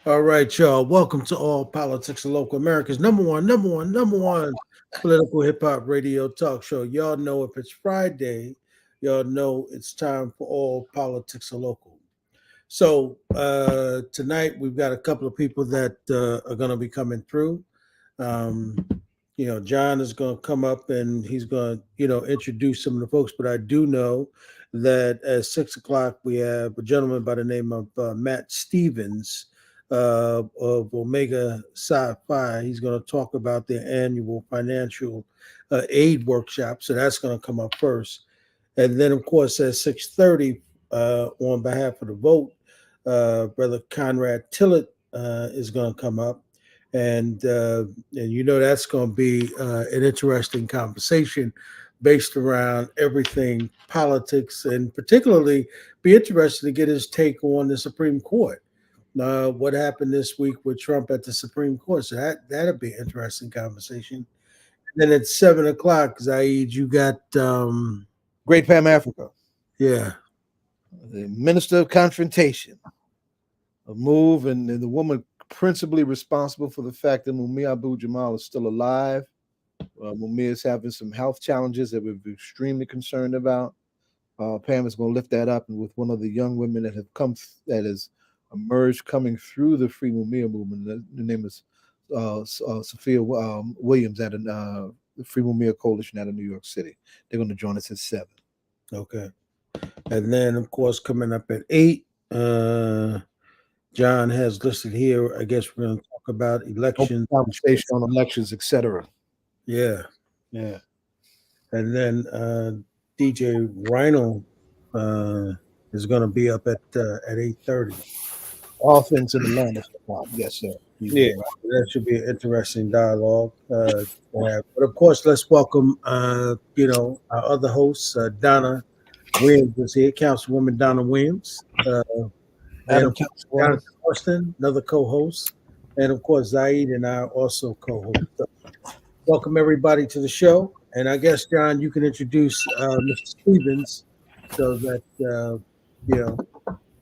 All right, y'all. Welcome to All Politics of Local America's number one political hip hop radio talk show. Y'all know if it's Friday, y'all know it's time for All Politics of Local. So tonight we've got a couple of people that are going to be coming through. Um, John is going to come up and he's going to, introduce some of the folks. But I do know that at 6 o'clock we have a gentleman by the name of Matt Stevens of Omega Psi Phi. He's going to talk about their annual financial aid workshop. So that's going to come up first. And then, of course, at 6:30, on behalf of the vote, Brother Conrad Tillard is going to come up, and that's going to be an interesting conversation based around everything politics, and particularly be interested to get his take on the Supreme Court. What happened this week with Trump at the Supreme Court? So that'll be an interesting conversation. And then at 7 o'clock, Zaid, you got Great Pam Africa, yeah, the Minister of Confrontation, a move, and the woman principally responsible for the fact that Mumia Abu Jamal is still alive. Mumia is having some health challenges that we're extremely concerned about. Pam is going to lift that up, and with one of the young women that has emerged coming through the Free Mumia movement. The name is Sophia Williams at the Free Mumia Coalition out of New York City. They're going to join us at 7. Okay. And then, of course, coming up at 8, John has listed here, I guess we're going to talk about elections. Conversation on elections, etc. Yeah. Yeah. And then DJ Rhino is going to be up at 8:30. All things in the land of yes, sir. Yeah, that should be an interesting dialogue. But of course, let's welcome, our other hosts. Donna Williams is here, Councilwoman Donna Williams. Adam Jonathan Austin, another co-host. And of course, Zaid and I are also co-hosts. So, welcome everybody to the show. And I guess, John, you can introduce Mr. Stevens so that,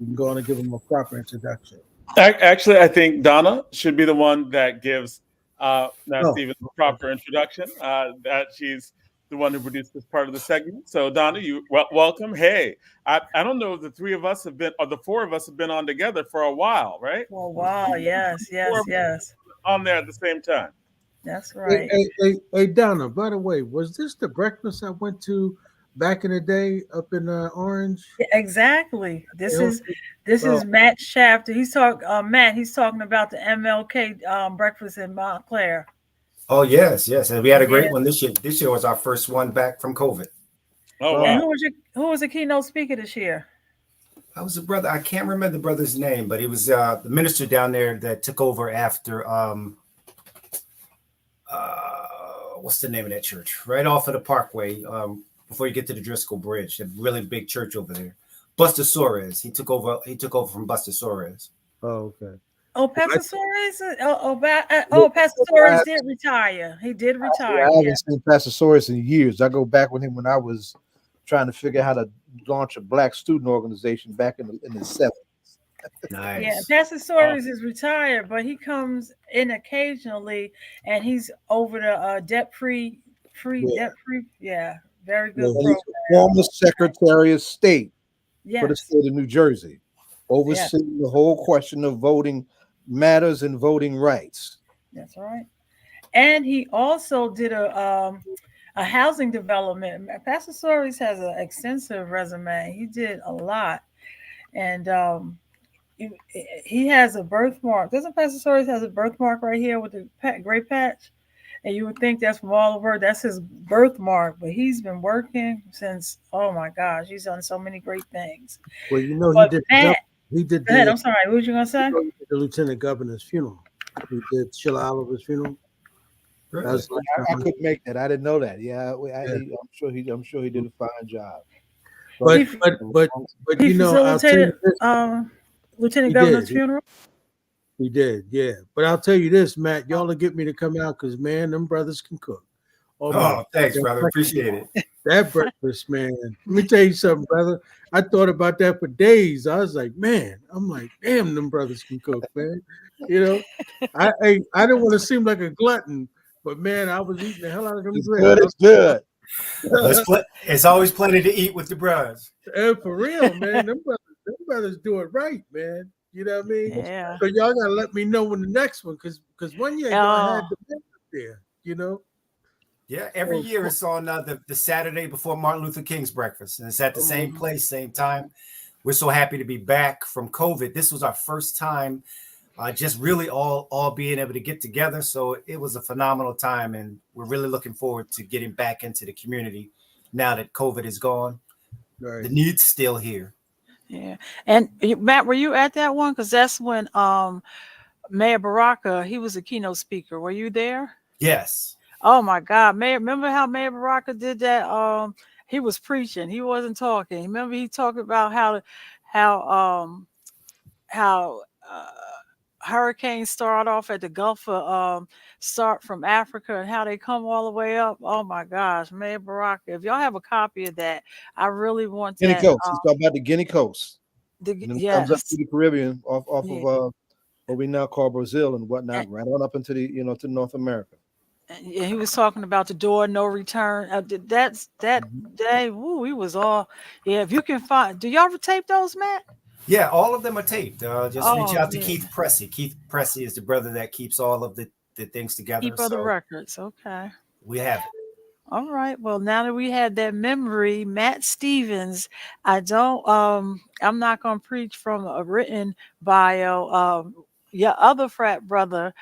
you can go on and give him a proper introduction. Actually, I think Donna should be the one that gives Matt Stevens a proper introduction. That she's the one who produced this part of the segment. So, Donna, you welcome. Hey, I don't know if the three of us have been, or the four of us have been on together for a while, right? Well, wow, yes. On there at the same time. That's right. Hey, Donna, by the way, was this the breakfast I went to back in the day up in Orange? Exactly. This is Matt's chapter. He's talking about the MLK breakfast in Montclair. Oh yes, and we had a great one this year. This year was our first one back from COVID. Oh, wow. And who was the keynote speaker this year? I was a brother. I can't remember the brother's name, but he was the minister down there that took over after what's the name of that church? Right off of the Parkway, before you get to the Driscoll Bridge, that really big church over there. Buster Suarez. He took over from Buster Suarez. Oh, okay. Oh, Pastor Suarez. Pastor Suarez did retire. He did retire. I haven't seen Pastor Suarez in years. I go back with him when I was trying to figure out how to launch a Black student organization back in the 70s. Nice. Yeah, Pastor Suarez is retired, but he comes in occasionally, and he's over the debt-free. Yeah, very good program. Former Secretary of State for the Yes. state of New Jersey, overseeing the whole question of voting matters and voting rights. That's right. And he also did a housing development. Pastor Suarez has an extensive resume. He did a lot, and he has a birthmark. Doesn't Pastor Suarez has a birthmark right here with the gray patch? And you would think that's from all over. That's his birthmark, but he's been working since. Oh my gosh, he's done so many great things. Well, But he Matt, did. Go ahead. I'm sorry. What were you gonna say? The lieutenant governor's funeral. He did Sheila Oliver's funeral. Really? I couldn't make that. I didn't know that. Yeah, I'm sure he did a fine job. But He facilitated Lieutenant Governor's funeral. He did, yeah. But I'll tell you this, Matt, y'all will get me to come out because man, them brothers can cook. Oh my Oh, thanks, God, brother. Appreciate it. that breakfast, man. Let me tell you something, brother. I thought about that for days. I was like, man, I'm like, damn, them brothers can cook, man. You know, I didn't want to seem like a glutton, but man, I was eating the hell out of them It's grits. good. It's good. It's always plenty to eat with the brothers. And for real, man, them brothers do it right, man. You know what I mean? Yeah. So y'all gotta let me know when the next one, because one year y'all had the men up there, you know. Yeah, every year it's on the Saturday before Martin Luther King's breakfast, and it's at the same place, same time. We're so happy to be back from COVID. This was our first time, just really all being able to get together. So it was a phenomenal time, and we're really looking forward to getting back into the community now that COVID is gone. Right. The need's still here. Yeah. And Matt, were you at that one? Because that's when Mayor Baraka, he was a keynote speaker. Were you there? Yes. Oh my God, Mayor! Remember how Mayor Baraka did that? He was preaching. He wasn't talking. Remember he talked about how hurricanes start off at the Gulf of start from Africa and how they come all the way up. Oh my gosh, Mayor Baraka! If y'all have a copy of that, I really want Guinea that. Coast. It's talking about the Guinea Coast. And then it comes up to the Caribbean off of what we now call Brazil and whatnot, right on up into the to North America. Yeah, he was talking about the door no return. That day, we was all. Yeah, if you can find, do y'all ever tape those, Matt? Yeah, all of them are taped. Just reach out to Keith Pressey. Keith Pressey is the brother that keeps all of the things together. Keep other records. Okay. We have it. All right. Well, now that we had that memory, Matt Stevens, I'm not gonna preach from a written bio. Your other frat brother,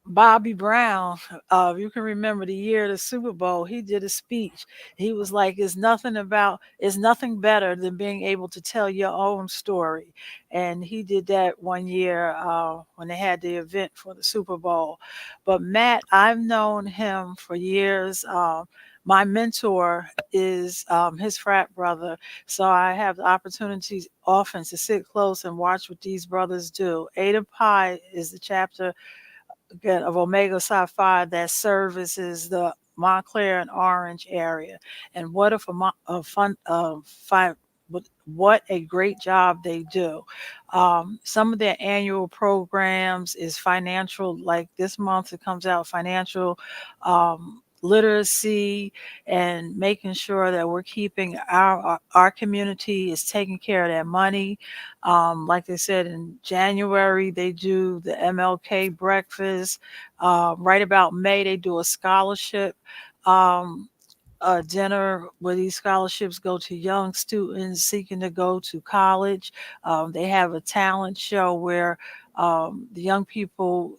Bobby Brown, you can remember the year of the Super Bowl, he did a speech. He was like, it's nothing better than being able to tell your own story. And he did that one year when they had the event for the Super Bowl. But Matt, I've known him for years. My mentor is his frat brother. So I have the opportunities often to sit close and watch what these brothers do. Ada Pi is the chapter of Omega Psi Phi that services the Montclair and Orange area, and what what a great job they do. Some of their annual programs is financial, like this month it comes out financial literacy and making sure that we're keeping our community is taking care of their money. Like they said, in January, they do the MLK breakfast. Right about May, they do a scholarship dinner where these scholarships go to young students seeking to go to college. They have a talent show where the young people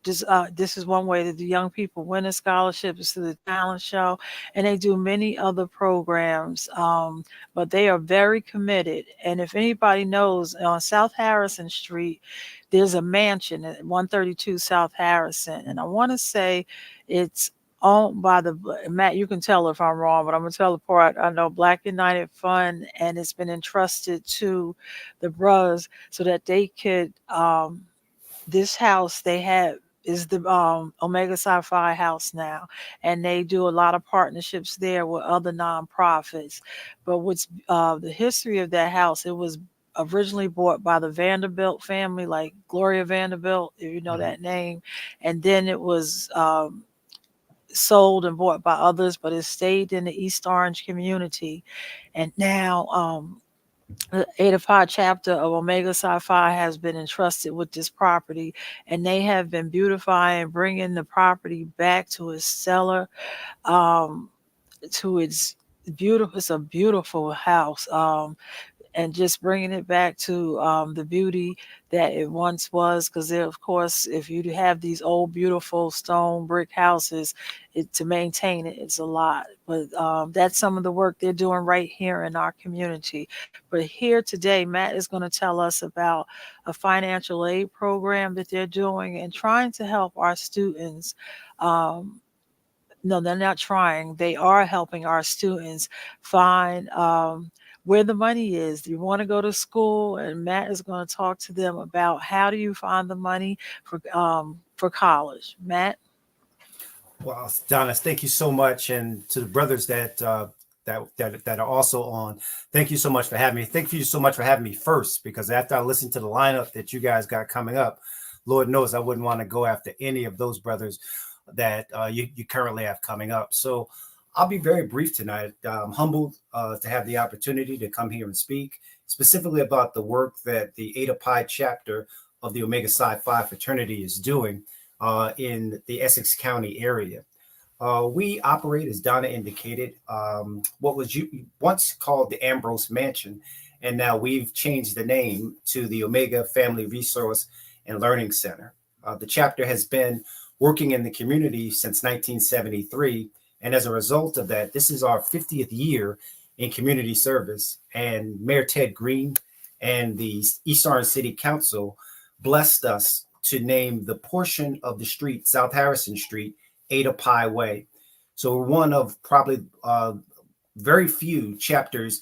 this is one way that the young people win a scholarship is through the talent show, and they do many other programs. But they are very committed. And if anybody knows, on South Harrison Street, there's a mansion at 132 South Harrison, and I want to say it's owned by Matt. You can tell if I'm wrong, but I'm gonna tell the part. I know Black United Fund, and it's been entrusted to the brothers so that they could. This house they have is the Omega Psi Phi house now, and they do a lot of partnerships there with other nonprofits. But what's the history of that house? It was originally bought by the Vanderbilt family, like Gloria Vanderbilt, if you know that name, and then it was sold and bought by others, but it stayed in the East Orange community, and now the Ada Pi chapter of Omega Psi Phi has been entrusted with this property, and they have been beautifying, bringing the property back to its stellar, to its beautiful. It's a beautiful house, and just bringing it back to the beauty that it once was. Because of course, if you have these old, beautiful stone brick houses, to maintain it, it's a lot. But that's some of the work they're doing right here in our community. But here today, Matt is going to tell us about a financial aid program that they're doing and trying to help our students. No, they're not trying. They are helping our students find where the money is. Do you want to go to school? And Matt is going to talk to them about how do you find the money for college. Matt? Well, Donna, thank you so much, and to the brothers that are also on, thank you so much for having me. Thank you so much for having me first, because after I listened to the lineup that you guys got coming up, Lord knows I wouldn't want to go after any of those brothers that you currently have coming up. So I'll be very brief tonight. I'm humbled to have the opportunity to come here and speak specifically about the work that the Eta Pi chapter of the Omega Psi Phi fraternity is doing in the Essex County area. We operate, as Donna indicated, what was once called the Ambrose Mansion, and now we've changed the name to the Omega Family Resource and Learning Center. The chapter has been working in the community since 1973, and as a result of that, this is our 50th year in community service, and Mayor Ted Green and the East Orange City Council blessed us to name the portion of the street, South Harrison Street, Eta Pi Way. So we're one of probably very few chapters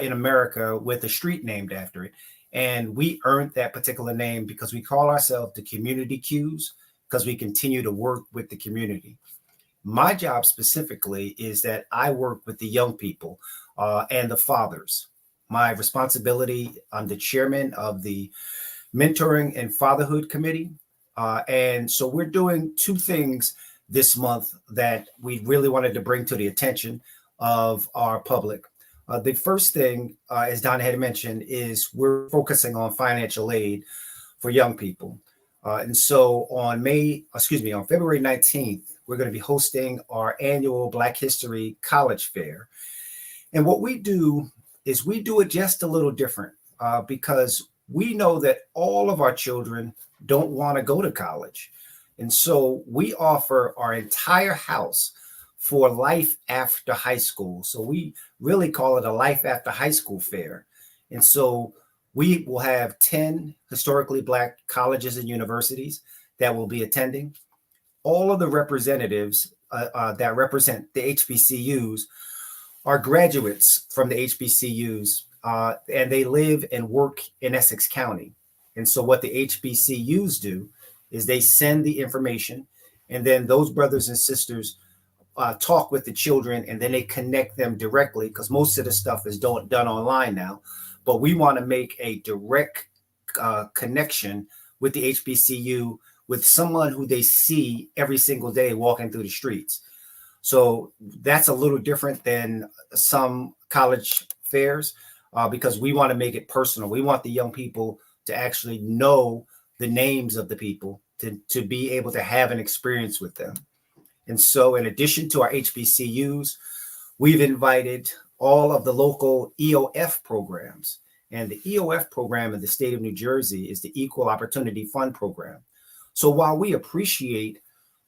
in America with a street named after it. And we earned that particular name because we call ourselves the Community Qs, because we continue to work with the community. My job specifically is that I work with the young people and the fathers. My responsibility, I'm the chairman of the Mentoring and Fatherhood Committee. And so we're doing two things this month that we really wanted to bring to the attention of our public. The first thing, as Donna had mentioned, is we're focusing on financial aid for young people. And so on February 19th, we're going to be hosting our annual Black History College Fair. And what we do is we do it just a little different because we know that all of our children don't want to go to college. And so we offer our entire house for life after high school. So we really call it a life after high school fair. And so we will have 10 historically Black colleges and universities that will be attending. All of the representatives that represent the HBCUs are graduates from the HBCUs, and they live and work in Essex County. And so what the HBCUs do is they send the information, and then those brothers and sisters talk with the children, and then they connect them directly, because most of the stuff is done online now. But we want to make a direct connection with the HBCU, with someone who they see every single day walking through the streets. So that's a little different than some college fairs because we want to make it personal. We want the young people to actually know the names of the people, to be able to have an experience with them. And so in addition to our HBCUs, we've invited all of the local EOF programs. And the EOF program in the state of New Jersey is the Equal Opportunity Fund program. So while we appreciate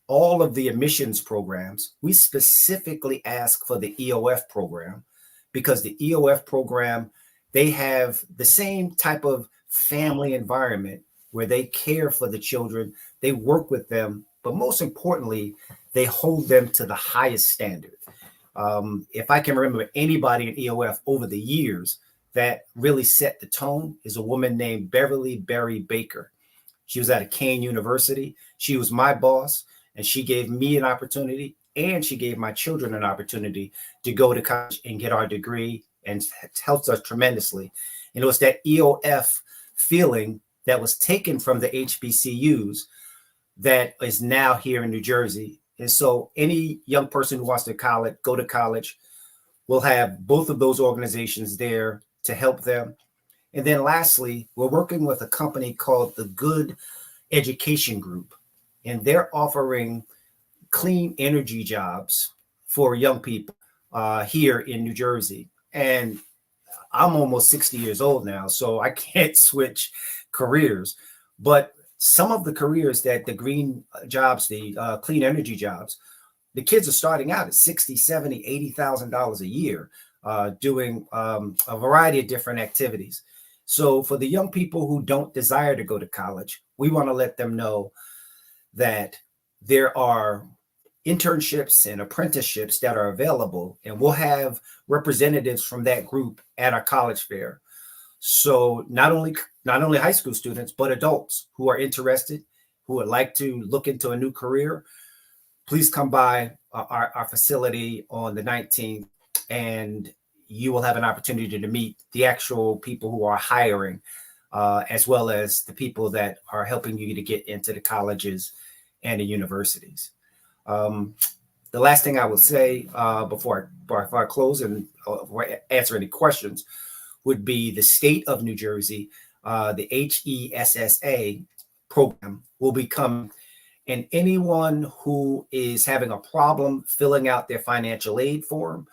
all of the admissions programs, we specifically ask for the EOF program because the EOF program, they have the same type of family environment where they care for the children, they work with them, but most importantly, they hold them to the highest standard. If I can remember anybody in EOF over the years that really set the tone, is a woman named Beverly Berry Baker. She was at Kane University. She was my boss, and she gave me an opportunity, and she gave my children an opportunity to go to college and get our degree, and it helped us tremendously. And it was that EOF feeling that was taken from the HBCUs that is now here in New Jersey. And so any young person who wants to go to college, we'll have both of those organizations there to help them. And then lastly, we're working with a company called the Good Education Group, and they're offering clean energy jobs for young people here in New Jersey. And I'm almost 60 years old now, so I can't switch careers. But some of the careers that the green jobs, the clean energy jobs, the kids are starting out at $60,000, $70,000, $80,000 a year doing a variety of different activities. So for the young people who don't desire to go to college, we want to let them know that there are internships and apprenticeships that are available, and we'll have representatives from that group at our college fair. So not only high school students, but adults who are interested, who would like to look into a new career, please come by our facility on the 19th, and you will have an opportunity to meet the actual people who are hiring, as well as the people that are helping you to get into the colleges and the universities. The last thing I will say before I close and answer any questions would be the state of New Jersey, the HESSA program will be coming, and anyone who is having a problem filling out their financial aid form,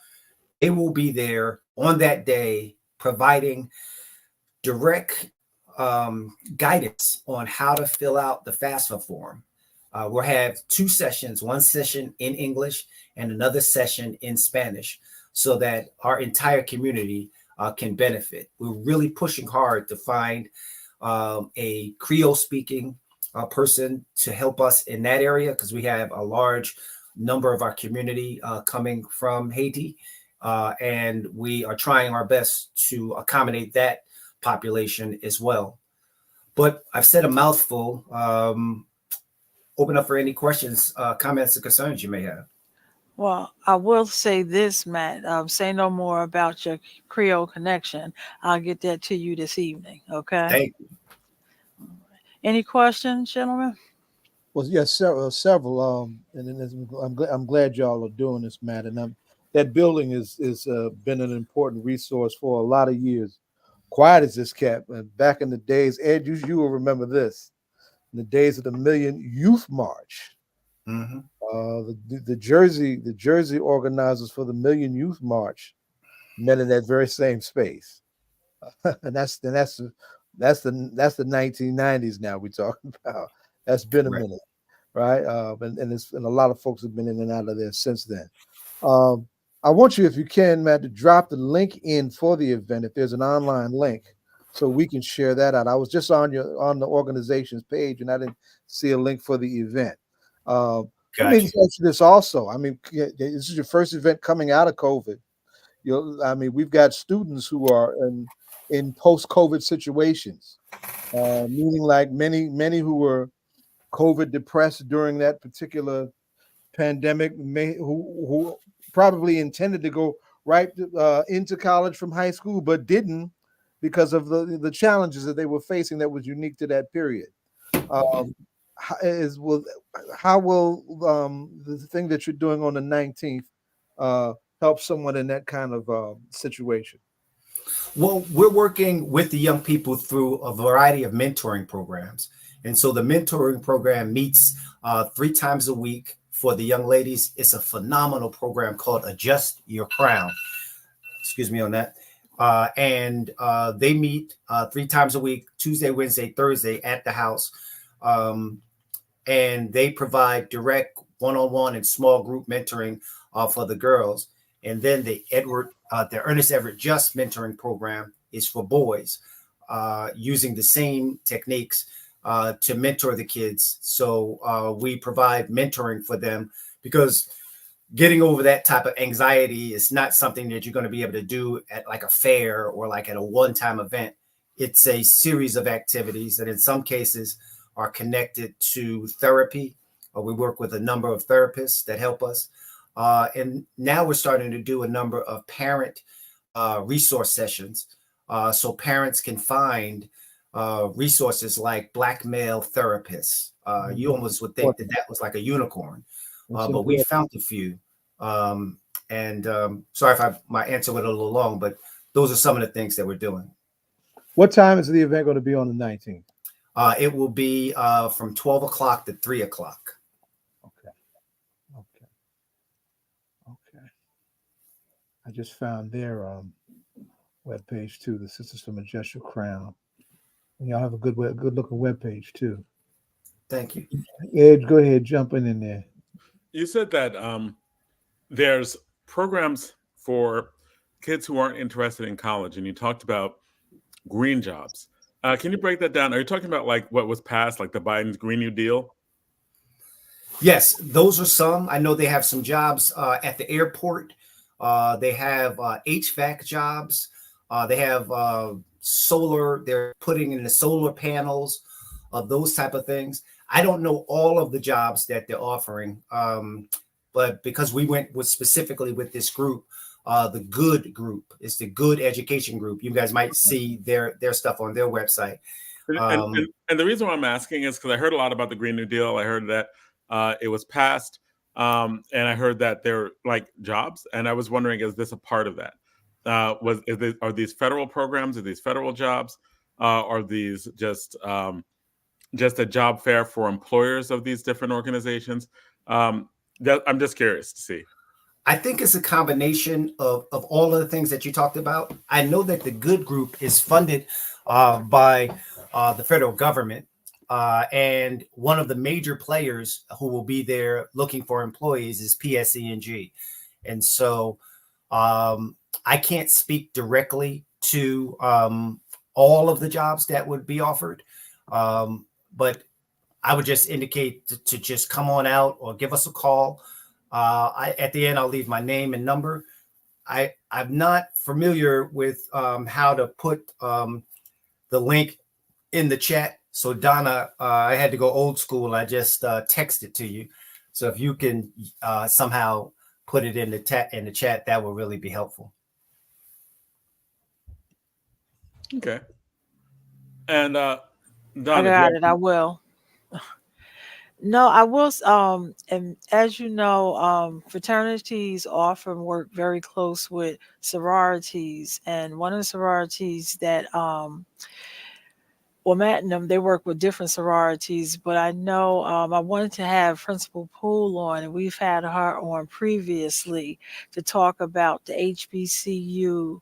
they will be there on that day providing direct guidance on how to fill out the FAFSA form. We'll have 2 sessions, one session in English and another session in Spanish, so that our entire community can benefit. We're really pushing hard to find a Creole speaking person to help us in that area, because we have a large number of our community coming from Haiti. And we are trying our best to accommodate that population as well. But I've said a mouthful. Open up for any questions, comments, or concerns you may have. Well, I will say this, Matt. Say no more about your Creole connection. I'll get that to you this evening. Okay. Thank you. Any questions, gentlemen? Well, yes, several. And then I'm glad y'all are doing this, Matt. And that building is been an important resource for a lot of years. Quiet as this kept. And back in the days, Ed, you will remember this. In the days of the Million Youth March, Mm-hmm. the Jersey organizers for the Million Youth March met in that very same space, and that's the 1990s. Now we're talking about. That's been a minute, right? And a lot of folks have been in and out of there since then. I want you, if you can, Matt, to drop the link in for the event if there's an online link, so we can share that out. I was just on the organization's page and I didn't see a link for the event. Let me ask you this also. I mean, this is your first event coming out of COVID. We've got students who are in post-COVID situations, meaning like many who were COVID depressed during that particular pandemic, who probably intended to go right into college from high school, but didn't because of the challenges that they were facing that was unique to that period. How will the thing that you're doing on the 19th help someone in that kind of situation? Well, we're working with the young people through a variety of mentoring programs. And so the mentoring program meets 3 times a week for the young ladies. It's a phenomenal program called Adjust Your Crown. Excuse me on that. And they meet 3 times a week, Tuesday, Wednesday, Thursday at the house. And they provide direct one-on-one and small group mentoring for the girls. And then the Ernest Everett Just mentoring program is for boys, using the same techniques to mentor the kids. So we provide mentoring for them, because getting over that type of anxiety is not something that you're going to be able to do at like a fair or like at a one-time event. It's a series of activities that in some cases are connected to therapy. We work with a number of therapists that help us. And now we're starting to do a number of parent resource sessions, so parents can find resources like Black male therapists. You almost would think that was like a unicorn, but we found a few. Sorry if my answer went a little long, but those are some of the things that we're doing. What time is the event going to be on the 19th? It will be from 12 o'clock to 3 o'clock. I just found their webpage too. The Sisters from Adjust Your Crown. And y'all have a good looking webpage too. Thank you. Ed, go ahead, jump in there. You said that there's programs for kids who aren't interested in college, and you talked about green jobs. Can you break that down? Are you talking about like what was passed, like the Biden's Green New Deal? Yes, those are some. I know they have some jobs at the airport. They have HVAC jobs. They have solar. They're putting in the solar panels those type of things. I don't know all of the jobs that they're offering, but because we went with specifically with this group, the Good Group, it's the Good Education Group. You guys might see their stuff on their website. And the reason why I'm asking is because I heard a lot about the Green New Deal. I heard that it was passed, and I heard that there are like jobs, and I was wondering, is this a part of that? Are these federal programs? Are these federal jobs? Are these just a job fair for employers of these different organizations? I'm just curious to see. I think it's a combination of all of the things that you talked about. I know that the Good Group is funded by the federal government, and one of the major players who will be there looking for employees is PSE&G. And so I can't speak directly to all of the jobs that would be offered, but I would just indicate to just come on out or give us a call. At the end, I'll leave my name and number. I'm not familiar with how to put the link in the chat. So Donna, I had to go old school. I just texted to you. So if you can somehow put it in the chat, that would really be helpful. Okay. And Donna, I got it. I will. No, I will. And as you know, fraternities often work very close with sororities, and one of the sororities that Matinum, they work with different sororities, but I know I wanted to have Principal Poole on, and we've had her on previously to talk about the HBCU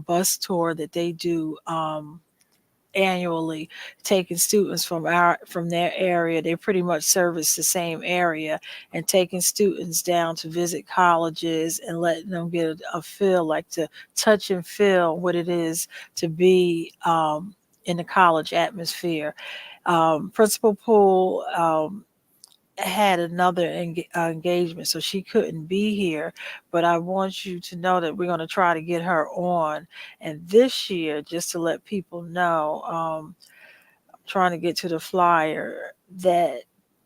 bus tour that they do annually, taking students from their area. They pretty much service the same area, and taking students down to visit colleges and letting them get a feel, like to touch and feel what it is to be in the college atmosphere. Principal Poole had another engagement, so she couldn't be here, but I want you to know that we're going to try to get her on. And this year, just to let people know, I'm trying to get to the flyer, that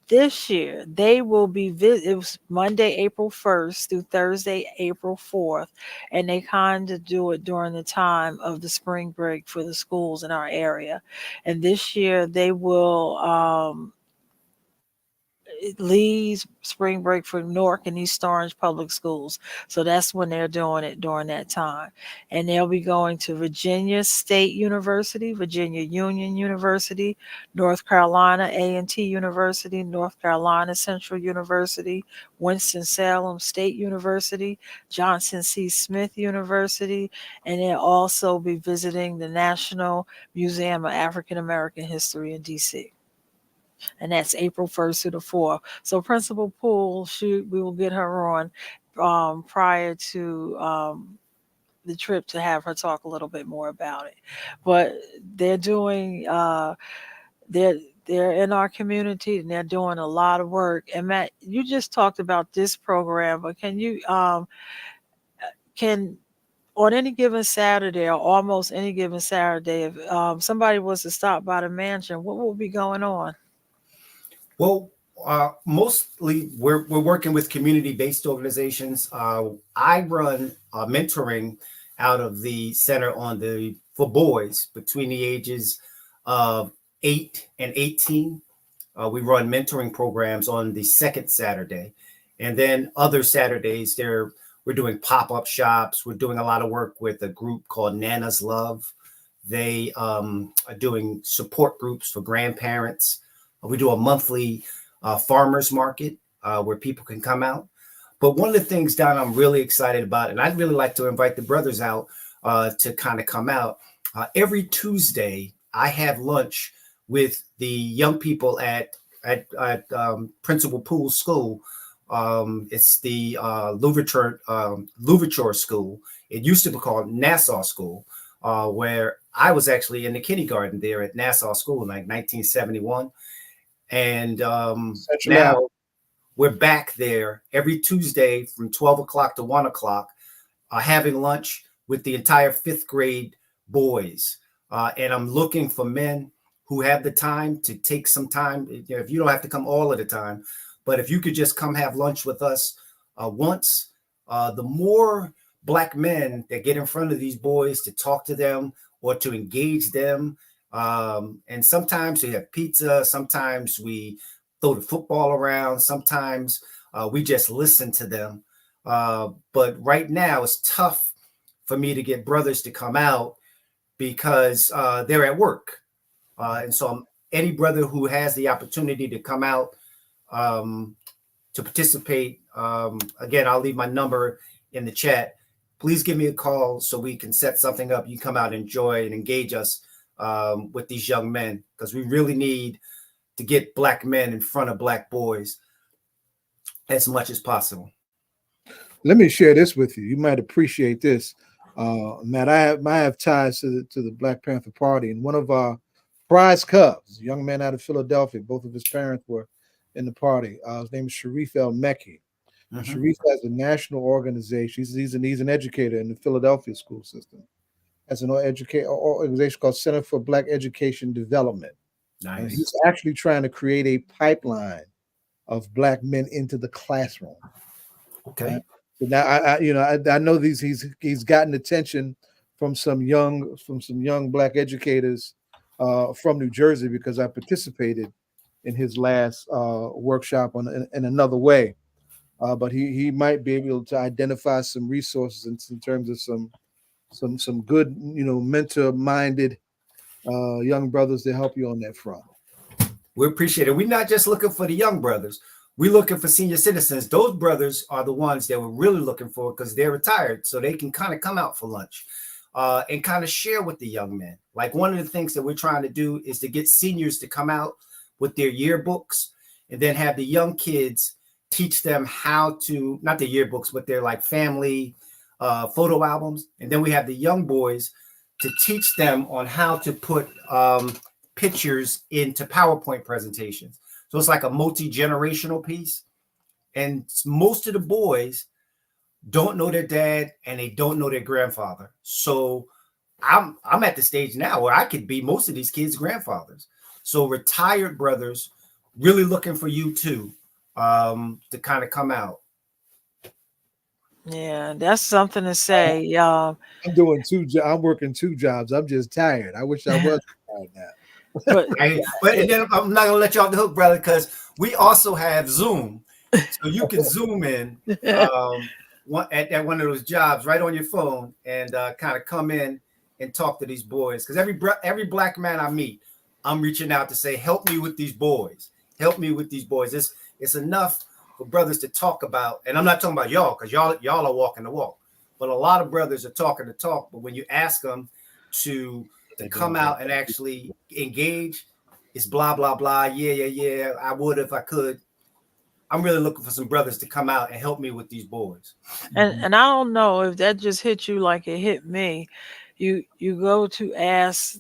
this year they will be it was Monday, April 1st through Thursday, April 4th, and they kind of do it during the time of the spring break for the schools in our area. And this year they will leave spring break for Newark and East Orange public schools. So that's when they're doing it during that time. And they'll be going to Virginia State University, Virginia Union University, North Carolina A&T University, North Carolina Central University, Winston-Salem State University, Johnson C. Smith University, and they'll also be visiting the National Museum of African American History in DC. And that's April 1st to the 4th. So Principal Poole, we will get her on prior to the trip to have her talk a little bit more about it. But they're doing, they're in our community, and they're doing a lot of work. And Matt, you just talked about this program, but can you, on any given Saturday, or almost any given Saturday, if somebody was to stop by the mansion, what will be going on? Well, mostly we're working with community-based organizations. I run mentoring out of the center for boys between the ages of 8 and 18. We run mentoring programs on the second Saturday, and then other Saturdays we're doing pop-up shops. We're doing a lot of work with a group called Nana's Love. They are doing support groups for grandparents. We do a monthly farmers market where people can come out. But one of the things, Don, I'm really excited about, and I'd really like to invite the brothers out to kind of come out. Every Tuesday, I have lunch with the young people at Principal Poole's school. It's the Louverture School. It used to be called Nassau School, where I was actually in the kindergarten there at Nassau School in like 1971. And now we're back there every Tuesday from 12 o'clock to 1 o'clock, having lunch with the entire 5th grade boys. And I'm looking for men who have the time to take some time, if you don't have to come all of the time, but if you could just come have lunch with us once, the more Black men that get in front of these boys to talk to them or to engage them. And sometimes we have pizza, sometimes we throw the football around, sometimes we just listen to them. But right now it's tough for me to get brothers to come out because they're at work. And so any brother who has the opportunity to come out to participate, again, I'll leave my number in the chat. Please give me a call so we can set something up. You come out, enjoy, and engage us with these young men, because we really need to get Black men in front of Black boys as much as possible. Let me share this with you. You might appreciate this, Matt. I have ties to the Black Panther Party, and one of our prize cubs, a young man out of Philadelphia. Both of his parents were in the party. His name is Sharif El-Mekki. Sharif has a national organization. He's an educator in the Philadelphia school system. Has an organization called Center for Black Education Development. Nice. And he's actually trying to create a pipeline of Black men into the classroom. Okay. Right? So now I know he's gotten attention from some young Black educators from New Jersey, because I participated in his last workshop in another way. But he might be able to identify some resources in terms of some good, mentor-minded young brothers to help you on that front. We appreciate it. We're not just looking for the young brothers. We're looking for senior citizens. Those brothers are the ones that we're really looking for, because they're retired, so they can kind of come out for lunch and kind of share with the young men. Like, one of the things that we're trying to do is to get seniors to come out with their yearbooks, and then have the young kids teach them how to, not the yearbooks, but their like family photo albums. And then we have the young boys to teach them on how to put pictures into PowerPoint presentations. So it's like a multi-generational piece. And most of the boys don't know their dad and they don't know their grandfather. So I'm at the stage now where I could be most of these kids' grandfathers. So retired brothers, really looking for you too, to kind of come out. Yeah, that's something to say. I'm working 2 jobs. I'm just tired. I wish I was tired now. But And then I'm not gonna let you off the hook, brother, because we also have Zoom, so you can Zoom in at one of those jobs right on your phone and kind of come in and talk to these boys. Because every Black man I meet, I'm reaching out to say, help me with these boys. Help me with these boys. It's enough for brothers to talk about, and I'm not talking about y'all, because y'all are walking the walk. But a lot of brothers are talking the talk. But when you ask them to come out and actually engage, it's blah blah blah. Yeah. I would if I could. I'm really looking for some brothers to come out and help me with these boys. and I don't know if that just hit you like it hit me. You go to ask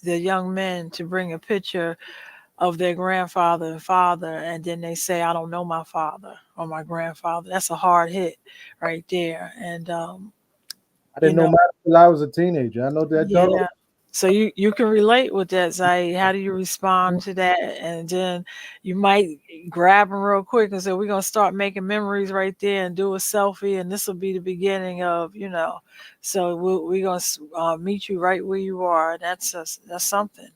the young men to bring a picture of their grandfather and father, and then they say, I don't know my father or my grandfather. That's a hard hit right there. And I didn't know mine until I was a teenager. I know that. Yeah. So you can relate with that, Zay. How do you respond to that? And then you might grab them real quick and say, we're going to start making memories right there and do a selfie. And this will be the beginning of, so we're going to meet you right where you are. That's something.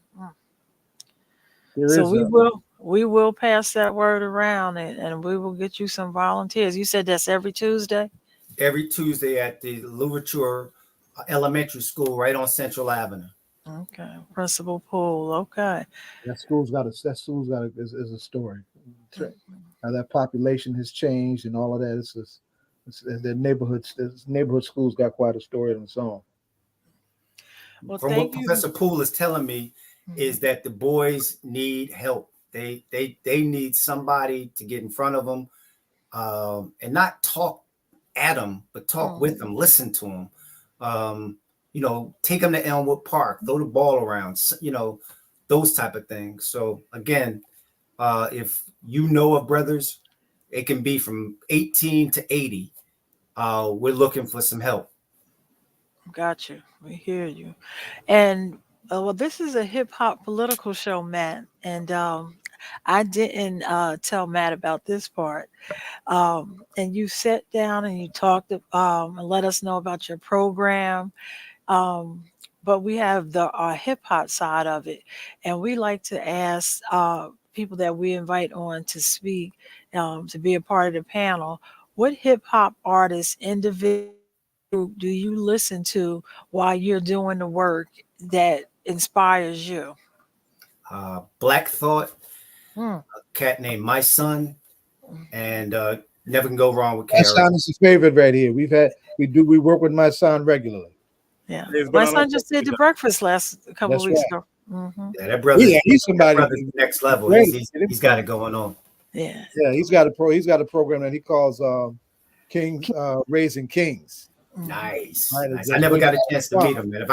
So we will pass that word around, and we will get you some volunteers. You said that's every Tuesday? Every Tuesday at the Louverture Elementary School right on Central Avenue. Okay. Principal Poole. Okay. That school's got is a story. How that population has changed and all of that. The neighborhood schools got quite a story on its own. Well, from what Professor Poole is telling me is that the boys need help. They need somebody to get in front of them and not talk at them, but talk with them, listen to them. Take them to Elmwood Park, throw the ball around, those type of things. So again, if you know of brothers, it can be from 18 to 80. We're looking for some help. Got you. We hear you. And Well, this is a hip hop political show, Matt, and I didn't tell Matt about this part. And you sat down and you talked and let us know about your program. Um, but we have the hip hop side of it, and we like to ask people that we invite on to speak, to be a part of the panel. What hip hop artists, individual group do you listen to while you're doing the work that inspires you? Black Thought, Hmm. a cat named My Son, and Never Can Go Wrong with My KRS. son is his favorite right here. We work with my son regularly. Yeah, He's been my on our son just did the show. breakfast a couple That's weeks right. ago. Hmm. Yeah, that brother's, He's somebody next level. great. He's got it going on. Yeah. Yeah, he's got a program that he calls Kings Raising Kings. Nice. Right, Nice. it's I never way got a back chance to far. meet him, man.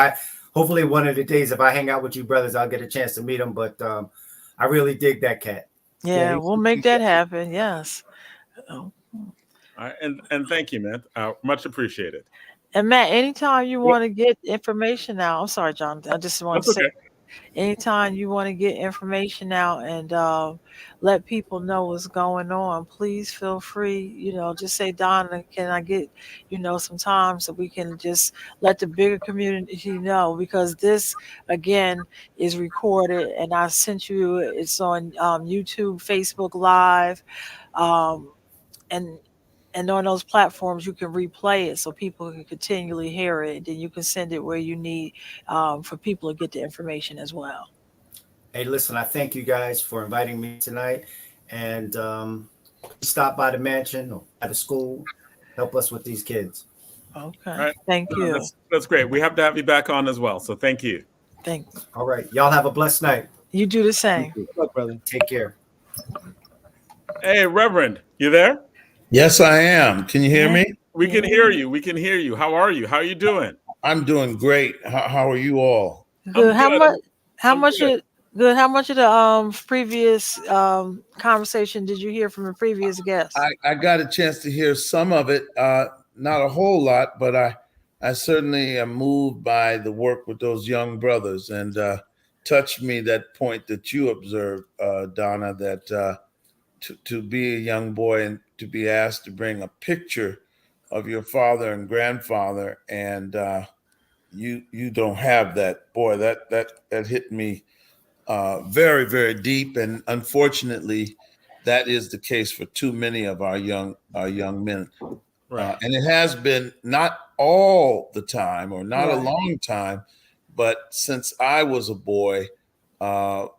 Hopefully one of the days if I hang out with you brothers, I'll get a chance to meet him. But I really dig that cat. Yeah, he's- we'll make that happen. Yes. Oh. All right, and thank you, man. Much appreciated. And Matt, anytime you want to get information out, I'm sorry, John. I just want That's to say, okay. anytime you want to get information out and let people know what's going on, please feel free. Just say, Donna, can I get, some time so we can just let the bigger community know, because this again is recorded and I sent you. It's on YouTube, Facebook Live, and on those platforms you can replay it so people can continually hear it. Then you can send it where you need for people to get the information as well. Hey, listen, I thank you guys for inviting me tonight. And stop by the mansion or at the school. Help us with these kids. Okay. All right. Thank you. That's great. We have to have you back on as well. So thank you. Thank you. All right. Y'all have a blessed night. You do the same. Good luck, brother. Take care. Hey, Reverend, you there? Yes, I am. Can you hear Yeah. me? We can hear you. We can hear you. How are you? How are you doing? I'm doing great. How are you all? Good. How good. much? How I'm much? good. Good. How much of the previous conversation did you hear from the previous guest? I got a chance to hear some of it, not a whole lot, but I certainly am moved by the work with those young brothers, and touched me that point that you observed, Donna, that to be a young boy and to be asked to bring a picture of your father and grandfather, and you don't have that. Boy, that hit me very, very deep, and unfortunately, that is the case for too many of our young men. Right. And it has been not all the time, or not a Right. long time, but since I was a boy, that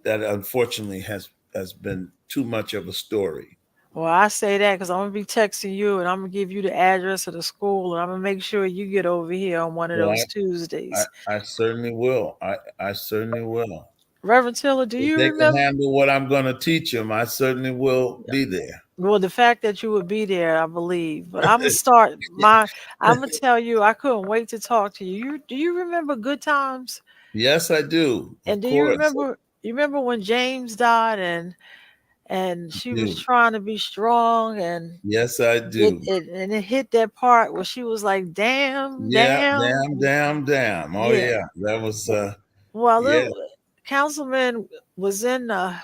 unfortunately has been too much of a story. Well, I say that because I'm gonna be texting you, and I'm gonna give you the address of the school, and I'm gonna make sure you get over here on one of Well, those Tuesdays. I certainly will. I certainly will. Reverend Tillard, do If you they can remember? handle what I'm going to teach them, I certainly will be there. Well, the fact that you would be there, I believe. But I'm gonna tell you, I couldn't wait to talk to you. Do you remember Good Times? Yes, I do. Of And do you course. remember? You remember when James died, and she was do. trying to be strong, and Yes, I do. it hit that part where she was like, "Damn, Yeah, damn." damn. Oh Yeah. yeah, that was Well, yeah. Councilman was in a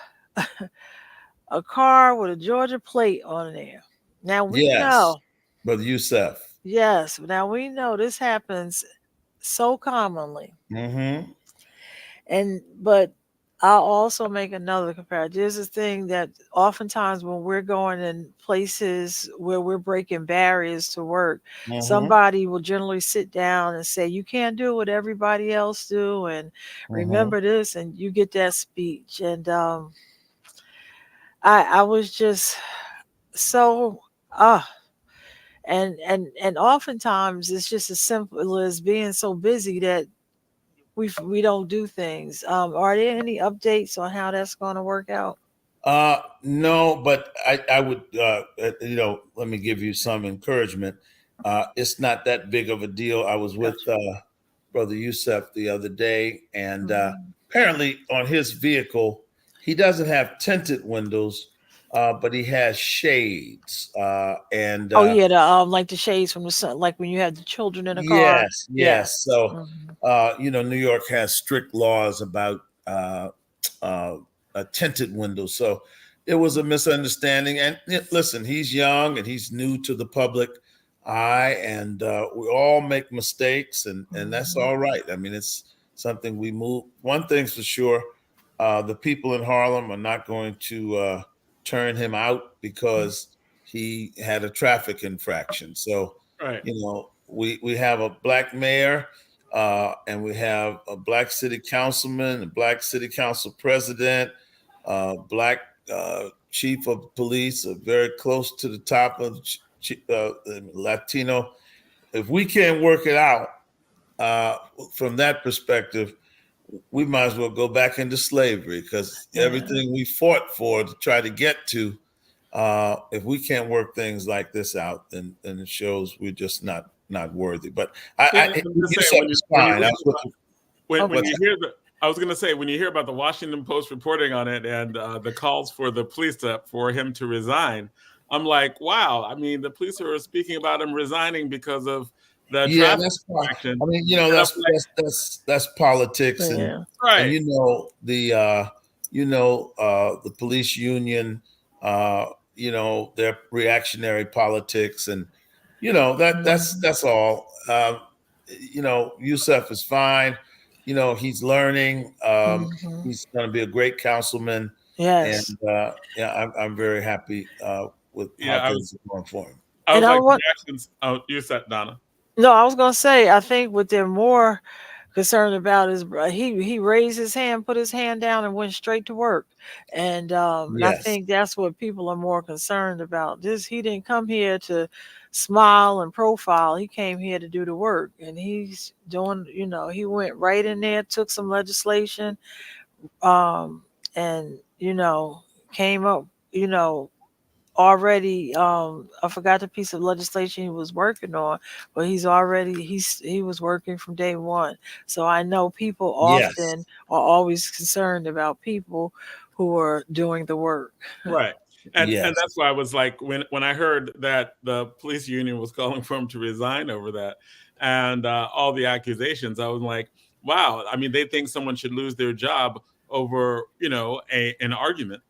car with a Georgia plate on there. Now we Yes. know. Brother Youssef. Yes. Now we know this happens so commonly. Mm-hmm. But I'll also make another comparison. There's this thing that oftentimes when we're going in places where we're breaking barriers to work, Mm-hmm. somebody will generally sit down and say, you can't do what everybody else do, and remember this, and you get that speech. And I was just so and oftentimes it's just as simple as being so busy that we don't do things. Are there any updates on how that's going to work out? No, but I would let me give you some encouragement. It's not that big of a deal. I was with Brother Youssef the other day, and apparently on his vehicle, he doesn't have tinted windows, but he has shades. And Oh yeah, like the shades from the sun, like when you have the children in a car. yes, yes. So, Mhm. New York has strict laws about a tinted window. So it was a misunderstanding. And listen, he's young and he's new to the public eye, and we all make mistakes, and that's all right. I mean, it's something we move. One thing's for sure, the people in Harlem are not going to turn him out because he had a traffic infraction. So, Right. we have a black mayor, and we have a black city councilman, a black city council president, black chief of police, very close to the top of Latino. If we can't work it out from that perspective, we might as well go back into slavery, because everything we fought for to try to get to, if we can't work things like this out, then it shows we're just not worthy. But you said it's fine. When you hear I was going to say, when you hear about the Washington Post reporting on it and the calls for the police for him to resign, I'm like, wow. I mean, the police are speaking about him resigning because of the traffic that's fine. action. I mean, that's politics, and right. And the police union, their reactionary politics, and that's all. Yusef is fine. He's learning. He's going to be a great councilman. Yes. And I'm very happy with how things are going for him. I was like, reactions. Oh, you said, Donna. No, I was gonna say, I think what they're more concerned about is he raised his hand, put his hand down, and went straight to work. And I think that's what people are more concerned about. He didn't come here to smile and profile. He came here to do the work, and he's doing. He went right in there, took some legislation, and came up. Already, I forgot the piece of legislation he was working on, but he was working from day one. So I know people often are always concerned about people who are doing the work. Right. And that's why I was like, when I heard that the police union was calling for him to resign over that, and all the accusations, I was like, wow. I mean, they think someone should lose their job over an argument,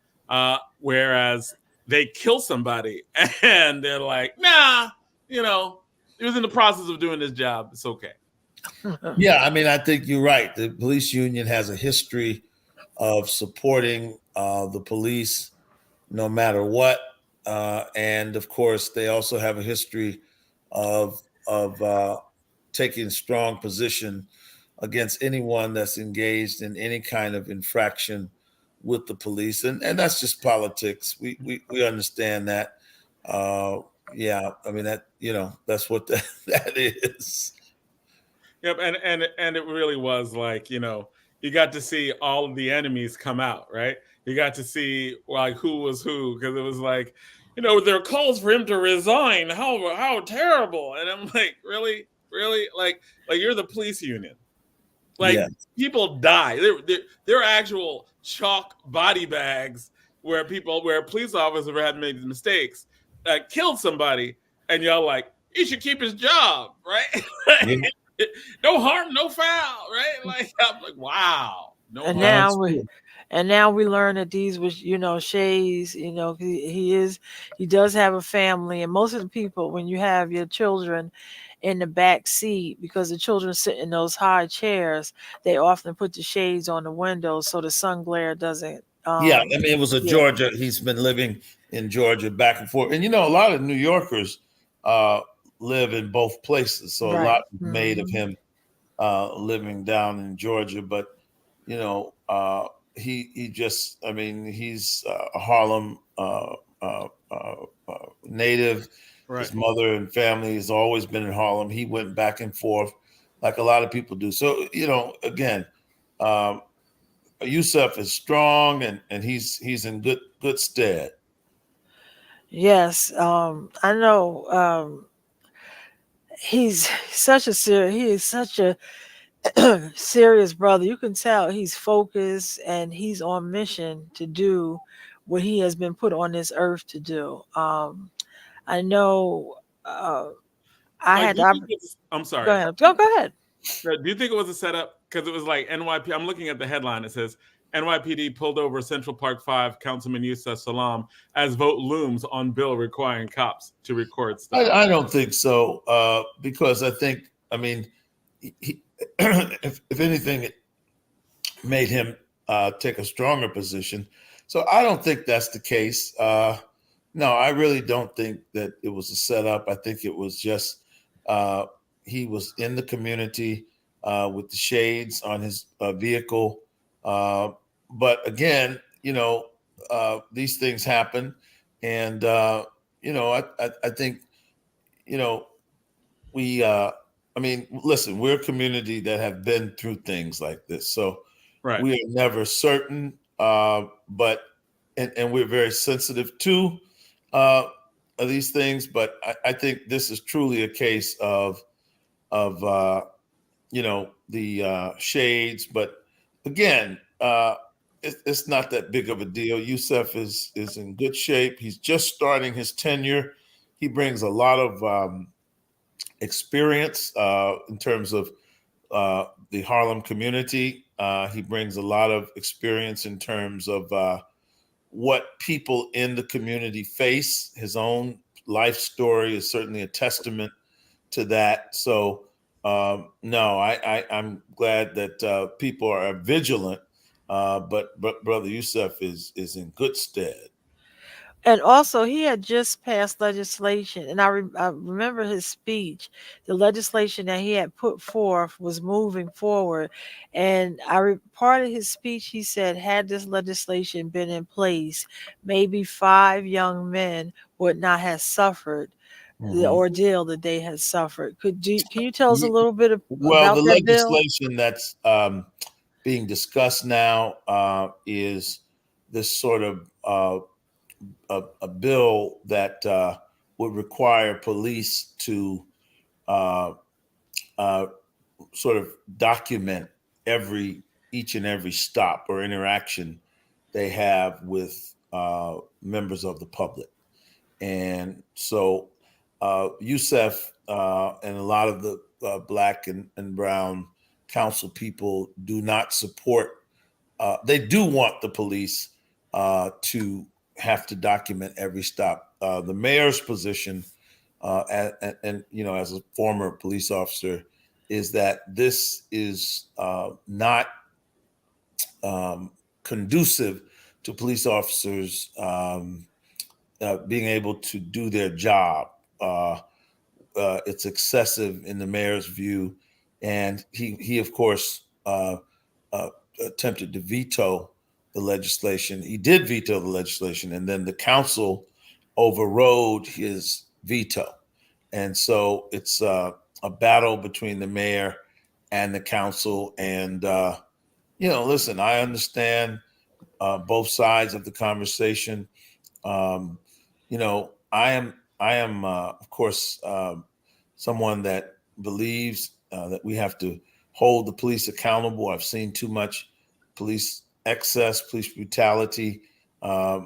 whereas they kill somebody and they're like, nah, he was in the process of doing his job. It's okay. Yeah, I mean, I think you're right. The police union has a history of supporting the police no matter what. And of course, they also have a history of taking a strong position against anyone that's engaged in any kind of infraction with the police, and that's just politics. We understand that. Yeah, I mean that's what that is. Yep, and it really was like you got to see all of the enemies come out, right? You got to see like who was who, because it was like there are calls for him to resign. How terrible! And I'm like, really, like you're the police union. Like people die. There are actual chalk body bags where police officers had made mistakes, killed somebody, and y'all like, he should keep his job, right? No harm, no foul, right? Like I'm like, wow. Now we learn that these was Shays. He does have a family, and most of the people, when you have your children in the back seat, because the children sit in those high chairs, they often put the shades on the windows so the sun glare doesn't. I mean, it was Georgia. He's been living in Georgia back and forth, and a lot of New Yorkers live in both places, so a lot is made of him living down in Georgia. But he just, I mean, he's a Harlem native. Right. His mother and family has always been in Harlem. He went back and forth like a lot of people do. So, again, Yusef is strong and he's in good stead. Yes, I know. He is such a serious brother. You can tell he's focused and he's on mission to do what he has been put on this earth to do. I know I had. I'm sorry. Go ahead. Go ahead. Do you think it was a setup? Because it was like NYP. I'm looking at the headline. It says NYPD pulled over Central Park 5 Councilman Yusuf Salam as vote looms on bill requiring cops to record stuff. I don't think so, because I think, I mean, he, if anything, it made him take a stronger position. So I don't think that's the case. No, I really don't think that it was a setup. I think it was just he was in the community with the shades on his vehicle. But again, these things happen. And, I think, listen, we're a community that have been through things like this. So right. We are never certain, but we're very sensitive to these things. But I think this is truly a case of the shades. But again, it's not that big of a deal. Yusuf is in good shape. He's just starting his tenure. He brings a lot of experience in terms of the Harlem community. He brings a lot of experience in terms of what people in the community face. His own life story is certainly a testament to that. So, no, I'm glad that people are vigilant, but Brother Yusuf is in good stead. And also, he had just passed legislation, and I remember his speech. The legislation that he had put forth was moving forward, and part of his speech, he said, had this legislation been in place, maybe 5 young men would not have suffered the ordeal that they had suffered. Can you tell us a little bit about the that bill? legislation that's being discussed now is this sort of a bill that would require police to sort of document each and every stop or interaction they have with members of the public. And so Yusuf and a lot of the Black and brown council people do not support, they do want the police to have to document every stop. The mayor's position, and as a former police officer, is that this is not conducive to police officers being able to do their job. It's excessive in the mayor's view, and he of course attempted to veto the legislation. He did veto the legislation, and then the council overrode his veto. And so it's a battle between the mayor and the council. And, listen, I understand both sides of the conversation. I am, of course, someone that believes that we have to hold the police accountable. I've seen too much police excess, police brutality. A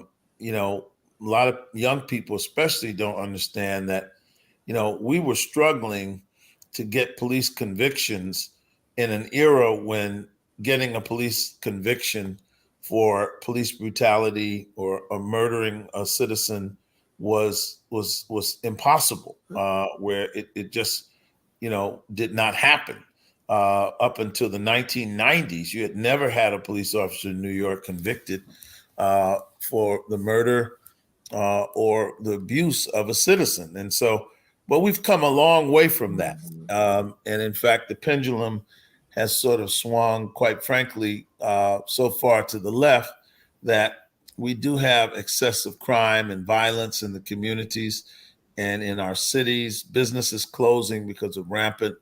lot of young people especially don't understand that, we were struggling to get police convictions in an era when getting a police conviction for police brutality or murdering a citizen was impossible, where it just, did not happen. Up until the 1990s, you had never had a police officer in New York convicted for the murder or the abuse of a citizen. And so, but we've come a long way from that. And in fact, the pendulum has sort of swung, quite frankly, so far to the left that we do have excessive crime and violence in the communities and in our cities, businesses closing because of rampant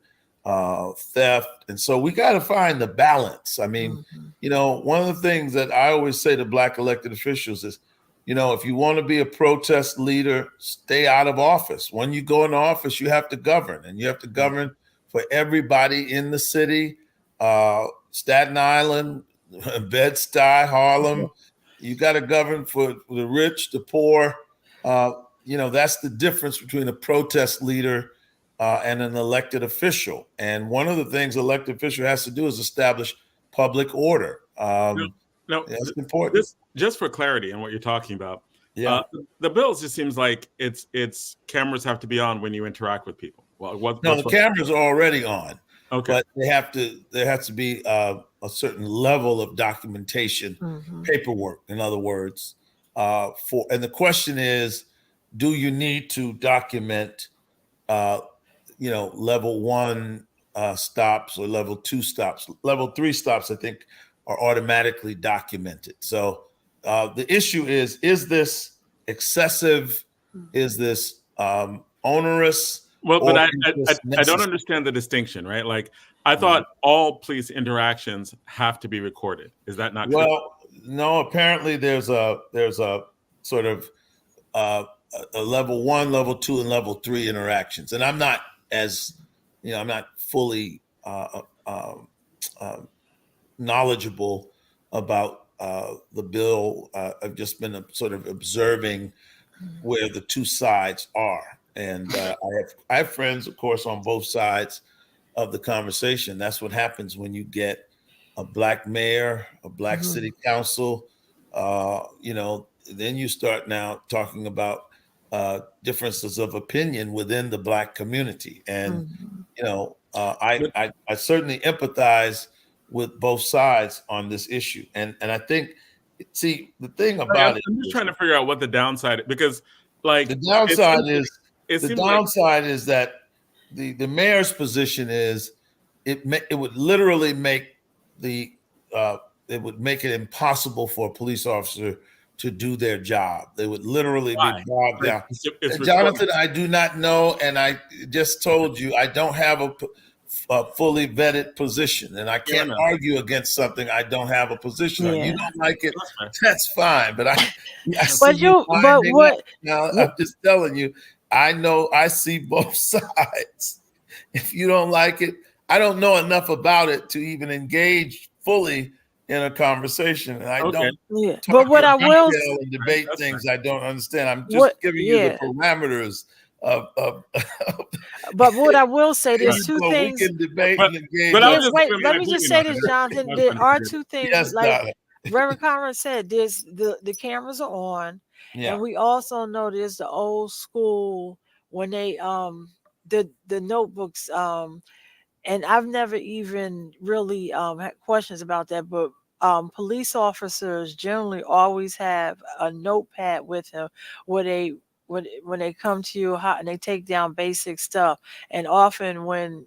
theft. And so we got to find the balance. I mean, one of the things that I always say to Black elected officials is, if you want to be a protest leader, stay out of office. When you go into office, you have to govern, and you have to govern for everybody in the city, Staten Island, Bed-Stuy, Harlem, You got to govern for the rich, the poor. That's the difference between a protest leader and an elected official. And one of the things an elected official has to do is establish public order. No, that's important. Just for clarity on what you're talking about. Yeah. The bill just seems like it's cameras have to be on when you interact with people. Well, the cameras are already on. Okay. But there has to be a certain level of documentation, paperwork, in other words. And the question is, do you need to document, level 1 stops or level 2 stops? Level 3 stops, I think, are automatically documented. So the issue is this excessive? Is this onerous? Well, but I don't understand the distinction, right? Like, I thought all police interactions have to be recorded. Is that not true? Well, no. Apparently, there's a sort of a level 1, level 2, and level 3 interactions. And I'm not I'm not fully knowledgeable about the bill. I've just been sort of observing where the two sides are. And I have friends, of course, on both sides of the conversation. That's what happens when you get a Black mayor, a Black city council. Then you start now talking about differences of opinion within the Black community. And, I certainly empathize with both sides on this issue. And I think, see, the thing about it, I'm just trying to figure out what the downside, because like the downside is that the mayor's position is it would literally make it would make it impossible for a police officer to do their job. They would literally be bogged down. Jonathan, I do not know, and I just told you I don't have a fully vetted position, and I can't argue against something I don't have a position on. You don't like it, that's fine. But I'm just telling you, I know I see both sides. If you don't like it, I don't know enough about it to even engage fully in a conversation. And I don't but what I will debate things I don't understand. I'm just giving you the parameters of but what I will say, there's two things. We can debate and engage. Let me just say this, Jonathan. There are two things, like Reverend Conrad said, there's the cameras are on, and we also know there's the old school when they the notebooks, and I've never even really had questions about that, but police officers generally always have a notepad with them where they when they come to you and they take down basic stuff. And often when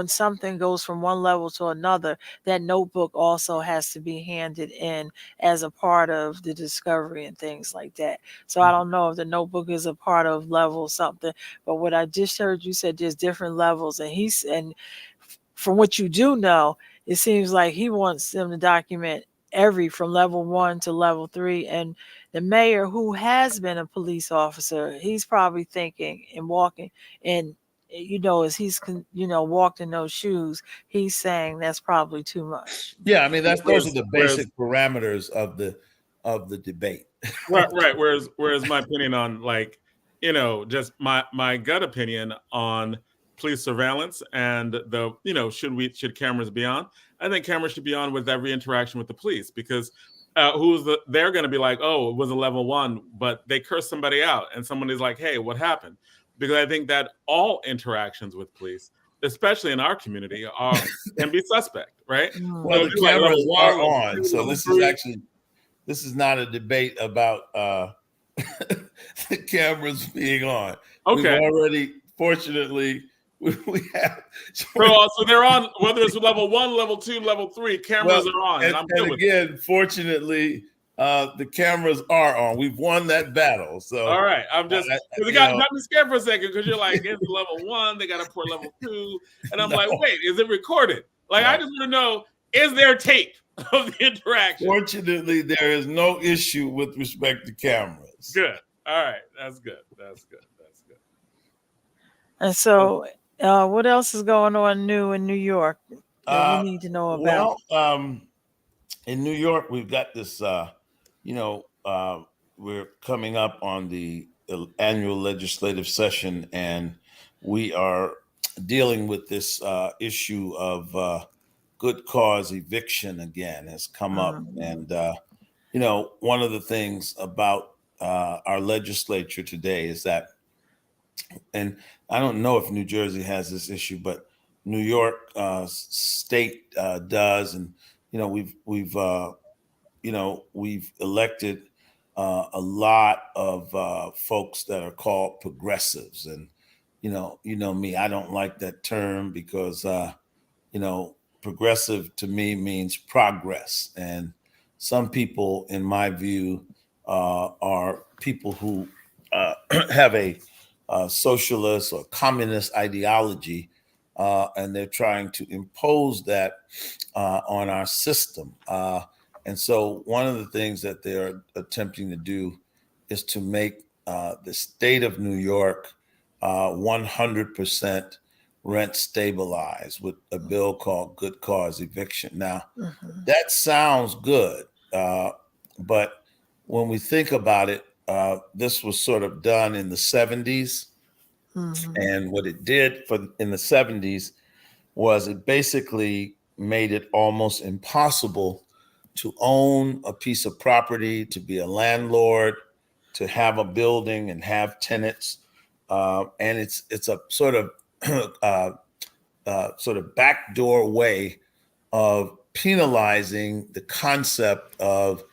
something goes from one level to another, that notebook also has to be handed in as a part of the discovery and things like that. So I don't know if the notebook is a part of level something, but what I just heard you said, there's different levels, and from what you do know, it seems like he wants them to document from level 1 to level 3. And the mayor, who has been a police officer, he's probably thinking and walking, and as he's walked in those shoes, he's saying that's probably too much. Yeah, I mean those are the basic parameters of the debate. Right. Whereas my opinion on just my gut opinion on police surveillance and should cameras be on? I think cameras should be on with every interaction with the police, because they're going to be like, oh, it was a level 1, but they cursed somebody out, and someone is like, hey, what happened? Because I think that all interactions with police, especially in our community, can be suspect, right? Well, the cameras are on, so this is not a debate about the cameras being on. Okay, we've already, fortunately, we have. So they're on, whether it's level 1, level 2, level 3, cameras are on. And again, fortunately, the cameras are on. We've won that battle. So all right, I'm just because it got me scared for a second, because you're like, it's level 1, they got to pour level 2, and I'm like, wait, is it recorded? I just want to know, is there tape of the interaction? Fortunately, there is no issue with respect to cameras. Good. All right, that's good. And so, what else is going on new in New York that we need to know about? Well, in New York, we've got this we're coming up on the annual legislative session, and we are dealing with this issue of good cause eviction again has come up. And, one of the things about our legislature today is that, and I don't know if New Jersey has this issue, but New York state does. And, we've elected a lot of folks that are called progressives. And, me, I don't like that term because, progressive to me means progress. And some people, in my view, are people who have a socialist or communist ideology, and they're trying to impose that on our system. And so one of the things that they're attempting to do is to make the state of New York 100% rent stabilized with a bill called good cause eviction. Now, that sounds good, but when we think about it, this was sort of done in the 70s. And what it did in the 70s was it basically made it almost impossible to own a piece of property, to be a landlord, to have a building and have tenants. And it's a sort of backdoor way of penalizing the concept of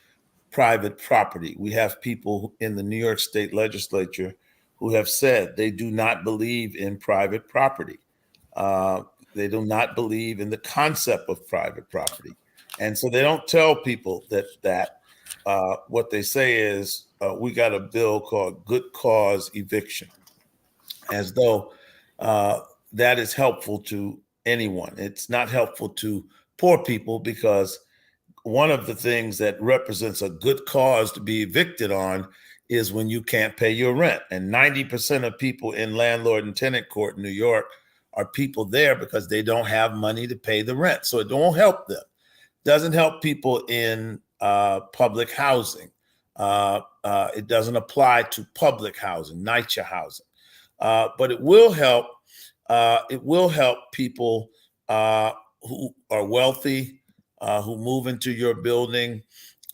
private property. We have people in the New York State legislature who have said they do not believe in private property. They do not believe in the concept of private property. And so they don't tell people that what they say is, we got a bill called good cause eviction, as though that is helpful to anyone. It's not helpful to poor people, because one of the things that represents a good cause to be evicted on is when you can't pay your rent. And 90% of people in landlord and tenant court in New York are people there because they don't have money to pay the rent. So it won't help them. Doesn't help people in public housing. It doesn't apply to public housing, NYCHA housing. But it will help. It will help people who are wealthy, who move into your building.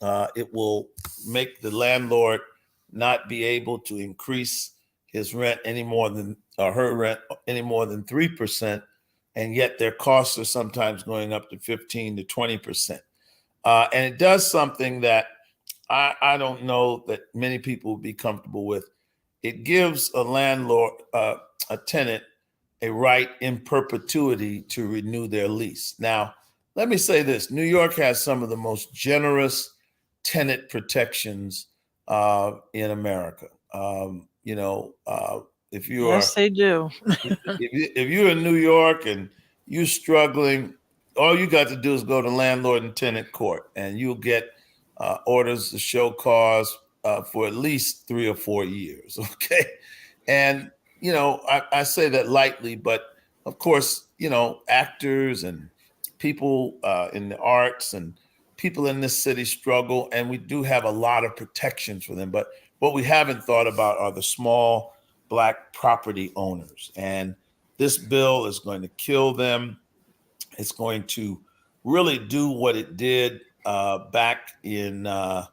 It will make the landlord not be able to increase his rent any more than, or her rent any more than 3%, and yet their costs are sometimes going up to 15 to 20%. And it does something that I don't know that many people would be comfortable with. It gives a landlord, a tenant, a right in perpetuity to renew their lease. Now, let me say this: New York has some of the most generous tenant protections in America. If you are, Yes, they do. if you're in New York and you're struggling, all you got to do is go to landlord and tenant court, and you'll get orders to show cause for at least 3 or 4 years. Okay, and I say that lightly, but of course, actors and people in the arts and people in this city struggle, and we do have a lot of protections for them. But what we haven't thought about are the small Black property owners, and this bill is going to kill them. It's going to really do what it did back in the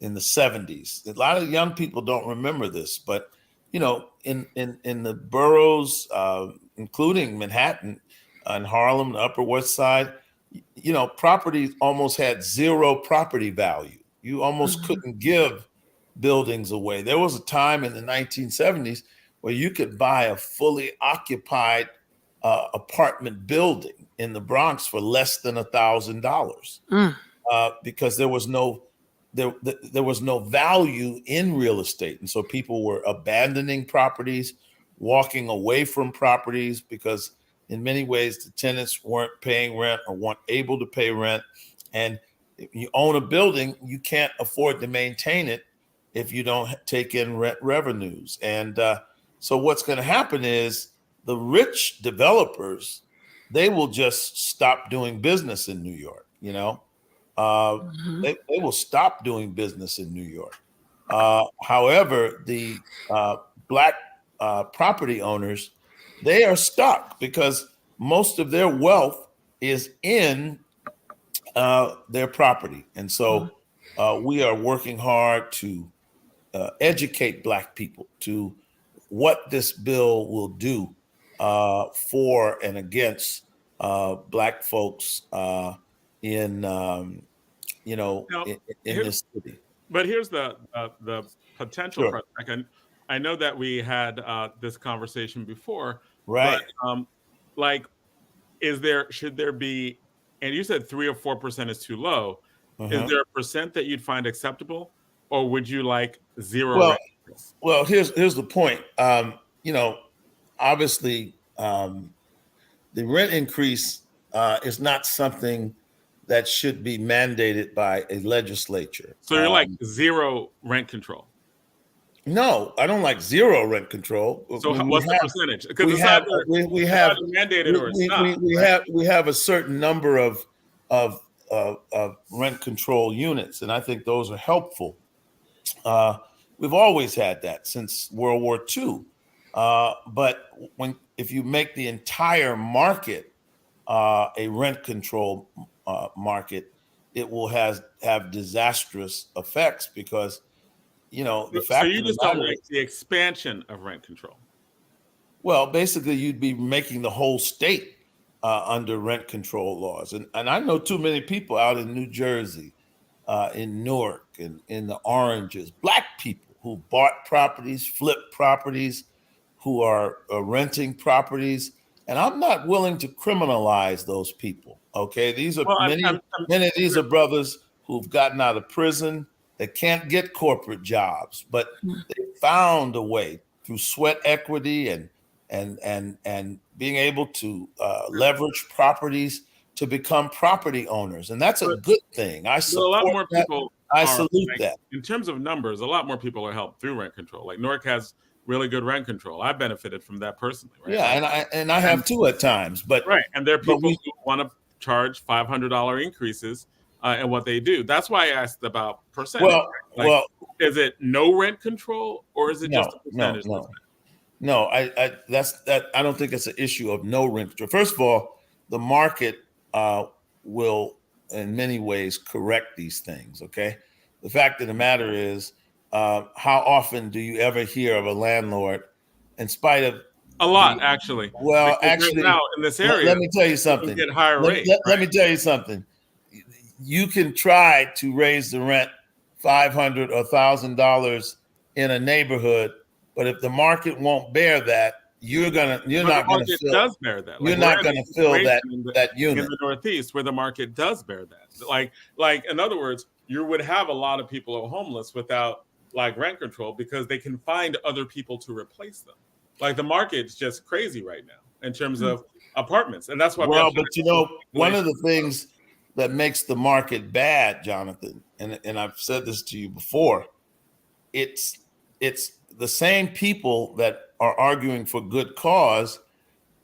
70s. A lot of young people don't remember this, but in the boroughs, including Manhattan and Harlem, the Upper West Side, property almost had zero property value. You almost couldn't give buildings away. There was a time in the 1970s where you could buy a fully occupied apartment building in the Bronx for less than $1,000 because there was no value in real estate. And so people were abandoning properties, walking away from properties because in many ways the tenants weren't paying rent or weren't able to pay rent. And if you own a building, you can't afford to maintain it if you don't take in rent revenues. And so what's going to happen is the rich developers, they will just stop doing business in New York, they will stop doing business in New York. However, the Black property owners, they are stuck because most of their wealth is in their property. And so we are working hard to educate Black people to what this bill will do for and against Black folks in in this city. But here's the potential. Sure. I know that we had this conversation before, Right? But should there be? And you said 3 or 4% is too low. Is there a percent that you'd find acceptable, or would you like zero? Well, here's the point. Obviously, the rent increase is not something that should be mandated by a legislature. So you're like zero rent control? No, I don't like zero rent control. So what's the percentage? Because we have mandated or it's not. We have a certain number of rent control units, and I think those are helpful. We've always had that since World War II. But if you make the entire market a rent control market, it will have disastrous effects because, the fact. So you just don't like the expansion of rent control? Well, basically, you'd be making the whole state under rent control laws, and I know too many people out in New Jersey, in Newark, and in the Oranges, Black people who bought properties, flipped properties, who are renting properties. And I'm not willing to criminalize those people. Okay, these are many of these are brothers who've gotten out of prison. They can't get corporate jobs, but they found a way through sweat equity and being able to leverage properties to become property owners, and that's a good thing. I support a lot more people. I salute that. In terms of numbers, a lot more people are helped through rent control. Like Newark has really good rent control. I benefited from that personally. Right? Yeah, and I have too at times, but and there are people who want to charge $500 increases in what they do. That's why I asked about percentage. Well, is it no rent control or is it just a percentage? No. I don't think it's an issue of no rent control. First of all, the market will, in many ways, correct these things. Okay, the fact of the matter is, how often do you ever hear of a landlord, in spite of a lot, actually? Well, actually, now in this area, let me tell you something. Get higher rates. Let me tell you something. You can try to raise the rent $500 or $1,000 in a neighborhood, but if the market won't bear that, you're not going to fill. Does bear that. You're not going to fill that unit in the Northeast where the market does bear that. Like in other words, you would have a lot of people who are homeless without rent control because they can find other people to replace them. Like the market's just crazy right now in terms of apartments, and that's why. Well, but one of the things that makes the market bad, Jonathan, and I've said this to you before, it's the same people that are arguing for good cause.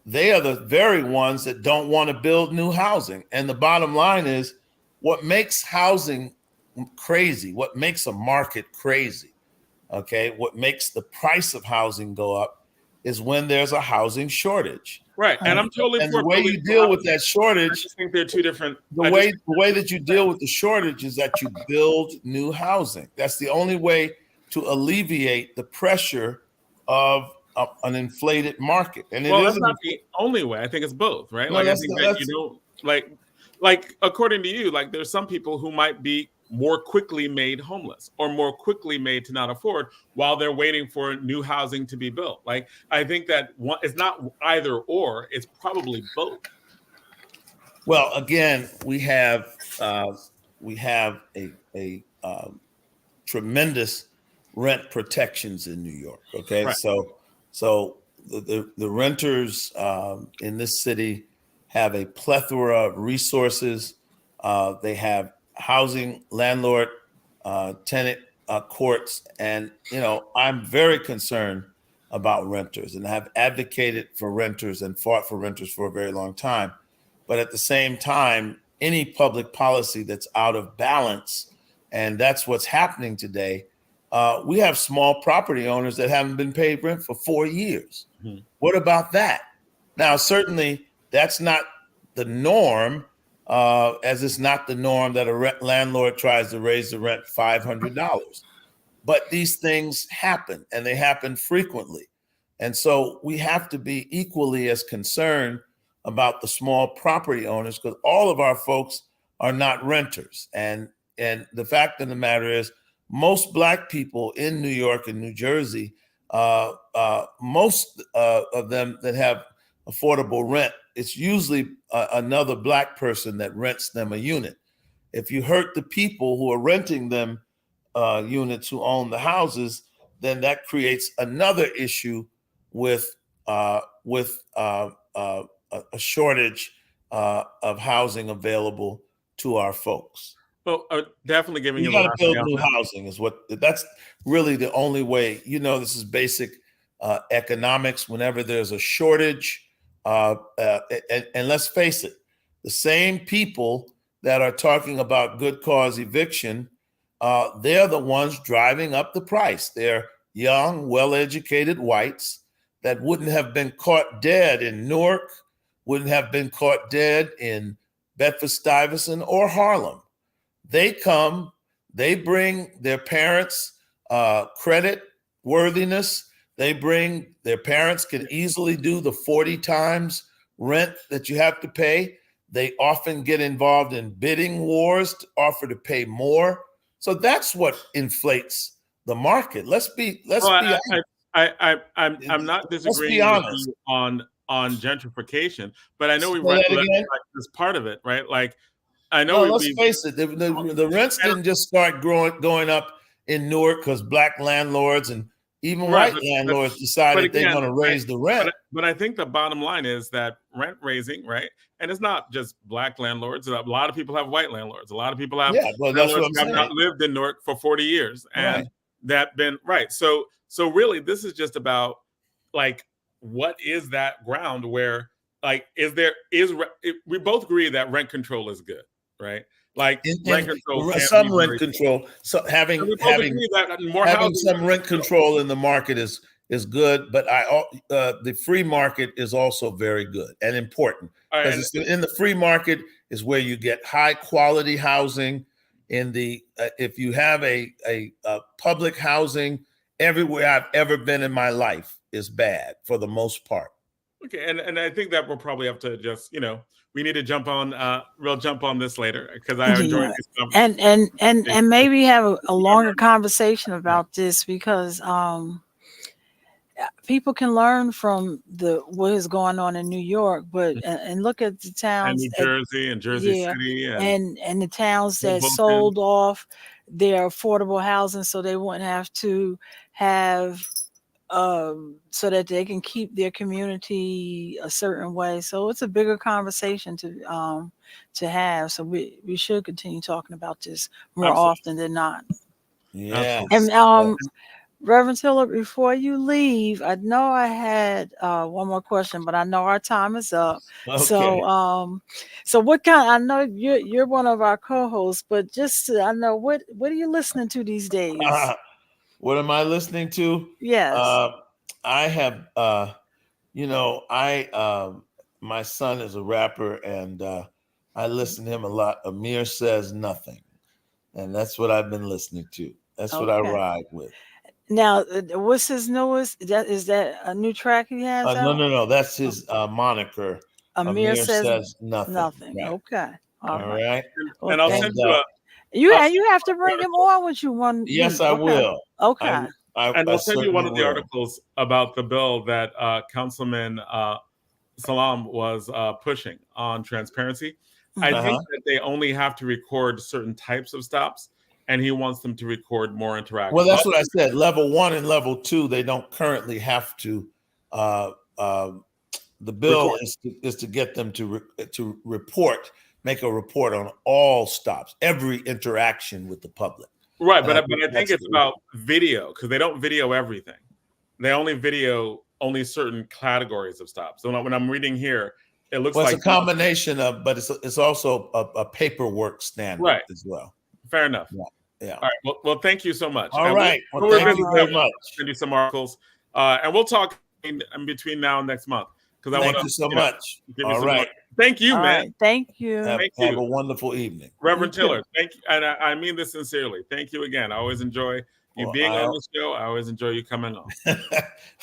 They are the very ones that don't want to build new housing. And the bottom line is, what makes housing crazy, what makes a market crazy, okay, what makes the price of housing go up is when there's a housing shortage. Right, and I'm totally. And the way you deal with that shortage, I think they're two different. The way that you deal with the shortage is that you build new housing. That's the only way to alleviate the pressure of an inflated market. And that's not the only way. I think it's both, right? No, I think that you don't like according to you, there's some people who might be more quickly made homeless or more quickly made to not afford while they're waiting for new housing to be built. I think that it's not either or, it's probably both. Well, again, we have a tremendous rent protections in New York. Okay, right. So the renters in this city have a plethora of resources. They have housing, landlord, tenant courts, and I'm very concerned about renters and have advocated for renters and fought for renters for a very long time. But at the same time, any public policy that's out of balance, and that's what's happening today. We have small property owners that haven't been paid rent for 4 years. Mhm. What about that? Now, certainly that's not the norm, as it's not the norm that a landlord tries to raise the rent $500. But these things happen, and they happen frequently. And so we have to be equally as concerned about the small property owners, because all of our folks are not renters. And the fact of the matter is, most Black people in New York and New Jersey, most of them that have affordable rent, it's usually another Black person that rents them a unit. If you hurt the people who are renting them units, who own the houses, then that creates another issue with a shortage of housing available to our folks. Well, definitely giving you got to the build new housing that's really the only way. This is basic economics. Whenever there's a shortage, and let's face it, the same people that are talking about good cause eviction, they're the ones driving up the price. They're young, well-educated whites that wouldn't have been caught dead in Newark, wouldn't have been caught dead in Bedford-Stuyvesant or Harlem. They come, they bring their parents credit worthiness. Their parents can easily do the 40 times rent that you have to pay. They often get involved in bidding wars to offer to pay more. So that's what inflates the market. I'm not disagreeing with you on gentrification, but I know we rent as part of it, right? Like, I know. Let's face it, the rents didn't just start going up in Newark because Black landlords and even white landlords decided they're going to raise the rent. But I think the bottom line is that rent raising, right? And it's not just Black landlords. A lot of people have white landlords. A lot of people have landlords who have not lived in Newark for 40 years, and that been right. So really, this is just about, like, what is that ground where, like, we both agree that rent control is good, right? Like, rent control, some rent control. So having some rent control in the market is good, but the free market is also very good and important, because in the free market is where you get high quality housing. If you have a public housing, everywhere I've ever been in my life is bad for the most part. Okay, and I think that we'll probably have to just, we need to jump on this later, because I enjoyed this conversation. And maybe have a longer conversation about this, because people can learn from what is going on in New York, but and look at the towns, and New Jersey and Jersey City, and the towns that sold off their affordable housing so they wouldn't have to have so that they can keep their community a certain way. So it's a bigger conversation to have. So we should continue talking about this more often than not. Yeah. And Reverend Tillard, before you leave, I know I had one more question, but I know our time is up. Okay. So what kind? I know you're one of our co-hosts, but I know what are you listening to these days? What am I listening to? Yes. I have, my son is a rapper, and I listen to him a lot. Amir Says Nothing, and that's what I've been listening to. That's what I ride with. Now, what's his newest? Is that a new track he has? No. That's his moniker. Amir says nothing. Right. Okay. All right. Well, and I'll send you you have to bring him on with you one. Yes, I will. Okay. And I'll send you one of the articles about the bill that Councilman Salam was pushing on transparency. I think that they only have to record certain types of stops, and he wants them to record more interaction. Well, that's what I said. Level 1 and level 2, they don't currently have to. The bill is to get them to make a report on all stops, every interaction with the public. Right, but I think it's about video, because they don't video everything. They only video certain categories of stops. So when I'm reading here, it looks Well, like it's a combination of, but it's also a paperwork standard Right. as well. Fair enough. Yeah. All right. Well, thank you so much. All right. Well, we'll thank you very much. Send you some articles, and we'll talk in between now and next month because I want Thank you so much. All right. Thank you, All man. right. Thank you. Have a wonderful evening. Reverend You too. Tillard, thank you. And I mean this sincerely. Thank you again. I always enjoy you being on the show. I always enjoy you coming on.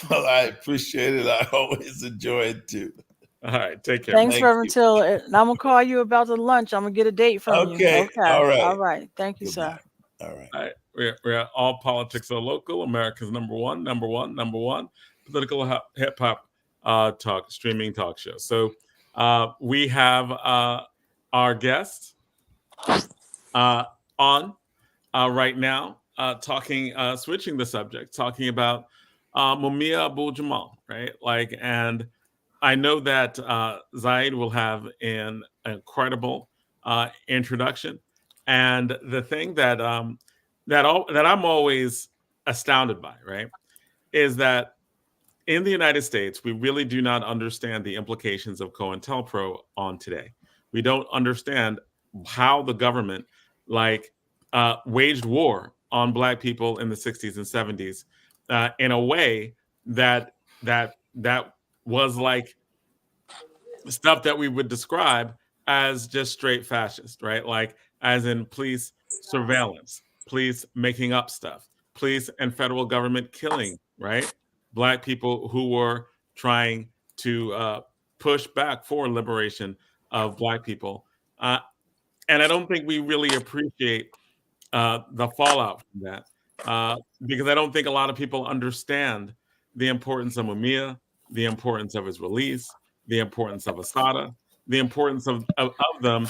Well, I appreciate it. I always enjoy it too. All right. Take care. Thanks, Reverend Tillard. And I'm going to call you about the lunch. I'm going to get a date from you. Okay. All right. All right. Thank you, Goodbye. sir. All right. All right. We're at All Politics Are Local, America's number one political hip hop streaming talk show. So we have our guest on right now, switching the subject, talking about Mumia Abu-Jamal, right? And I know that Zaid will have an incredible introduction, and the thing that I'm always astounded by, right, is that in the United States, we really do not understand the implications of COINTELPRO on today. We don't understand how the government waged war on Black people in the 60s and 70s in a way that was like stuff that we would describe as just straight fascist, right? Like as in police surveillance, police making up stuff, police and federal government killing, right? Black people who were trying to push back for liberation of Black people. And I don't think we really appreciate the fallout from that because I don't think a lot of people understand the importance of Mumia, the importance of his release, the importance of Asada, the importance of them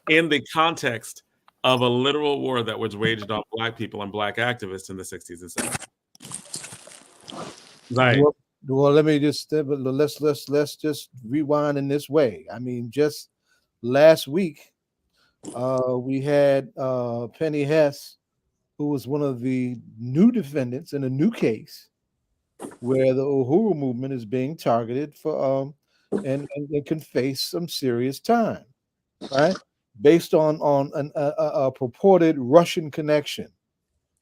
in the context of a literal war that was waged on Black people and Black activists in the 60s and 70s. Right. Well, let me just let's just rewind in this way. I mean, just last week, we had Penny Hess, who was one of the new defendants in a new case where the Uhuru movement is being targeted for and can face some serious time, right? Based on a purported Russian connection.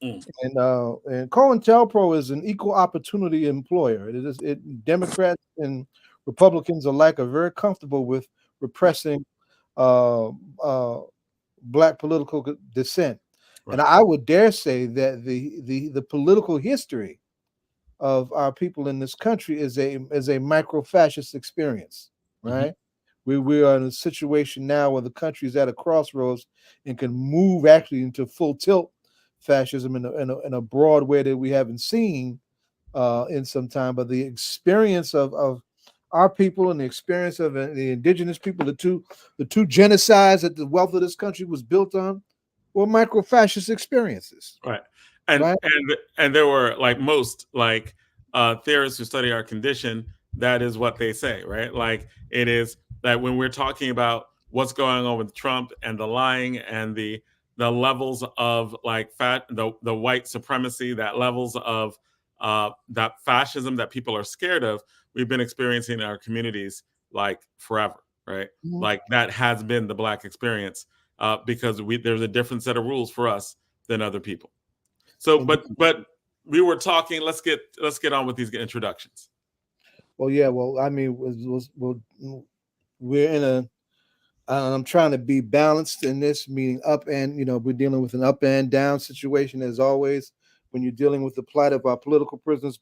And COINTELPRO is an equal opportunity employer. Democrats and Republicans alike are very comfortable with repressing Black political dissent. Right. And I would dare say that the political history of our people in this country is a micro-fascist experience, right? Mm-hmm. We are in a situation now where the country is at a crossroads and can move actually into full tilt fascism in a broad way that we haven't seen in some time. But the experience of our people and the experience of the indigenous people, the two genocides that the wealth of this country was built on, were micro-fascist experiences. Right. And there were most theorists who study our condition, that is what they say, right? Like it is that when we're talking about what's going on with Trump and the lying and the levels of the white supremacy, that levels of that fascism that people are scared of, we've been experiencing in our communities forever, right? Mm-hmm. Like that has been the Black experience because there's a different set of rules for us than other people. So, but we were talking. Let's get on with these introductions. Well, yeah. Well, I mean, we're in a. I'm trying to be balanced in this, meaning up and we're dealing with an up and down situation as always. When you're dealing with the plight of our political prisoners,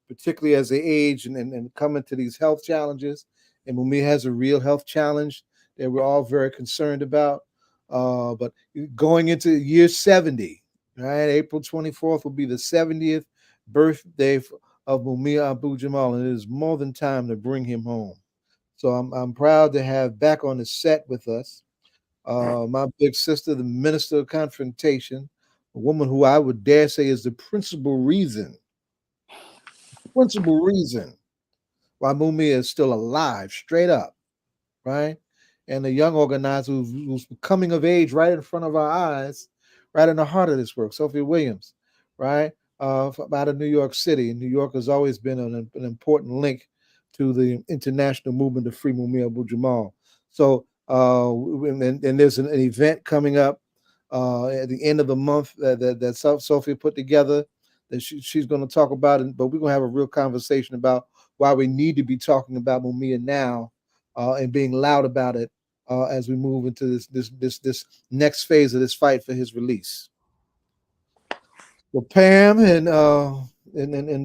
particularly as they age and come into these health challenges, and Mumia has a real health challenge that we're all very concerned about. But going into year 70. Right, April 24th will be the 70th birthday of Mumia Abu-Jamal, and it is more than time to bring him home. So I'm proud to have back on the set with us my big sister, the Minister of Confrontation, a woman who I would dare say is the principal reason why Mumia is still alive, straight up, right? And a young organizer who's coming of age right in front of our eyes, right in the heart of this work, Sophia Williams, right? Out of New York City. New York has always been an important link to the international movement to free Mumia Abu-Jamal. So, and there's an event coming up at the end of the month that Sophia put together that she's going to talk about it. But we're going to have a real conversation about why we need to be talking about Mumia now and being loud about it as we move into this next phase of this fight for his release. Well, Pam and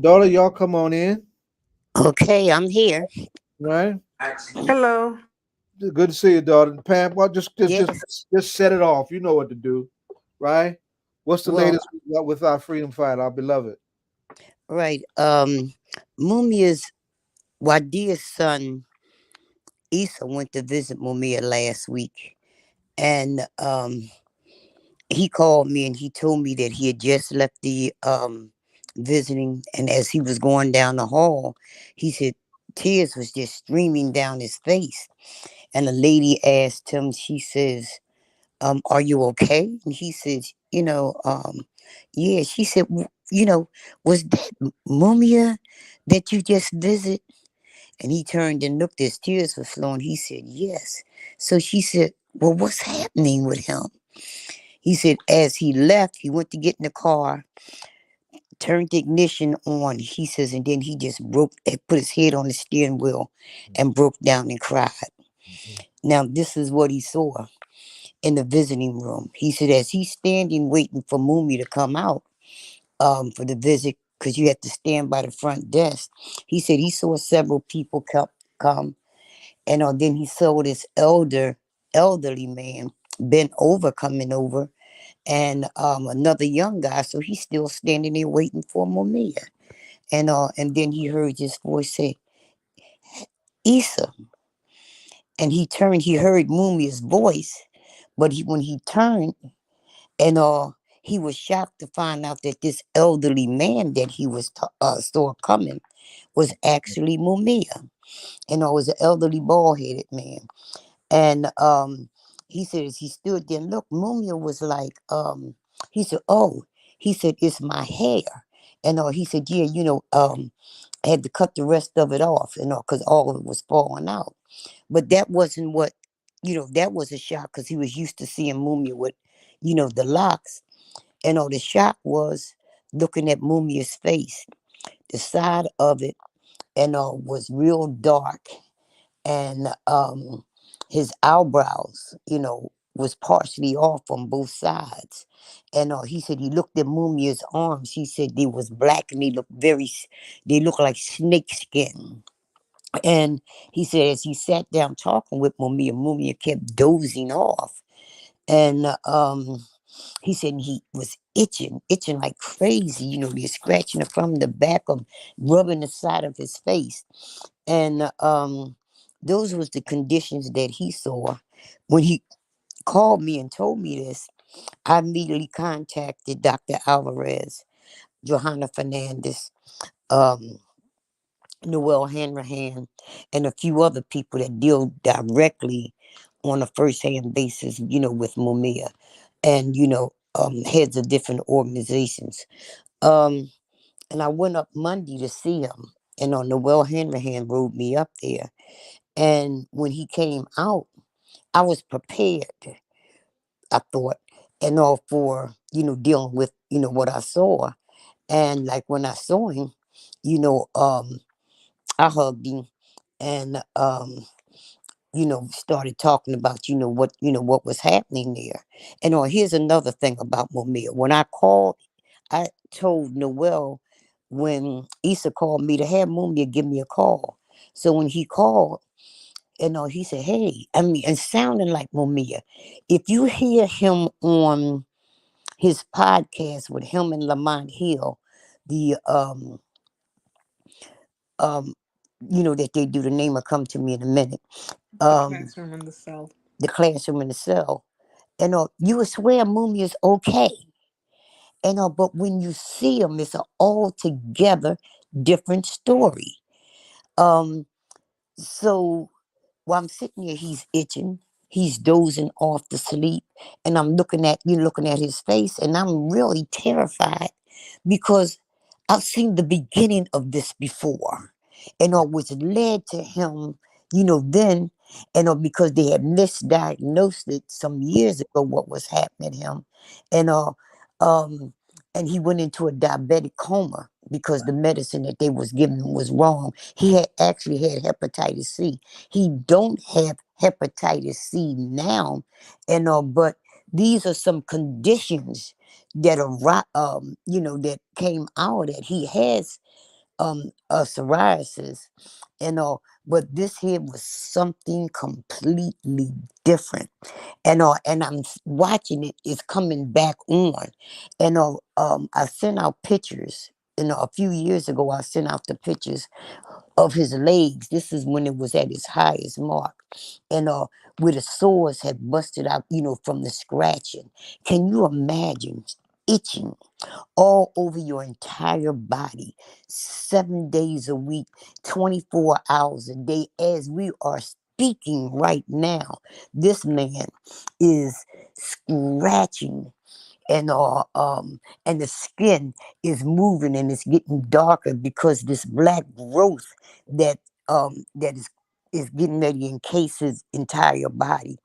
daughter, y'all come on in. Okay, I'm here. Right. Hello. Good to see you, daughter. Pam, well, just Yes. set it off. You know what to do, right? What's the Well, latest with our freedom fight, our beloved? right. Mumia's Wadia's son Issa went to visit Mumia last week, and he called me and he told me that he had just left the visiting, and as he was going down the hall, he said tears was just streaming down his face, and a lady asked him. She says, "Are you okay?" And he says, yeah. She said, was that Mumia that you just visit?" And he turned and looked, his tears were flowing. He said, "Yes." So she said, "Well, what's happening with him?" He said, as he left, he went to get in the car, turned the ignition on. He says, and then he just put his head on the steering wheel and broke down and cried. Now, this is what he saw in the visiting room. He said, as he's standing waiting for Mumia to come out for the visit, because you have to stand by the front desk, he said he saw several people come, and then he saw this elderly man bent over, coming over, and another young guy. So he's still standing there waiting for Mumia, and then he heard his voice say, "Issa," and he turned. He heard Mumia's voice, but when he turned, and he was shocked to find out that this elderly man that he was saw coming was actually Mumia. And it was an elderly bald-headed man. And he said, as he stood there, look, Mumia was like, he said, "Oh," he said, "it's my hair." And he said, "Yeah, I had to cut the rest of it off, because all of it was falling out." But that wasn't what, that was a shock, because he was used to seeing Mumia with, the locks. And the shock was looking at Mumia's face. The side of it, was real dark, and his eyebrows, was partially off on both sides. And he said he looked at Mumia's arms. He said they was black and they looked like snake skin. And he said as he sat down talking with Mumia, Mumia kept dozing off. And he said he was itching like crazy. They're scratching it from the back of, rubbing the side of his face. And those was the conditions that he saw. When he called me and told me this, I immediately contacted Dr. Alvarez, Johanna Fernandez, Noel Hanrahan, and a few other people that deal directly on a first-hand basis, with Mumia, and heads of different organizations. And I went up Monday to see him, and Noel Hanrahan rode me up there. And when he came out, I was prepared, I thought, and all for, dealing with, what I saw. And like when I saw him, I hugged him and, started talking about, what was happening there. And here's another thing about Mumia. When I called, I told Noel when Issa called me to have Mumia give me a call. So when he called, he said, "Hey," and sounding like Mumia. If you hear him on his podcast with him and Lamont Hill, the that they do, the name will come to me in a minute. The classroom in the cell. The classroom in the cell. And you would swear Mumia's okay. And but when you see him, it's an altogether different story. So while I'm sitting here, he's itching, he's dozing off to sleep, and I'm looking at his face, and I'm really terrified because I've seen the beginning of this before. and which led to him, then, because they had misdiagnosed it some years ago, what was happening to him, and um, and he went into a diabetic coma because the medicine that they was giving him was wrong. He had actually had hepatitis C. He don't have hepatitis C now, and but these are some conditions that are that came out that he has psoriasis and all, but this here was something completely different, and I'm watching it. It's coming back on, and I sent out pictures. A few years ago, I sent out the pictures of his legs. This is when it was at its highest mark, and where the sores had busted out, from the scratching. Can you imagine itching all over your entire body, 7 days a week, 24 hours a day? As we are speaking right now, this man is scratching, and the skin is moving and it's getting darker because this black growth that that is getting ready to encase his entire body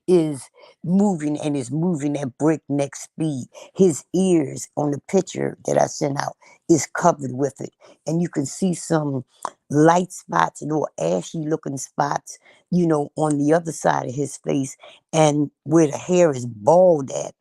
is moving, and is moving at breakneck speed. His ears on the picture that I sent out is covered with it. And you can see some light spots, little ashy looking spots, on the other side of his face, and where the hair is bald at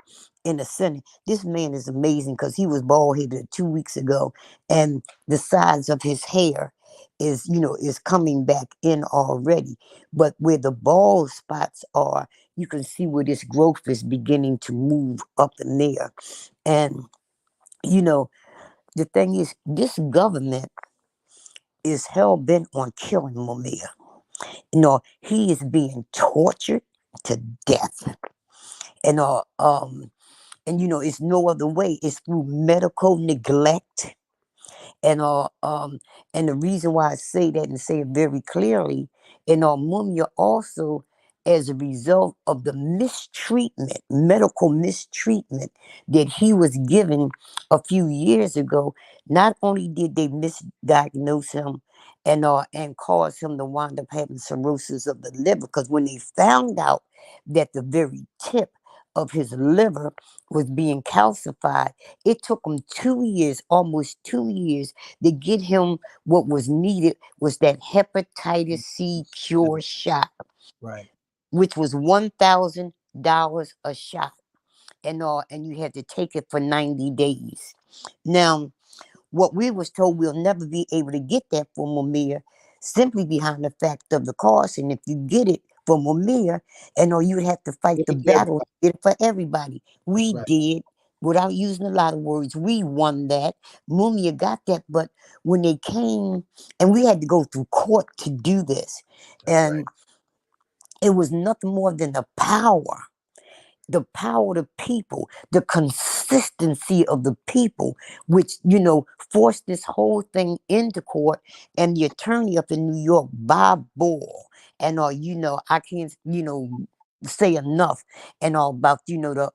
in the center. This man is amazing because he was bald headed 2 weeks ago, and the size of his hair is coming back in already. But where the bald spots are, you can see where this growth is beginning to move up in there. And the thing is, this government is hell bent on killing Mumia. He is being tortured to death, and it's no other way. It's through medical neglect. And and the reason why I say that and say it very clearly, Mumia also, as a result of the mistreatment, medical mistreatment that he was given a few years ago, not only did they misdiagnose him and cause him to wind up having cirrhosis of the liver, because when they found out that the very tip of his liver was being calcified, it took him 2 years, almost 2 years, to get him what was needed, was that hepatitis C cure shot, Right. which was $1,000 a shot, and you had to take it for 90 days. Now, what we was told, we'll never be able to get that for Mumia, simply behind the fact of the cost. And if you get it for Mumia, you would have to fight the battle to get it for everybody. We did, without using a lot of words, we won that. Mumia got that, but when they came, and we had to go through court to do this, and it was nothing more than the power of the people, the consistency of the people, which, forced this whole thing into court. And the attorney up in New York, Bob Ball, and I can't, say enough and all about, the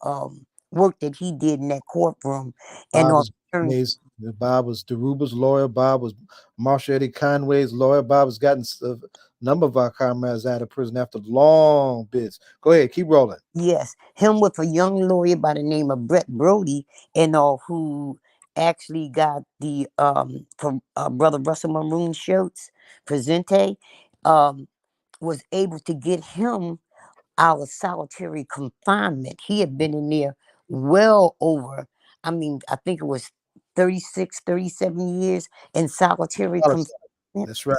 work that he did in that courtroom. And Bob all was amazing. Bob was Deruba's lawyer. Bob was Marsha Eddie Conway's lawyer. Bob has gotten a number of our comrades out of prison after long bids. Go ahead, keep rolling. Yes, him with a young lawyer by the name of Brett Brody, who actually got the from brother Russell Maroon Schultz Presente, was able to get him out of solitary confinement. He had been in there well over, I think it was 36, 37 years in solitary confinement. That's right.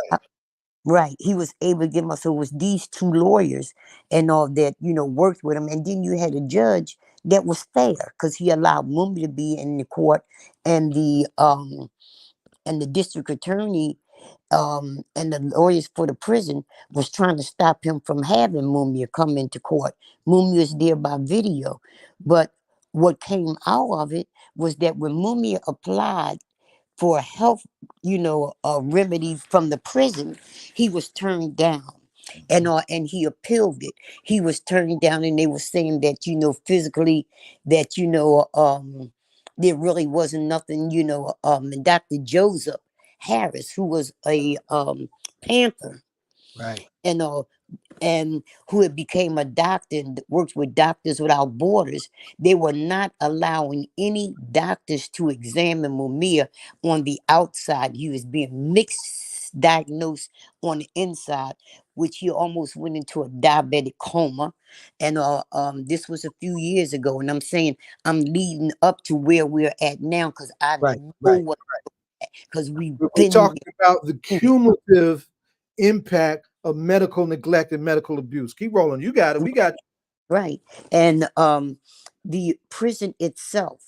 Right. He was able to get him. So it was these two lawyers and all that, worked with him. And then you had a judge that was fair, because he allowed Mumia to be in the court, and the district attorney and the lawyers for the prison was trying to stop him from having Mumia come into court. Mumia is there by video. But what came out of it was that when Mumia applied for health, remedy from the prison, he was turned down. And he appealed it. He was turned down, and they were saying that, physically, that, there really wasn't nothing, and Dr. Joseph Harris, who was a Panther, Right. and who had became a doctor and worked with Doctors Without Borders. They were not allowing any doctors to examine Mumia on the outside. He was being diagnosed on the inside, which he almost went into a diabetic coma. And this was a few years ago. And I'm saying I'm leading up to where we're at now because I know what, because we've We're been talking about the cumulative impact of medical neglect and medical abuse. Keep rolling. You got it. We got right. And the prison itself,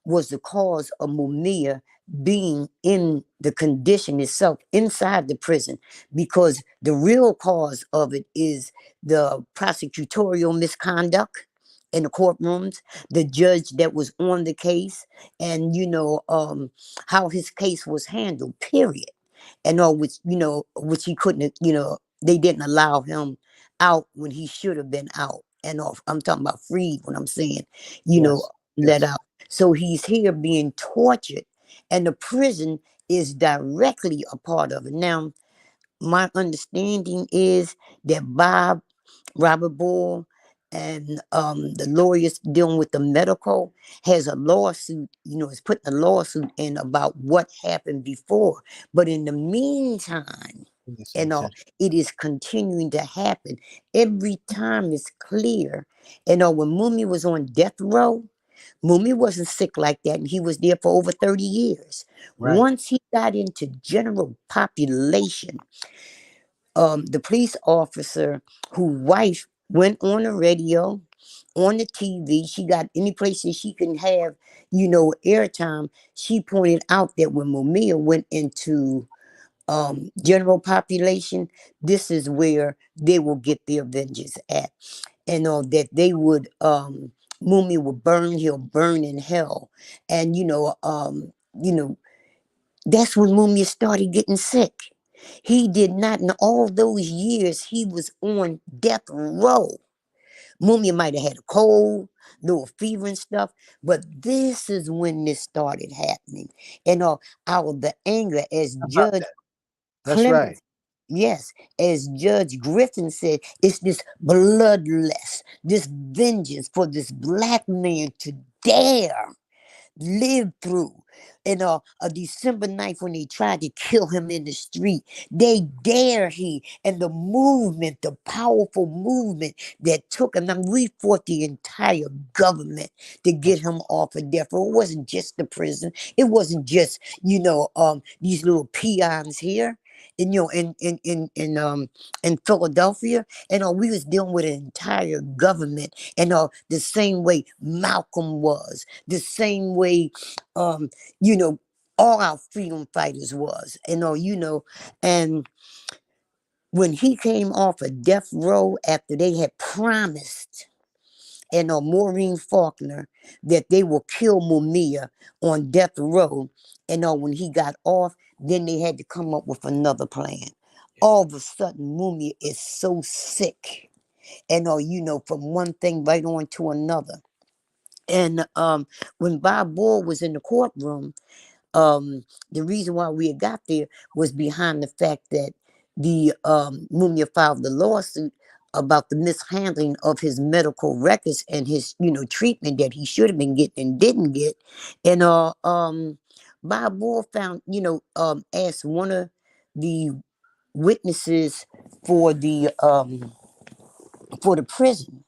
was the cause of Mumia being in the condition itself inside the prison, because the real cause of it is the prosecutorial misconduct in the courtrooms, the judge that was on the case, and how his case was handled, period. And all which he couldn't, they didn't allow him out when he should have been out and off. I'm talking about freed when I'm saying, let out. So he's here being tortured, and the prison is directly a part of it. Now, my understanding is that Robert Bull, and the lawyers dealing with the medical has a lawsuit, is putting a lawsuit in about what happened before. But in the meantime, it is continuing to happen. Every time it's clear. When Mumia was on death row, Mumia wasn't sick like that, and he was there for over 30 years. Right. Once he got into general population, the police officer whose wife went on the radio, on the TV, she got any places she can have, airtime. She pointed out that when Mumia went into general population, this is where they will get their vengeance at. And that they would Mumia would burn, he'll burn in hell. And that's when Mumia started getting sick. He did not, in all those years he was on death row. Mumia might have had a cold, little fever and stuff, but this is when this started happening. And out of the anger, as Judge Clemens, yes, as Judge Griffin said, it's this bloodlust, this vengeance for this black man to dare live through. And a December 9th, when they tried to kill him in the street, they dare and the movement, the powerful movement that took him. We fought the entire government to get him off of death row. It wasn't just the prison. It wasn't just these little peons here. In Philadelphia, and we was dealing with an entire government, and the same way Malcolm was, the same way all our freedom fighters was, and when he came off of death row after they had promised, and Maureen Faulkner, that they will kill Mumia on death row, and when he got off, then they had to come up with another plan. All of a sudden, Mumia is so sick, and from one thing right on to another. And when Bob Bull was in the courtroom, the reason why we had got there was behind the fact that the Mumia filed the lawsuit about the mishandling of his medical records and his treatment that he should have been getting and didn't get. And Bob Bull found asked one of the witnesses for the prison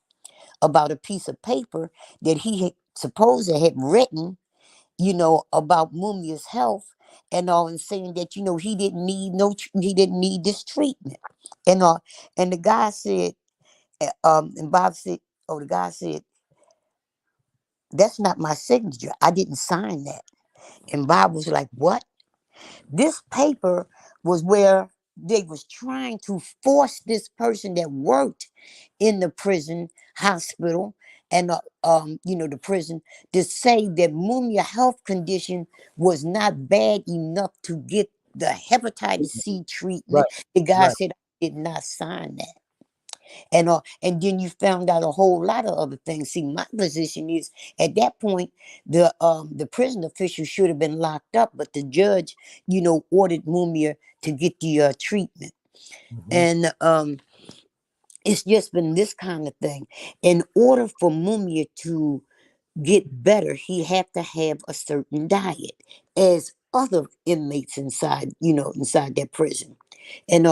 about a piece of paper that he had supposedly had written about Mumia's health, and saying that he didn't need this treatment. And the guy said, and Bob said, the guy said, that's not my signature, I didn't sign that. And Bob was like, what? This paper was where they was trying to force this person that worked in the prison hospital and the prison, to say that Mumia health condition was not bad enough to get the hepatitis C treatment. The guy said, I did not sign that. And then you found out a whole lot of other things. See, my position is at that point, the prison official should have been locked up, but the judge, ordered Mumia to get the treatment. And it's just been this kind of thing. In order for Mumia to get better, he had to have a certain diet, as other inmates inside that prison. And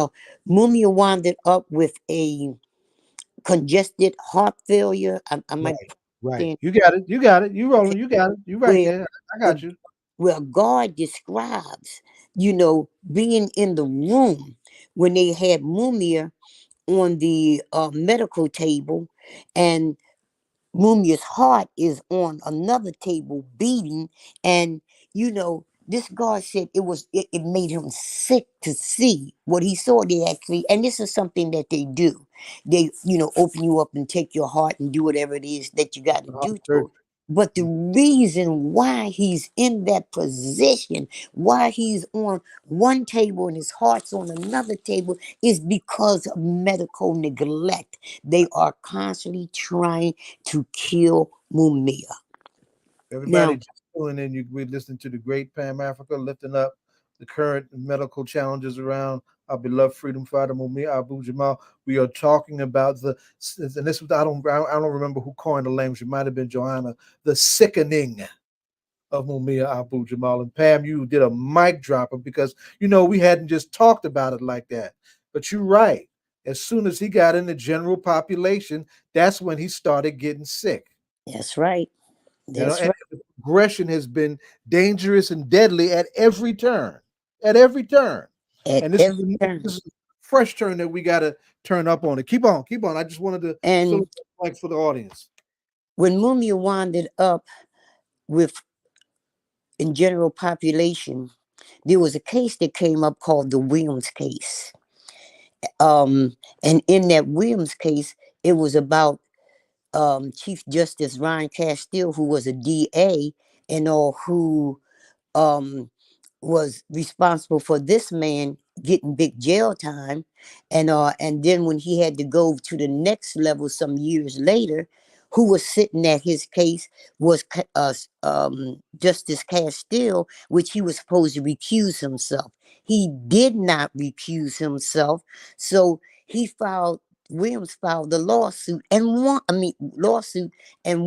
Mumia wound up with a congested heart failure. I might Right. You got it. You got it. You rolling. You got it. You right there. I got you. Well, God describes, being in the room when they had Mumia on the medical table, and Mumia's heart is on another table beating, and this God said it made him sick to see what he saw. They actually, and this is something that they do. They open you up and take your heart and do whatever it is that you got to do to it. But the reason why he's in that position, why he's on one table and his heart's on another table, is because of medical neglect. They are constantly trying to kill Mumia. Everybody just tuning in. We listen to the great Pam Africa lifting up the current medical challenges around our beloved freedom fighter Mumia Abu-Jamal. We are talking about and this I don't remember who coined the language. It might have been Joanna. The sickening of Mumia Abu-Jamal. And Pam, you did a mic dropper because we hadn't just talked about it like that. But you're right. As soon as he got in the general population, that's when he started getting sick. That's right. And aggression has been dangerous and deadly at every turn. At every turn. And this is a fresh turn that we got to turn up on it. Keep on. I just wanted to fill it like for the audience. When Mumia wound up in general population, there was a case that came up called the Williams case. And in that Williams case, it was about Chief Justice Ryan Castile, who was a DA and who was responsible for this man getting big jail time, and then when he had to go to the next level some years later, who was sitting at his case was Justice Castile, which he was supposed to recuse himself. He did not recuse himself, so Williams filed the lawsuit and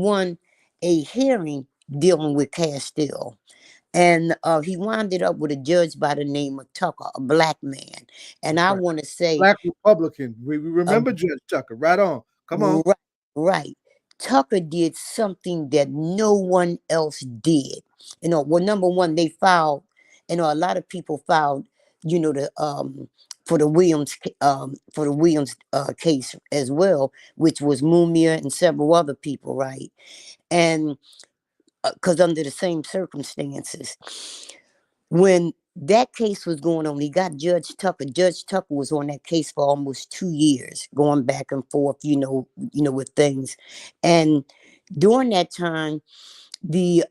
won a hearing dealing with Castile. And he wound up with a judge by the name of Tucker, a black man. And I want to say, Black Republican. We remember Judge Tucker. Right on. Come on. Right. Tucker did something that no one else did. Well, number one, they filed. A lot of people filed. For the Williams case as well, which was Mumia and several other people, right? And because under the same circumstances, when that case was going on, he got Judge Tucker. Judge Tucker was on that case for almost 2 years, going back and forth, with things. And during that time, the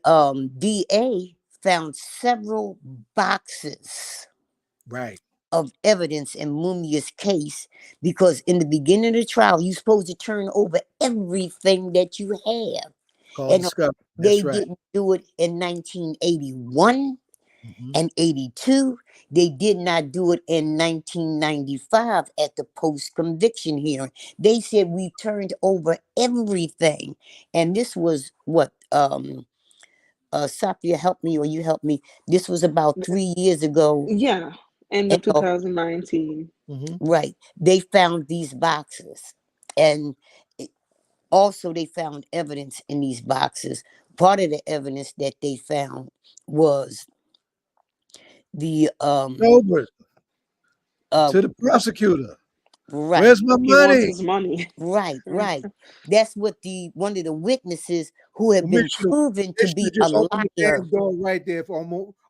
DA found several boxes, right, of evidence in Mumia's case, because in the beginning of the trial, you're supposed to turn over everything that you have. And they didn't do it in 1981 and 82. They did not do it in 1995 at the post-conviction hearing. They said we turned over everything. And this was what Sophia, help me or you help me. This was about 3 years ago. Yeah, end of 2019. Right. They found these boxes, and also they found evidence in these boxes. Part of the evidence that they found was the to the prosecutor. Right. Where's my money? He wants his money. Right. That's what one of the witnesses who have been proven to be a liar. The damn door right there.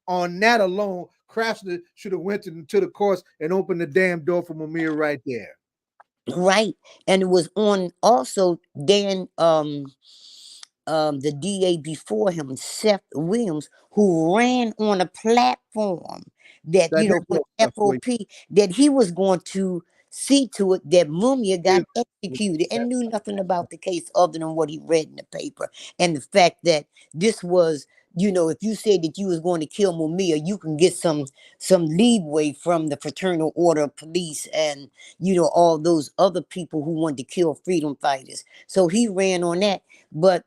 On that alone, Craftsman should have went to the courts and opened the damn door for Mumia right there. Right. And it was on also Dan, the DA before him, Seth Williams, who ran on a platform that, for FOP, that he was going to see to it that Mumia got executed and knew nothing about the case other than what he read in the paper. And the fact that this was, you know, if you said that you was going to kill Mumia, you can get some leeway from the Fraternal Order of Police and, you know, all those other people who wanted to kill freedom fighters. So he ran on that. But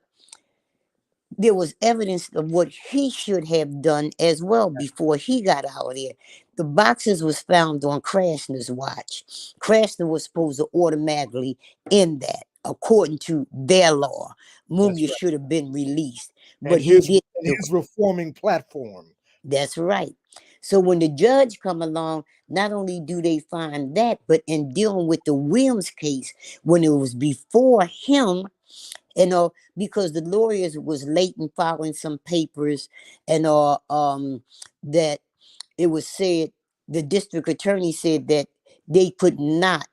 there was evidence of what he should have done as well before he got out of there. The boxes was found on Krasner's watch. Krasner was supposed to automatically end that, according to their law. Mumia should have been released, but he did his reforming platform. That's right. So when the judge come along, not only do they find that, but in dealing with the Williams case, when it was before him, you know, because the lawyers was late in filing some papers, and that it was said, the district attorney said that they could not,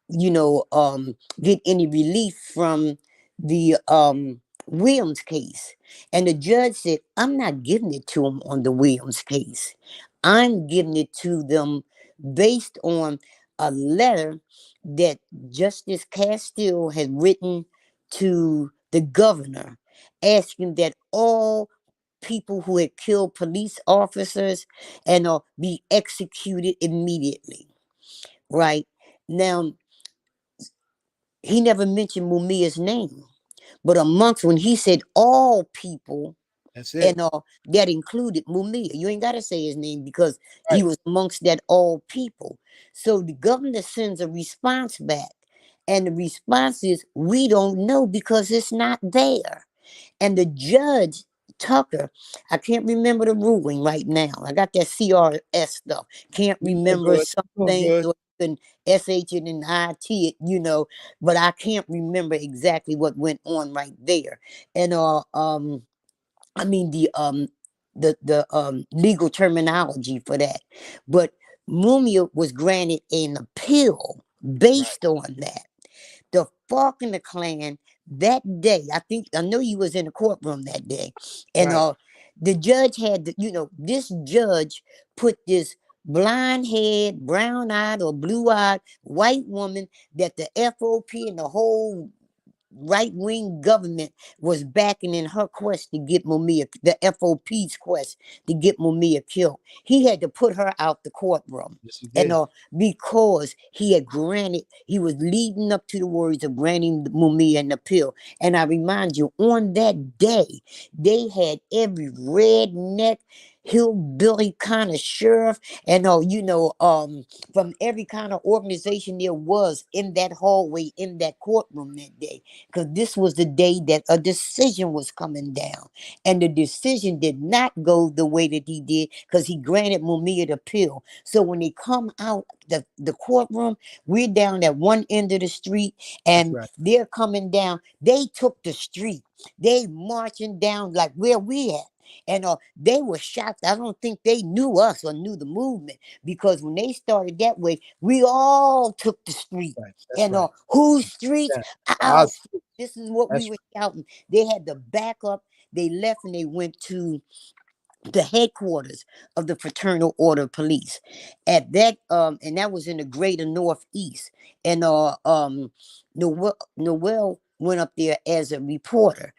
you know, get any relief from the Williams case. And the judge said, I'm not giving it to them on the Williams case. I'm giving it to them based on a letter that Justice Castile had written to the governor, asking that all people who had killed police officers and be executed immediately. Right now, he never mentioned Mumia's name, but amongst when he said all people, that's it. And that included Mumia. You ain't got to say his name because he was amongst that all people. So the governor sends a response back, and the response is, we don't know because it's not there. And the judge, Tucker, I can't remember the ruling right now. I got that CRS stuff. Can't remember some things, or even SH and IT it, you know, but I can't remember exactly what went on right there. And I mean the legal terminology for that. But Mumia was granted an appeal based on that. The Faulkner clan that day, I know you was in the courtroom that day, and the judge had you know, this judge put this blind-haired, brown-eyed or blue-eyed white woman that the FOP and the whole right-wing government was backing in her quest to get Mumia, the FOP's quest to get Mumia killed. He had to put her out the courtroom. Yes, he And did. because he had granted, he was leading up to the words of granting Mumia an appeal. And I remind you, on that day, they had every redneck, hillbilly kind of sheriff, and you know, from every kind of organization there was in that hallway, in that courtroom that day, because this was the day that a decision was coming down, and the decision did not go the way that he did, because he granted Mumia the appeal. So when they come out the courtroom, we're down at one end of the street, and they're coming down. They took the street. They marching down like where we at. And they were shocked. I don't think they knew us or knew the movement, because when they started that way, we all took the street. And whose streets? Our street. This is what we were shouting. They had to back up. They left and they went to the headquarters of the Fraternal Order of Police. At that, and that was in the greater Northeast. And Noel went up there as a reporter.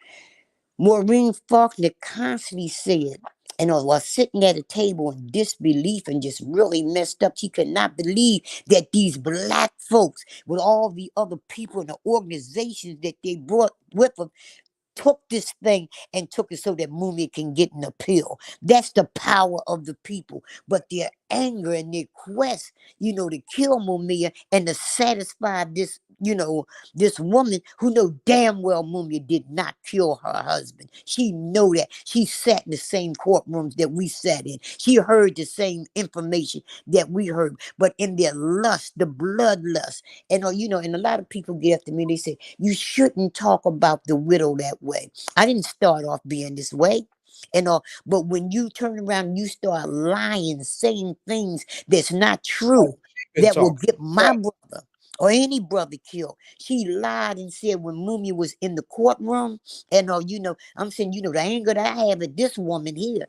Maureen Faulkner constantly said, and was sitting at a table in disbelief and just really messed up. She could not believe that these black folks, with all the other people and the organizations that they brought with them, took this thing and took it so that Mumia can get an appeal. That's the power of the people. But their anger and their quest, you know, to kill Mumia and to satisfy this, you know, this woman who know damn well Mumia did not kill her husband. She know that. She sat in the same courtrooms that we sat in. She heard the same information that we heard. But in their lust, the bloodlust, and you know, and a lot of people get after me, they say, you shouldn't talk about the widow that way. I didn't start off being this way. And but when you turn around and you start lying, saying things that's not true, that will get my brother or any brother killed. She lied and said when Mumia was in the courtroom, and I'm saying, the anger that I have at this woman here,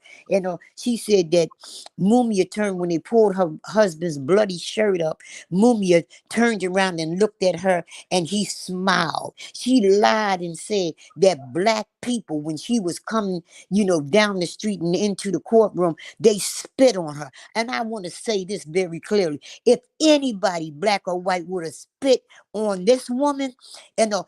she said that Mumia turned when they pulled her husband's bloody shirt up. Mumia turned around and looked at her, and he smiled. She lied and said that black people, when she was coming, down the street and into the courtroom, they spit on her. And I want to say this very clearly: if anybody, black or white, would have spit on this woman,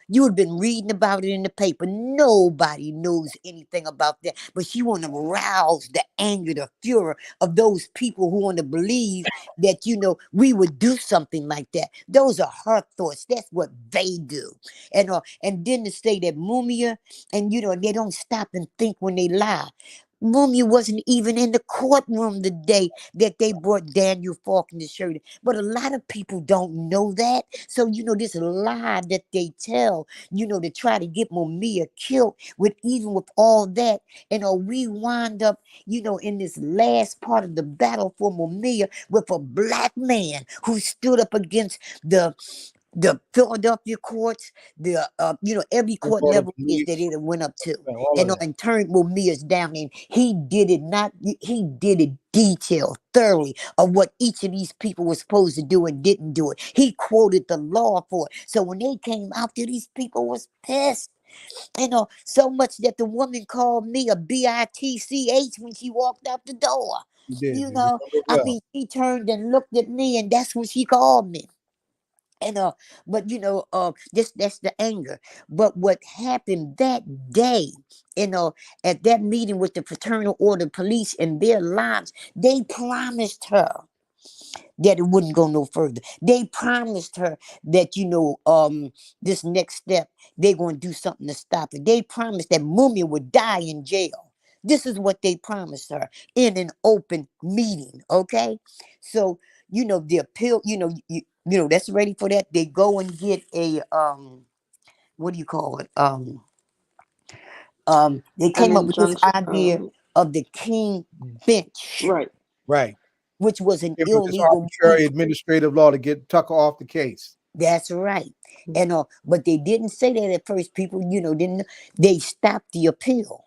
you would have been reading about it in the paper. Nobody knows anything about that, but she want to rouse the anger, the fury of those people who want to believe that we would do something like that. Those are her thoughts. That's what they do. And then to say that Mumia, and they don't stop and think when they lie. Mumia wasn't even in the courtroom the day that they brought Daniel Faulkner's shirt. But a lot of people don't know that. So, this lie that they tell, to try to get Mumia killed even with all that. And we wind up, in this last part of the battle for Mumia with a black man who stood up against the Philadelphia courts, every court level is that it went up to, and turned Mumia's down, and he did it detailed, thoroughly, of what each of these people was supposed to do and didn't do it. He quoted the law for it. So when they came after these people was pissed. So much that the woman called me a bitch when she walked out the door. I mean, she turned and looked at me, and that's what she called me. But that's the anger. But what happened that day, at that meeting with the Fraternal Order Police and their lives, they promised her that it wouldn't go no further. They promised her that, this next step, they're going to do something to stop it. They promised that Mumia would die in jail. This is what they promised her in an open meeting, okay? So, the appeal, that's ready for that. They go and get a, what do you call it? They came up with this idea of the King Bench. Right. Which was an This illegal arbitrary administrative law to get Tucker off the case. That's right. But they didn't say that at first. People, didn't. They stopped the appeal.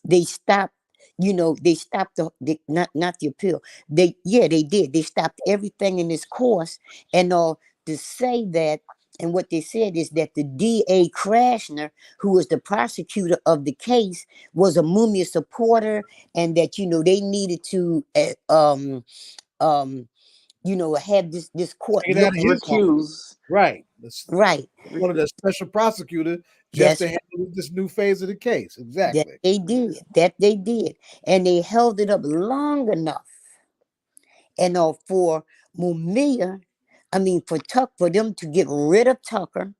They stopped. They stopped not the appeal. They did. They stopped everything in this course, and to say that. And what they said is that the D.A. Krasner, who was the prosecutor of the case, was a Mumia supporter, and that they needed to have this court recuse. Right. Right. One of the special prosecutor just to handle this new phase of the case. Exactly. That they did. And they held it up long enough. And for Mumia, for them to get rid of Tucker.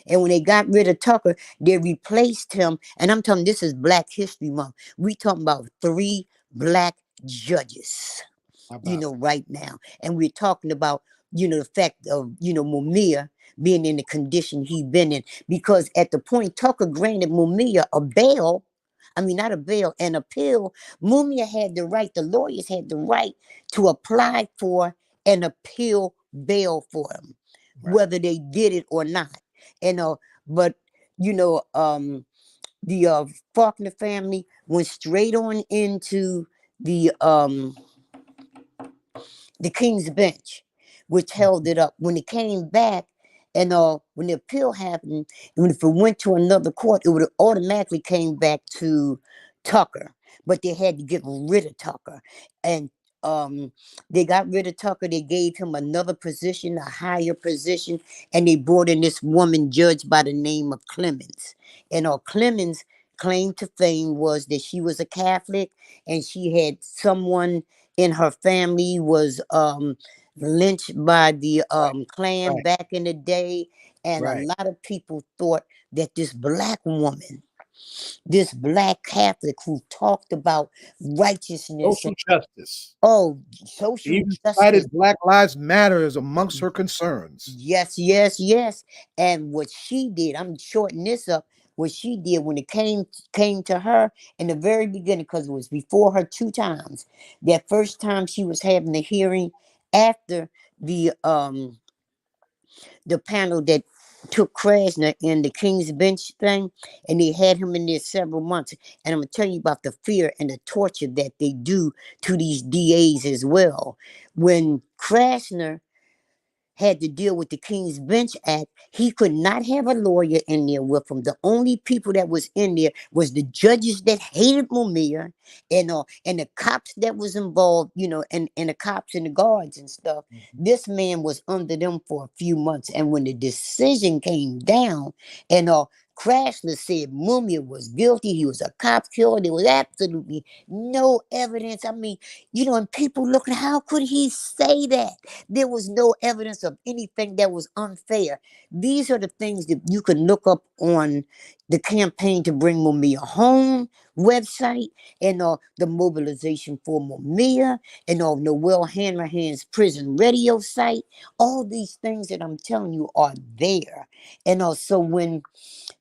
And when they got rid of Tucker, they replaced him. And I'm telling you, this is Black History Month. We talking about 3 black judges. Right now. And we're talking about, the fact of, Mumia being in the condition he been in. Because at the point Tucker granted Mumia a bail, not a bail, an appeal, Mumia had the right, the lawyers had the right to apply for an appeal bail for him, whether they did it or not. But, the Faulkner family went straight on into the King's Bench, which held it up. When it came back, and when the appeal happened, and if it went to another court, it would have automatically came back to Tucker. But they had to get rid of Tucker. And they got rid of Tucker. They gave him another position, a higher position, and they brought in this woman judge by the name of Clemens. And Clemens' claim to fame was that she was a Catholic, and she had someone in her family was lynched by the Klan back in the day. And a lot of people thought that this black woman, this black Catholic who talked about righteousness, social justice. Social even justice. Black Lives Matter is amongst her concerns. Yes. And what she did, I'm shortening this up. What she did when it came to her in the very beginning, because it was before her 2 times. That first time she was having the hearing after the the panel that took Krasner in the King's Bench thing, and they had him in there several months. And I'm gonna tell you about the fear and the torture that they do to these DAs as well. When Krasner had to deal with the King's Bench Act, he could not have a lawyer in there with him. The only people that was in there was the judges that hated Mumia and the cops that was involved, and the cops and the guards and stuff. This man was under them for a few months. And when the decision came down and Krasner said Mumia was guilty, he was a cop killer, there was absolutely no evidence. I mean, and people looking, how could he say that? There was no evidence of anything that was unfair. These are the things that you can look up on the Campaign to Bring Mumia Home website, and the Mobilization for Mumia, and Noel Hanrahan's prison radio site. All these things that I'm telling you are there. And so when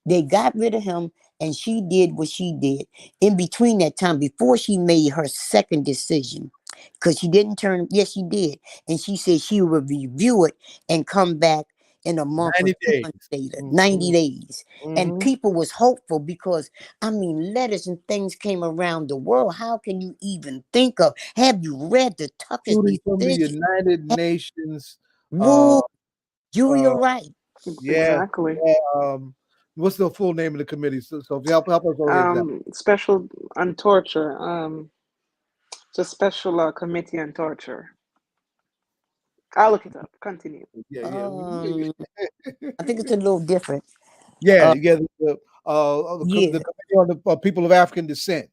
they got rid of him and she did what she did, in between that time, before she made her second decision, because she didn't turn, yes, she did. And she said she would review it and come back in a month or 90 2 days. months later, 90 days. And Mhm. people was hopeful because, I mean, letters and things came around the world. How can you even think of, have you read the Tucker's Including from the decision? United Nations. Whoa, you're uh, right. yeah. Exactly. What's the full name of the committee? So help us orient that. Special on torture. Just special committee on torture. I'll look it up. Continue. Yeah, I think it's a little different. yeah. Uh, You get the yeah, committee on the people of African descent.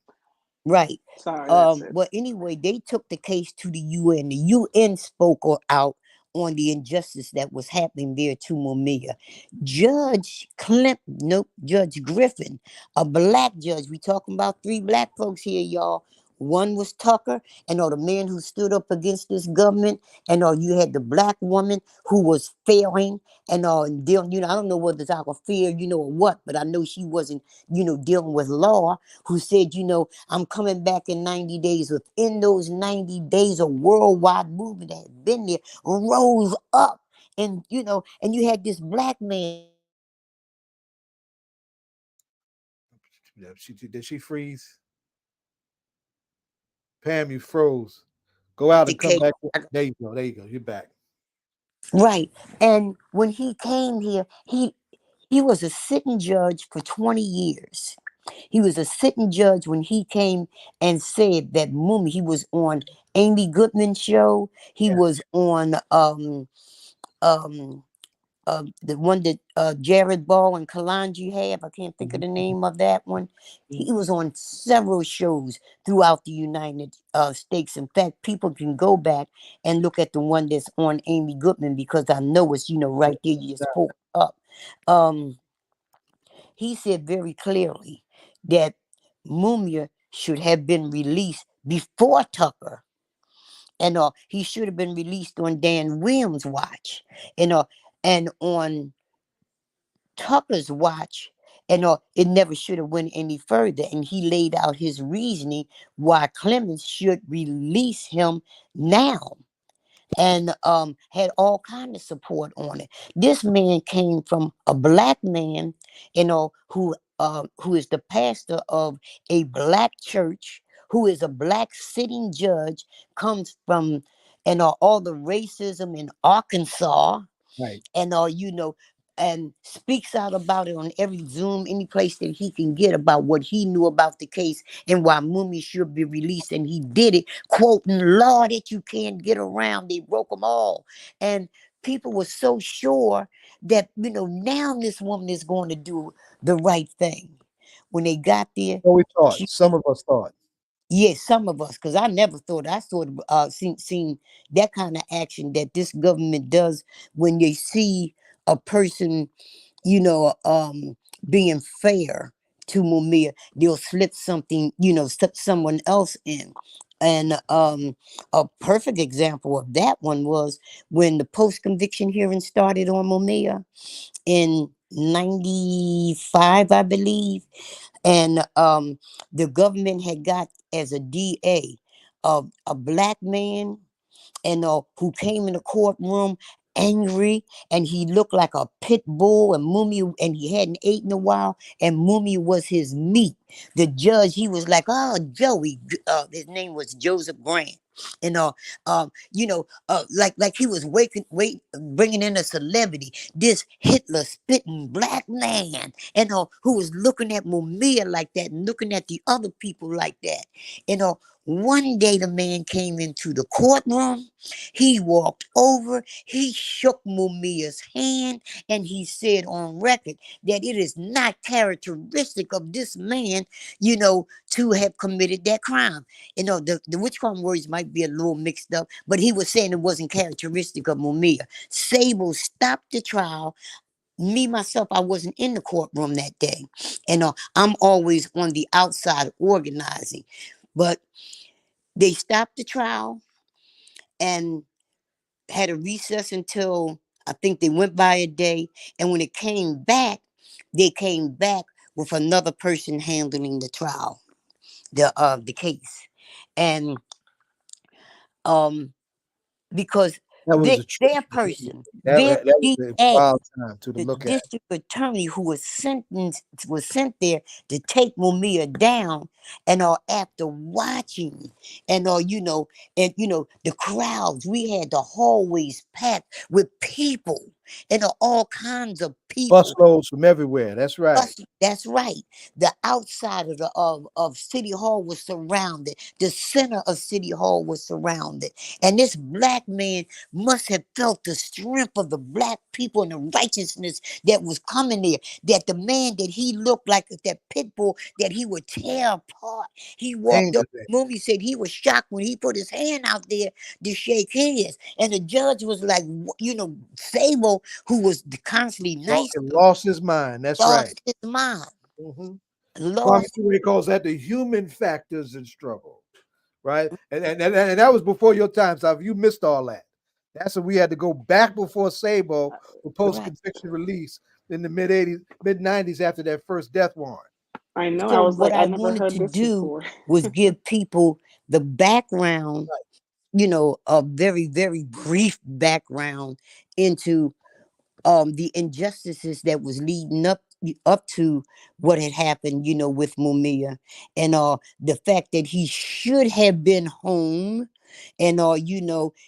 right. Sorry, that's it. Well, anyway, they took the case to the UN. The UN spoke out on the injustice that was happening there to Mumia. Judge Griffin, a black judge. We talking about 3 black folks here, y'all. One was Tucker, and the man who stood up against this government, and you had the black woman who was failing, and dealing, I don't know whether it's out of fear, or what, but I know she wasn't, dealing with law, who said, I'm coming back in 90 days. Within those 90 days, a worldwide movement that had been there rose up. And, and you had this black man. Yeah, did she freeze? Pam, you froze. Go out and come back. There you go. There you go. You're back. Right. And when he came here, he was a sitting judge for 20 years. He was a sitting judge when he came and said that Mumia, he was on Amy Goodman's show. He was on the one that Jared Ball and Kalanji have. I can't think of the name of that one. He was on several shows throughout the United States. In fact, people can go back and look at the one that's on Amy Goodman, because I know it's, right there, you just pull it up. He said very clearly that Mumia should have been released before Tucker. And he should have been released on Dan Williams' watch. And on Tucker's watch, and it never should have went any further. And he laid out his reasoning why Clemens should release him now, and had all kind of support on it. This man came from a black man, who is the pastor of a black church, who is a black sitting judge, comes from all the racism in Arkansas, Right. and and speaks out about it on every Zoom, any place that he can get, about what he knew about the case and why Mumia should be released. And he did it, quoting law that you can't get around. They broke them all. And people were so sure that, now this woman is going to do the right thing. When they got there, So we thought. Some of us thought. yes, some of us, because I never thought, I sort of seen that kind of action that this government does when they see a person, being fair to Mumia. They'll slip something, slip someone else in. And a perfect example of that one was when the post-conviction hearing started on Mumia in 95, I believe. And the government had got as a DA a black man, and who came in the courtroom angry, and he looked like a pit bull, and Mumia, and he hadn't eaten a while, and Mumia was his meat. The judge, he was like, oh, Joey, his name was Joseph Grant. And like he was bringing in a celebrity, this Hitler spitting black man, and who was looking at Mumia like that, and looking at the other people like that. One day the man came into the courtroom. He walked over, he shook Mumia's hand, and he said on record that it is not characteristic of this man, to have committed that crime. The which crime words might be a little mixed up, but he was saying it wasn't characteristic of Mumia. Sable stopped the trial. Me, myself, I wasn't in the courtroom that day. And I'm always on the outside organizing. But they stopped the trial and had a recess until I think they went by a day. And when it came back, they came back with another person handling the trial, the case. And because That was their person, that their was a DA, wild time to the look at. district attorney who was sent there to take Mumia down, and after watching, and the crowds, we had the hallways packed with people, and all kinds of people. Busloads from everywhere. That's right. That's right. The outside of City Hall was surrounded. The center of City Hall was surrounded. And this black man must have felt the strength of the black people and the righteousness that was coming there. That the man that he looked like that pit bull that he would tear apart. He walked up. Movie said he was shocked when he put his hand out there to shake hands. And the judge was like, Sable, who was constantly nice, lost his mind. That's right. Lost his mind. Mm-hmm. Lost. He calls that the human factors in struggle, right? And that was before your time, so you missed all that. That's what we had to go back before Sabo for post-conviction release in the mid 90s after that first death warrant. I know. So I was what like, I I never wanted heard to this do before. was give people the background, a very, very brief background into the injustices that was leading up to what had happened, with Mumia, and the fact that he should have been home, and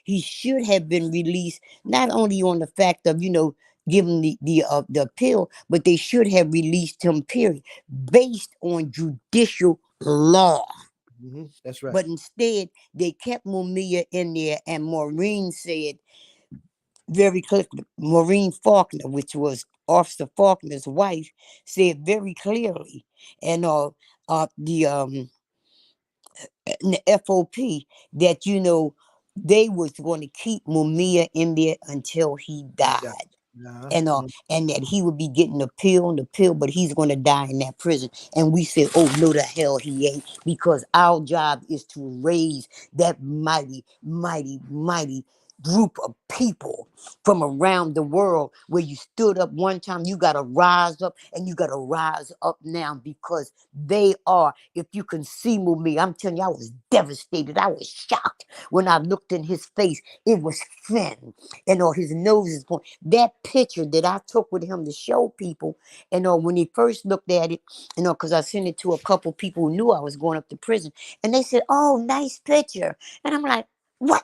he should have been released, not only on the fact of given the appeal, but they should have released him, period, based on judicial law. Mm-hmm. That's right. But instead, they kept Mumia in there, and Maureen said very clearly, Maureen Faulkner, which was Officer Faulkner's wife, said very clearly, and the FOP, that they was going to keep Mumia in there until he died. And that he would be getting a pill, but he's going to die in that prison. And we said, oh, no, the hell he ain't, because our job is to raise that mighty, mighty, mighty group of people from around the world. Where you stood up one time, you got to rise up, and you got to rise up now, because they are. If you can see Mumia, I'm telling you, I was devastated. I was shocked when I looked in his face. It was thin, and his nose is going. That picture that I took with him to show people, and when he first looked at it, because I sent it to a couple people who knew I was going up to prison, and they said, oh, nice picture. And I'm like, what?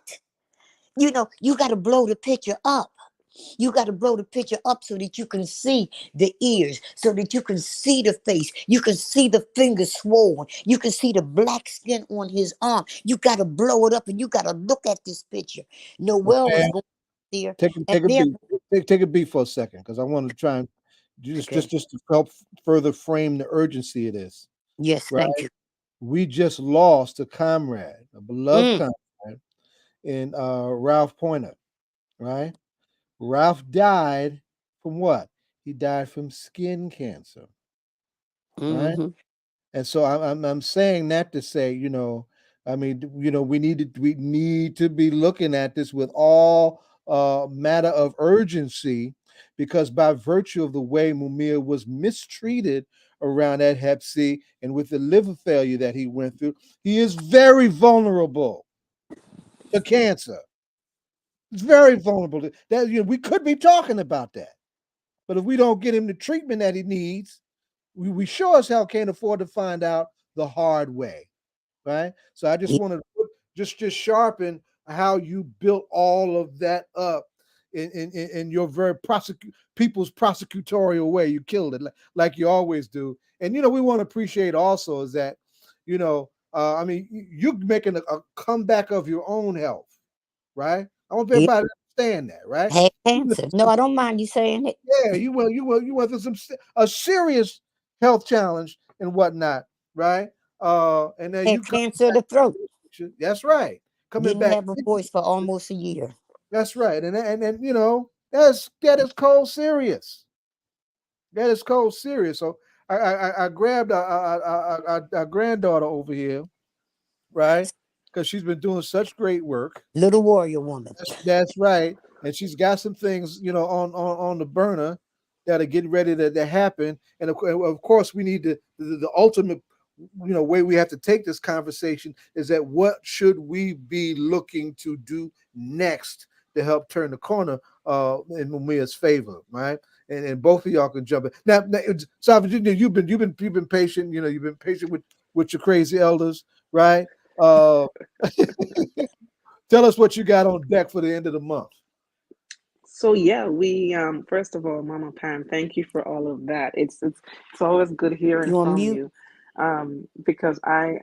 You got to blow the picture up. You got to blow the picture up so that you can see the ears, so that you can see the face. You can see the fingers swollen. You can see the black skin on his arm. You got to blow it up, and you got to look at this picture. Noel was going there. Take a beat for a second, because I want to try and just to help further frame the urgency of this. Yes, right? Thank you. We just lost a comrade, a beloved comrade, in Ralph Pointer, right? Ralph died from what? He died from skin cancer, right? And so I'm saying that to say, we need to be looking at this with all matter of urgency, because by virtue of the way Mumia was mistreated around that Hep C and with the liver failure that he went through, he is very vulnerable to cancer. It's very vulnerable. That we could be talking about that, but if we don't get him the treatment that he needs, we sure as hell can't afford to find out the hard way, right? So I just wanted to just sharpen how you built all of that up in your very people's prosecutorial way. You killed it like you always do. And we want to appreciate also is that I mean, you're making a comeback of your own health, right? I want everybody to understand that, right? Had cancer. No, I don't mind you saying it. Yeah, you went through a serious health challenge and whatnot, right? And then Had cancer of the throat. That's right. Coming Didn't back. have a voice for almost a year. That's right. And that is cold serious. That is cold serious. So I grabbed our granddaughter over here, right? Because she's been doing such great work. Little warrior woman. That's right. And she's got some things, on the burner that are getting ready to happen. And of course, we need the ultimate, way we have to take this conversation is that what should we be looking to do next to help turn the corner in Mumia's favor, right? And both of y'all can jump in. Now Sophia, you've been patient. You've been patient with your crazy elders, right? Tell us what you got on deck for the end of the month. So yeah, we first of all, Mama Pam, thank you for all of that. It's always good hearing You on from mute? you, because I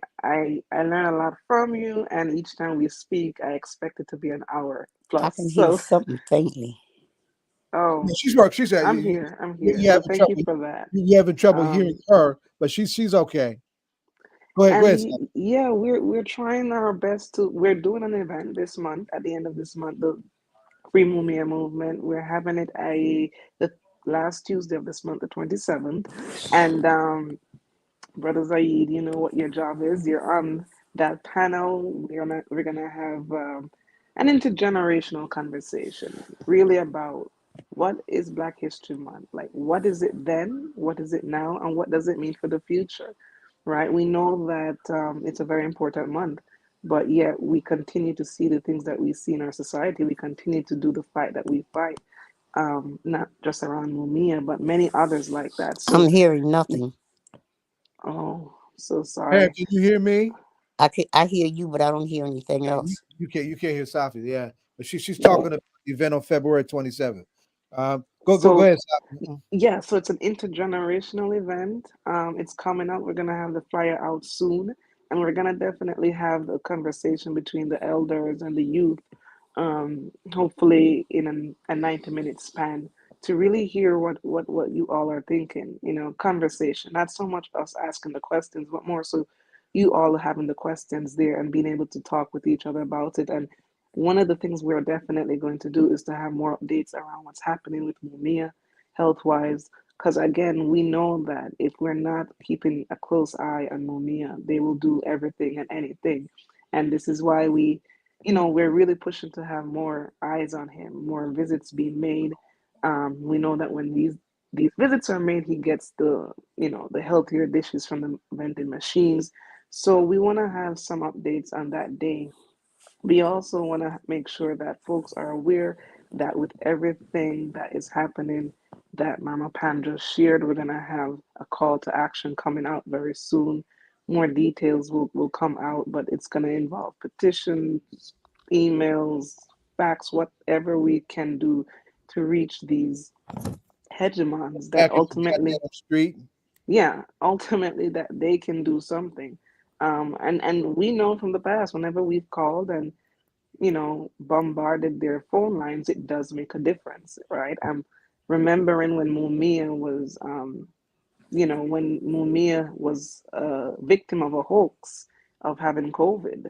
learn a lot from you, and each time we speak, I expect it to be an hour I plus. can hear So something faintly. oh, She's worked. She said I'm here. you So having thank you trouble. for that. You having trouble hearing Um, her, but she's okay. Go ahead. yeah, we're trying our best to. We're doing an event this month at the end of this month. The Free Mumia movement. We're having it the last Tuesday of this month, the 27th. And Brother Zaid, you know what your job is. You're on that panel. We're gonna have an intergenerational conversation, really about what is Black History Month. Like, what is it then? What is it now? And what does it mean for the future? Right? We know that it's a very important month, but yet we continue to see the things that we see in our society. We continue to do the fight that we fight, not just around Mumia, but many others like that. I'm So, hearing nothing. oh, so Pam, sorry. can you hear me? I hear you, but I don't hear anything Yeah, else. you can't hear Sophia, yeah. But she's talking about the event on February 27th. Go So ahead, Sophia. yeah, so it's an intergenerational event. It's coming up. We're gonna have the flyer out soon, and we're gonna definitely have a conversation between the elders and the youth. Hopefully in a 90-minute span to really hear what you all are thinking. Conversation. Not so much us asking the questions, but more so you all having the questions there and being able to talk with each other about it. And one of the things we're definitely going to do is to have more updates around what's happening with Mumia health wise. Because again, we know that if we're not keeping a close eye on Mumia, they will do everything and anything. And this is why we're really pushing to have more eyes on him, more visits being made. We know that when these visits are made, he gets the healthier dishes from the vending machines. So we want to have some updates on that day. We also want to make sure that folks are aware that with everything that is happening that Mama Pam just shared, we're going to have a call to action coming out very soon. More details will come out, but it's going to involve petitions, emails, fax, whatever we can do to reach these hegemons that Back if you got that ultimately, on the street. yeah, ultimately that they can do something. And we know from the past, whenever we've called and bombarded their phone lines, it does make a difference, right? I'm remembering when Mumia was a victim of a hoax of having COVID,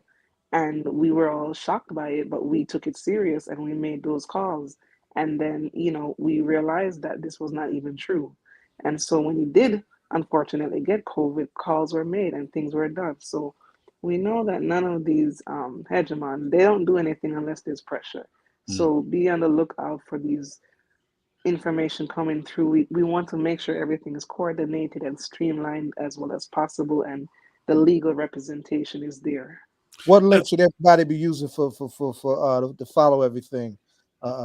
and we were all shocked by it, but we took it serious and we made those calls. And then, we realized that this was not even true. And so when he did unfortunately get COVID, calls were made and things were done. So we know that none of these hegemons, they don't do anything unless there's pressure. So be on the lookout for these information coming through. We want to make sure everything is coordinated and streamlined as well as possible, and the legal representation is there. What link should everybody be using for to follow everything?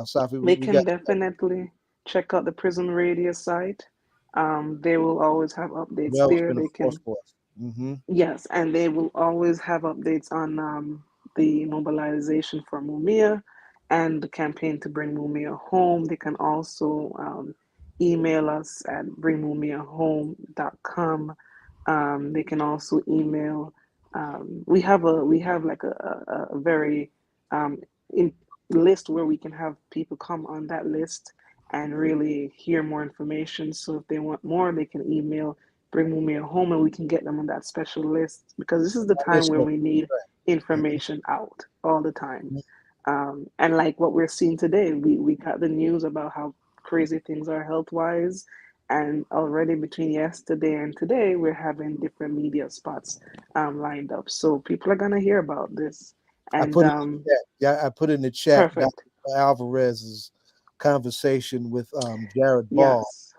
Sophie, They we can got definitely check out the Prison Radio site. They will always have updates Mel's there. been a They force can, for us. Mm-hmm. yes, and they will always have updates on the mobilization for Mumia and the campaign to bring Mumia home. They can also email us at bringmumiahome.com. They can also email. We have like a very in list where we can have people come on that list and really hear more information. So if they want more, they can email Bring Mumia Home and we can get them on that special list because this is the time where we need information out all the time. And like what we're seeing today, we got the news about how crazy things are health wise. And already between yesterday and today, we're having different media spots lined up. So people are going to hear about this. And I put in the chat perfect. Dr. Alvarez's conversation with Jared Ball. Yes.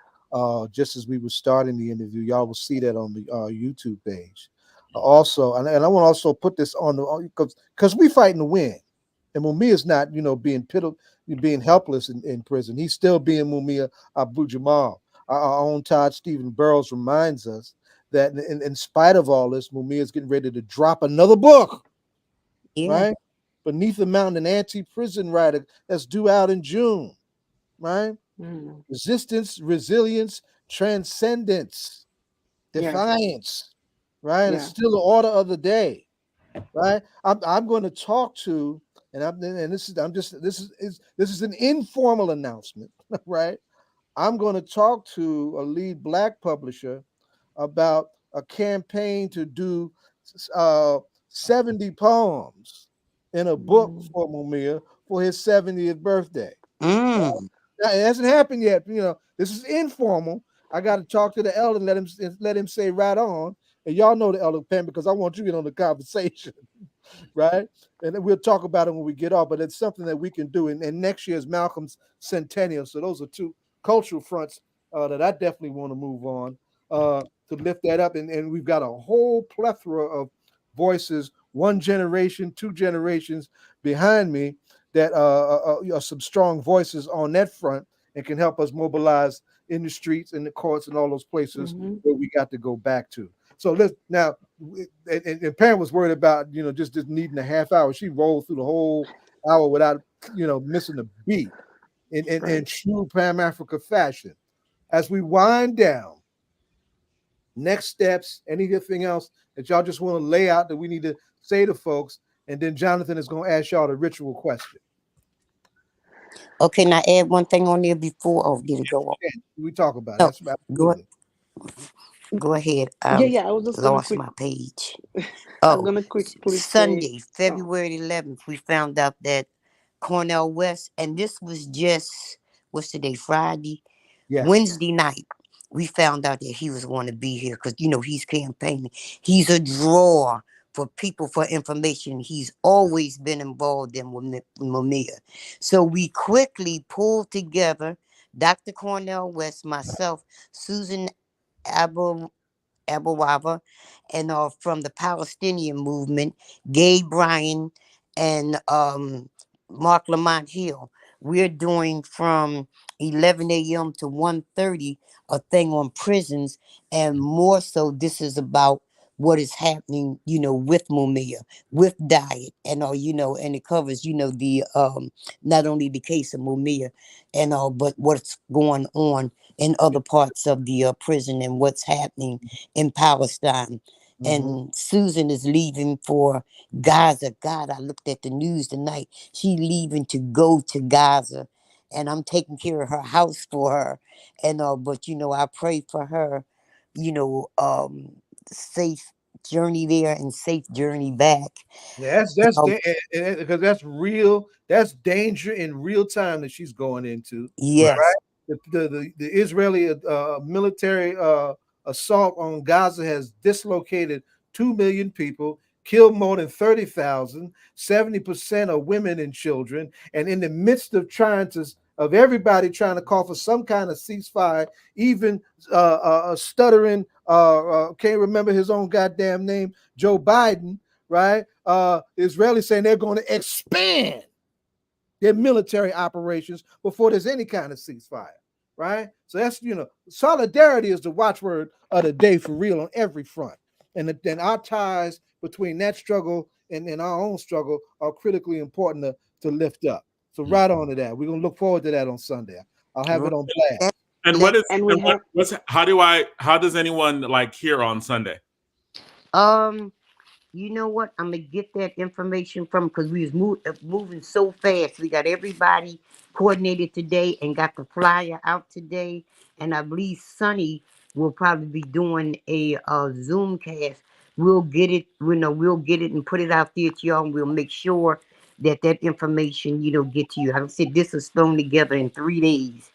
Just as we were starting the interview, y'all will see that on the YouTube page. Also, and I want to also put this on the because we fighting to win, and Mumia is not being helpless in prison. He's still being Mumia Abu Jamal. Our own Todd Stephen Burrows reminds us that in spite of all this, Mumia is getting ready to drop another book. Yeah. Right? Beneath the Mountain, an anti-prison writer that's due out in June. Right? Resistance, resilience, transcendence, defiance. Right? It's still the order of the day. Right? I'm going to talk to, this is an informal announcement. Right? I'm going to talk to a lead Black publisher about a campaign to do 70 poems in a book for Mumia for his 70th birthday. Now, it hasn't happened yet. This is informal. I got to talk to the elder and let him say right on. And y'all know the elder pen because I want you to get on the conversation, right? And then we'll talk about it when we get off. But it's something that we can do. And next year is Malcolm's centennial. So those are two cultural fronts that I definitely want to move on to lift that up. And we've got a whole plethora of voices, one generation, two generations behind me that are some strong voices on that front and can help us mobilize in the streets, in the courts, and all those places where we got to go back to. So let's now, and Pam was worried about, just needing a half hour. She rolled through the whole hour without, missing a beat in true Pan Africa fashion. As we wind down, next steps, anything else that y'all just want to lay out that we need to say to folks, and then Jonathan is going to ask y'all the ritual question. Okay, now add one thing on there before. Oh, did it go off? We talk about it. Go ahead. Yeah. I was just lost my page. I'm gonna quickly Sunday, February 11th, we found out that Cornel West, and this was just what's today, Friday, Wednesday night. We found out that he was going to be here because he's campaigning. He's a drawer for people for information. He's always been involved in Mumia. So we quickly pulled together Dr. Cornel West, myself, Susan Abouaba, and from the Palestinian movement, Gabe Bryan, and Mark Lamont Hill. We're doing from 11 a.m. to 1:30 a thing on prisons, and more so, this is about what is happening, with Mumia, with diet, and and it covers, the not only the case of Mumia and all, but what's going on in other parts of the prison and what's happening in Palestine. And Susan is leaving for Gaza. God, I looked at the news tonight. She's leaving to go to Gaza, and I'm taking care of her house for her. And but I pray for her, safe journey there and safe journey back. That's because that's real. That's danger in real time that she's going into. Yes. Right? The Israeli military assault on Gaza has dislocated 2 million people, killed more than 30,000. 70% are women and children. And in the midst of everybody trying to call for some kind of ceasefire, even stuttering, can't remember his own goddamn name, Joe Biden, right? The Israelis saying they're going to expand their military operations before there's any kind of ceasefire, right? So that's, solidarity is the watchword of the day for real on every front. And then our ties between that struggle and our own struggle are critically important to lift up. So right on to that. We're going to look forward to that on Sunday. I'll have it on blast. And how does anyone like hear on Sunday? You know what? I'm gonna get that information from, because we was moving so fast. We got everybody coordinated today and got the flyer out today. And I believe Sonny will probably be doing a Zoom cast. We'll get it, we'll get it and put it out there to y'all, and we'll make sure that information, get to you. Like I said, this was thrown together in 3 days.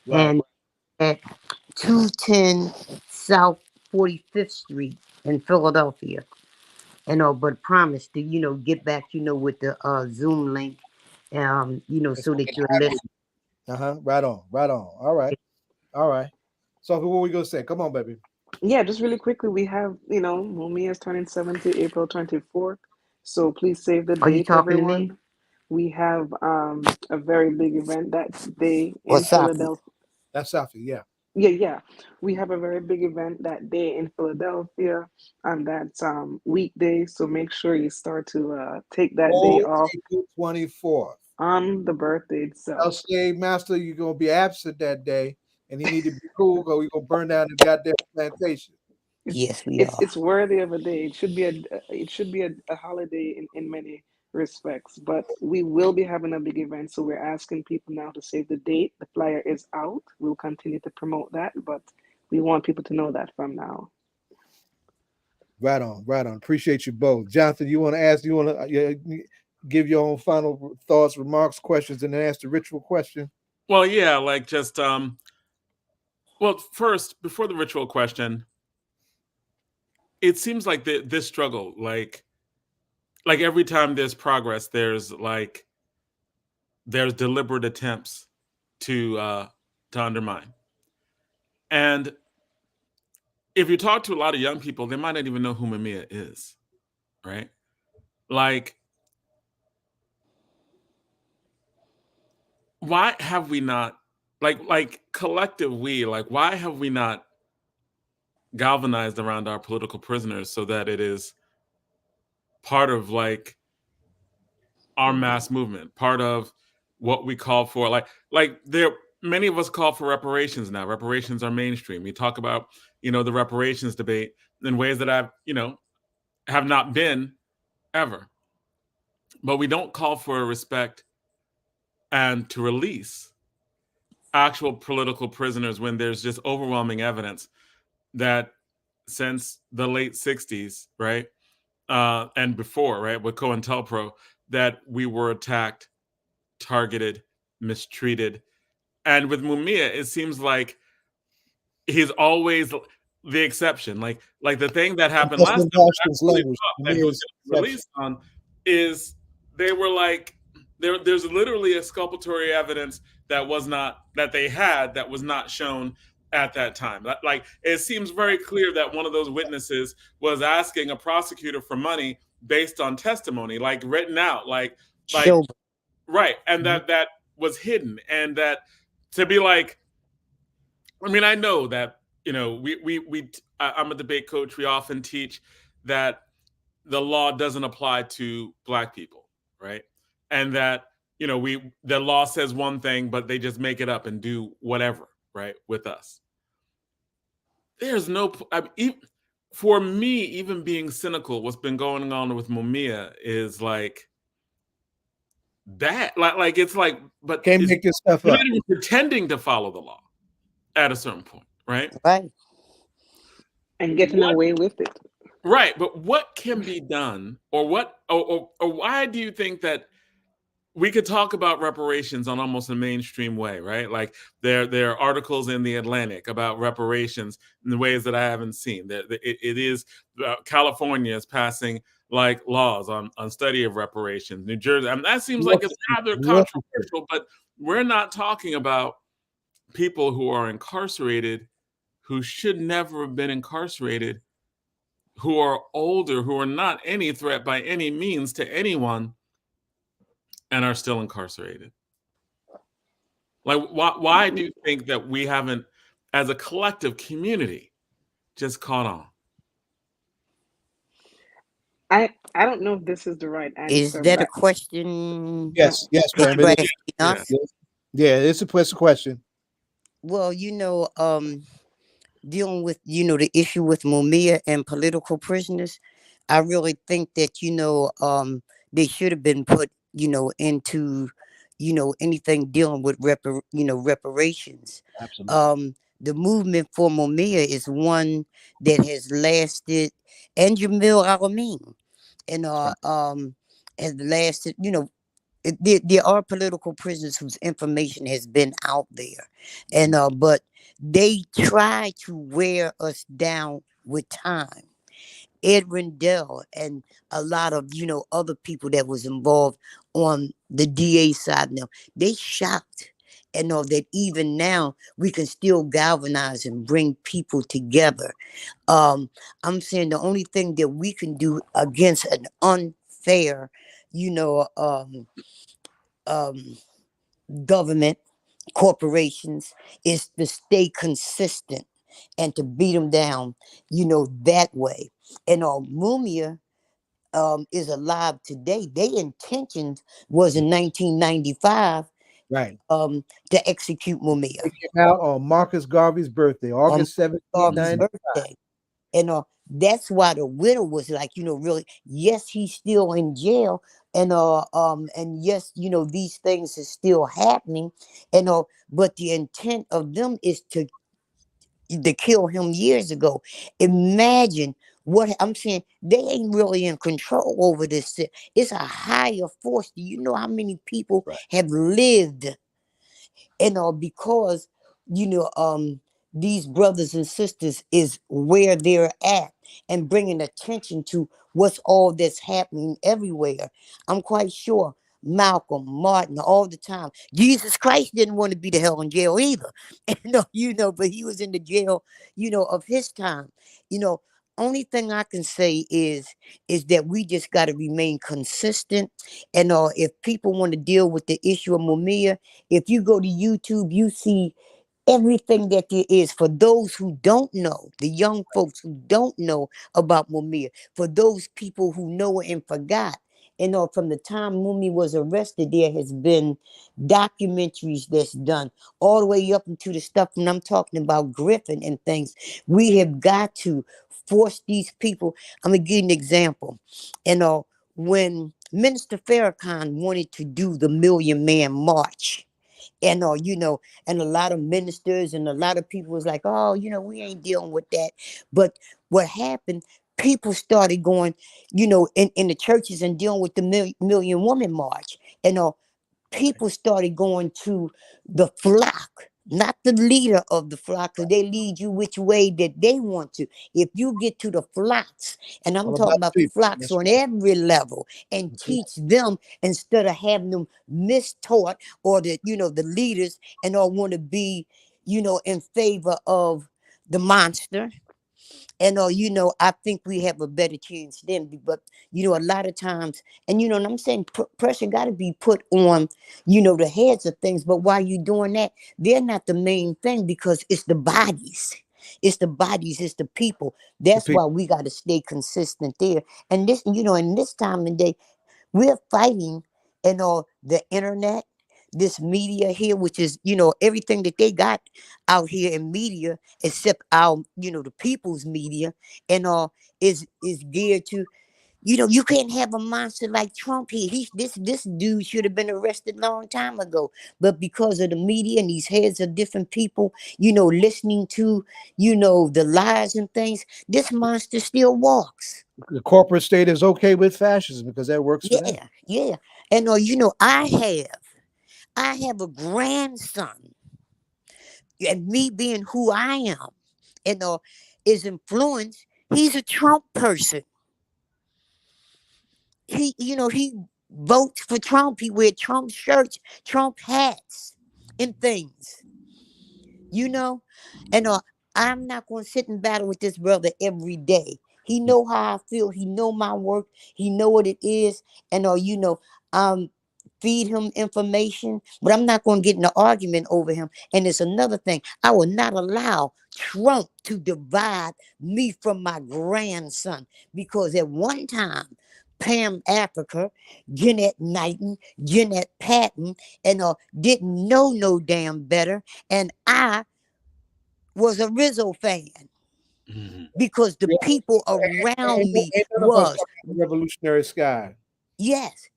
Right. And at 210 South 45th Street in Philadelphia. But promise to, get back, with the Zoom link, so that you're listening. Right on. All right. So what were we going to say? Come on, baby. Yeah, just really quickly, we have, Mumia is turning 70 April 24th. So please save the date, everyone. We have a very big event that day in Philadelphia. That's Sophia, Yeah. We have a very big event that day in Philadelphia, and that's weekday. So make sure you start to take that day off. April 24th. On the birthday itself. I'll say, Master, you're going to be absent that day, and you need to be cool, because we're going to burn down the goddamn plantation. Yes, we are. It's worthy of a day. It should be a holiday in many respects, but we will be having a big event, so we're asking people now to save the date. The flyer is out. We'll continue to promote that, but we want people to know that from now. Right on. Appreciate you both. Jonathan, you want to give your own final thoughts, remarks, questions, and then ask the ritual question? Well, yeah, like just first, before the ritual question, it seems like this struggle, like every time there's progress, there's deliberate attempts to undermine. And if you talk to a lot of young people, they might not even know who Mumia is, right? Like, why have we not, like collective we, like, why have we not galvanized around our political prisoners so that it is part of like our mass movement, part of what we call for, like many of us call for reparations now. Reparations are mainstream. We talk about, the reparations debate in ways that have not been ever. But we don't call for respect and to release actual political prisoners when there's just overwhelming evidence that since the late 60s, right, and before, right, with COINTELPRO, that we were attacked, targeted, mistreated. And with Mumia, it seems like he's always the exception. Like the thing that happened last time that he was released on is they were like, there's literally exculpatory evidence that was not shown at that time. Like, it seems very clear that one of those witnesses was asking a prosecutor for money based on testimony, like written out, like right, and that was hidden, and that to be like, I mean, I know that I'm a debate coach. We often teach that the law doesn't apply to Black people, right, and that the law says one thing, but they just make it up and do whatever, right, with us. There's for me, even being cynical, what's been going on with Mumia is like that. Like it's like, but can't make this stuff up. You're not even pretending to follow the law at a certain point, right? Right. And getting away with it. Right, but what can be done, or why do you think that we could talk about reparations on almost a mainstream way, right? Like there are articles in the Atlantic about reparations in the ways that I haven't seen. It is California is passing like laws on study of reparations. New Jersey, I mean, that seems like it's rather controversial, but we're not talking about people who are incarcerated who should never have been incarcerated who are older, who are not any threat by any means to anyone, and are still incarcerated? Like, why do you think that we haven't, as a collective community, just caught on? I don't know if this is the right Is answer, that a but question Yes, that ma'am. you're It asking is. us? Yeah. Yeah, it's a question. Well, dealing with, the issue with Mumia and political prisoners, I really think that, they should have been put, into, anything dealing with reparations. Absolutely. The movement for Mumia is one that has lasted, and Jamil Alameen, and has lasted, there are political prisoners whose information has been out there, and but they try to wear us down with time. Ed Rendell and a lot of other people that was involved on the DA side now, they shocked and know that even now we can still galvanize and bring people together. I'm saying the only thing that we can do against an unfair, you know, um, government, corporations, is to stay consistent and to beat them down, that way. And Mumia is alive today. Their intentions was in 1995 Right. to execute Mumia It came out on Marcus Garvey's birthday, on August 17, Garvey's 1995. birthday. And that's why the widow was like, really, yes, he's still in jail. And yes, these things are still happening. And but the intent of them is to kill him years ago. Imagine what I'm saying. They ain't really in control over this. It's a higher force. Do you know how many people Right. have lived because these brothers and sisters is where they're at and bringing attention to what's all that's happening everywhere. I'm quite sure Malcolm, Martin, all the time. Jesus Christ didn't want to be the hell in jail either. But he was in the jail, of his time. Only thing I can say is that we just got to remain consistent. And if people want to deal with the issue of Mumia, if you go to YouTube, you see everything that there is for those who don't know, the young folks who don't know about Mumia, for those people who know it and forgot. And from the time Mumia was arrested, there has been documentaries that's done all the way up into the stuff when I'm talking about Griffin and things. We have got to force these people. I'm gonna give you an example. And when Minister Farrakhan wanted to do the Million Man March, and and a lot of ministers and a lot of people was like, oh, we ain't dealing with that. But what happened, people started going, in the churches and dealing with the Million Woman March. And people started going to the flock, not the leader of the flock, because they lead you which way that they want to. If you get to the flocks, and I'm All talking about the about the people. flocks That's on every level, and right. teach them instead of having them mistaught, or the leaders and all want to be, in favor of the monster. And I think we have a better chance then. But a lot of times, and and I'm saying pressure got to be put on, the heads of things. But while you're doing that, they're not the main thing, because it's the bodies. It's the bodies, it's the people. The That's why people. we got to stay consistent there. And this, in this time and day, we're fighting and the internet, this media here, which is, everything that they got out here in media, except our, the people's media, and is geared to, you can't have a monster like Trump here. This dude should have been arrested a long time ago. But because of the media and these heads of different people, listening to, the lies and things, this monster still walks. The corporate state is okay with fascism because that works for them. Yeah. And I have a grandson, and me being who I am, and is influenced. He's a Trump person. He votes for Trump. He wear Trump shirts, Trump hats, and things. And I'm not going to sit and battle with this brother every day. He know how I feel. He know my work. He know what it is. And feed him information, but I'm not going to get in an argument over him. And it's another thing. I will not allow Trump to divide me from my grandson, because at one time, Pam Africa, Jeanette Knighton, Jeanette Patton, and didn't know no damn better. And I was a Rizzo fan. Mhm. Because the people around me Ain't none of us was. talking about revolutionary sky. Yes.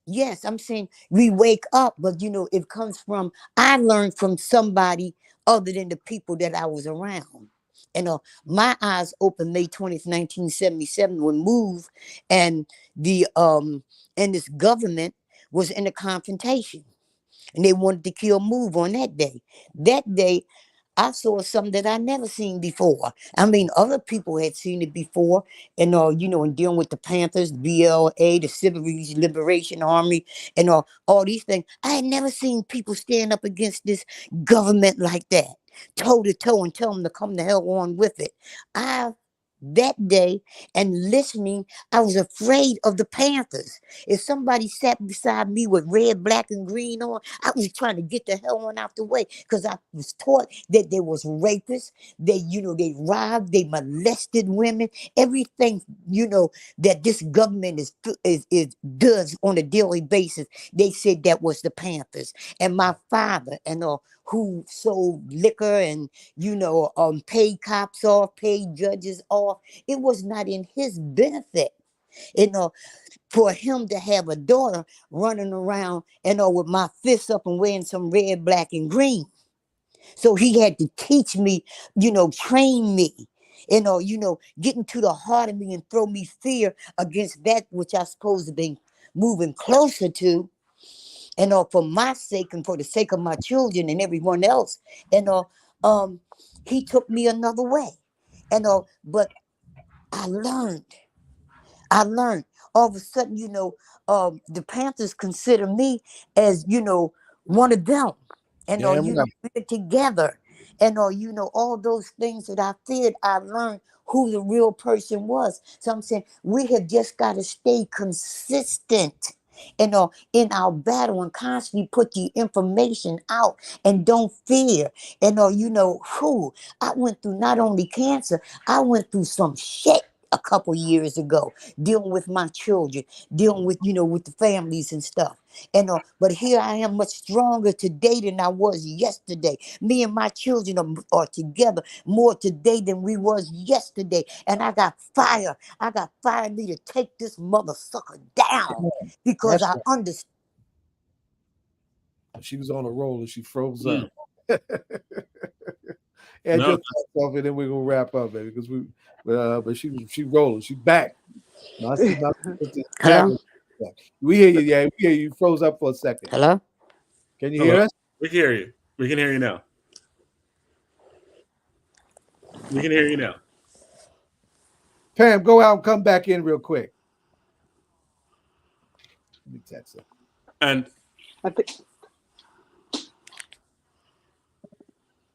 I'm saying we wake up, but it comes from, I learned from somebody other than the people that I was around. And my eyes opened May 20th, 1977, when MOVE and this government was in a confrontation. And they wanted to kill MOVE on that day. That day, I saw something that I never seen before. I mean, other people had seen it before, and in dealing with the Panthers, BLA, the Civil Liberation Army, and all these things. I had never seen people stand up against this government like that, toe to toe, and tell them to come the hell on with it. That day, and listening, I was afraid of the Panthers. If somebody sat beside me with red, black, and green on, I was trying to get the hell on out the way, because I was taught that there was rapists. They robbed, they molested women, everything that this government is does on a daily basis. They said that was the Panthers. And my father, who sold liquor and paid cops off, paid judges off. It was not in his benefit, for him to have a daughter running around, with my fists up and wearing some red, black, and green. So he had to teach me, train me, get into the heart of me and throw me fear against that which I supposed to be moving closer to. And for my sake and for the sake of my children and everyone else. And he took me another way. And but I learned. All of a sudden, the Panthers consider me as, one of them. And we're together. And all those things that I feared, I learned who the real person was. So I'm saying we have just got to stay consistent in our battle, and constantly put the information out, and don't fear. And who I went through not only cancer, I went through some shit a couple years ago, dealing with my children, dealing with with the families and stuff. And but here I am, much stronger today than I was yesterday. Me and my children are together more today than we was yesterday. And I got fire. I got fire in me to take this mother sucker down, because I understand. She was on a roll and she froze up. No. Just off, and then we're gonna wrap up, baby, because but she rolling, she back. No, I see my Hello? We hear you. Yeah, we hear you. You froze up for a second. Hello? Can you hear us? We can hear you. We can hear you now. We can hear you now. Pam, go out and come back in real quick. Let me text her. And I think,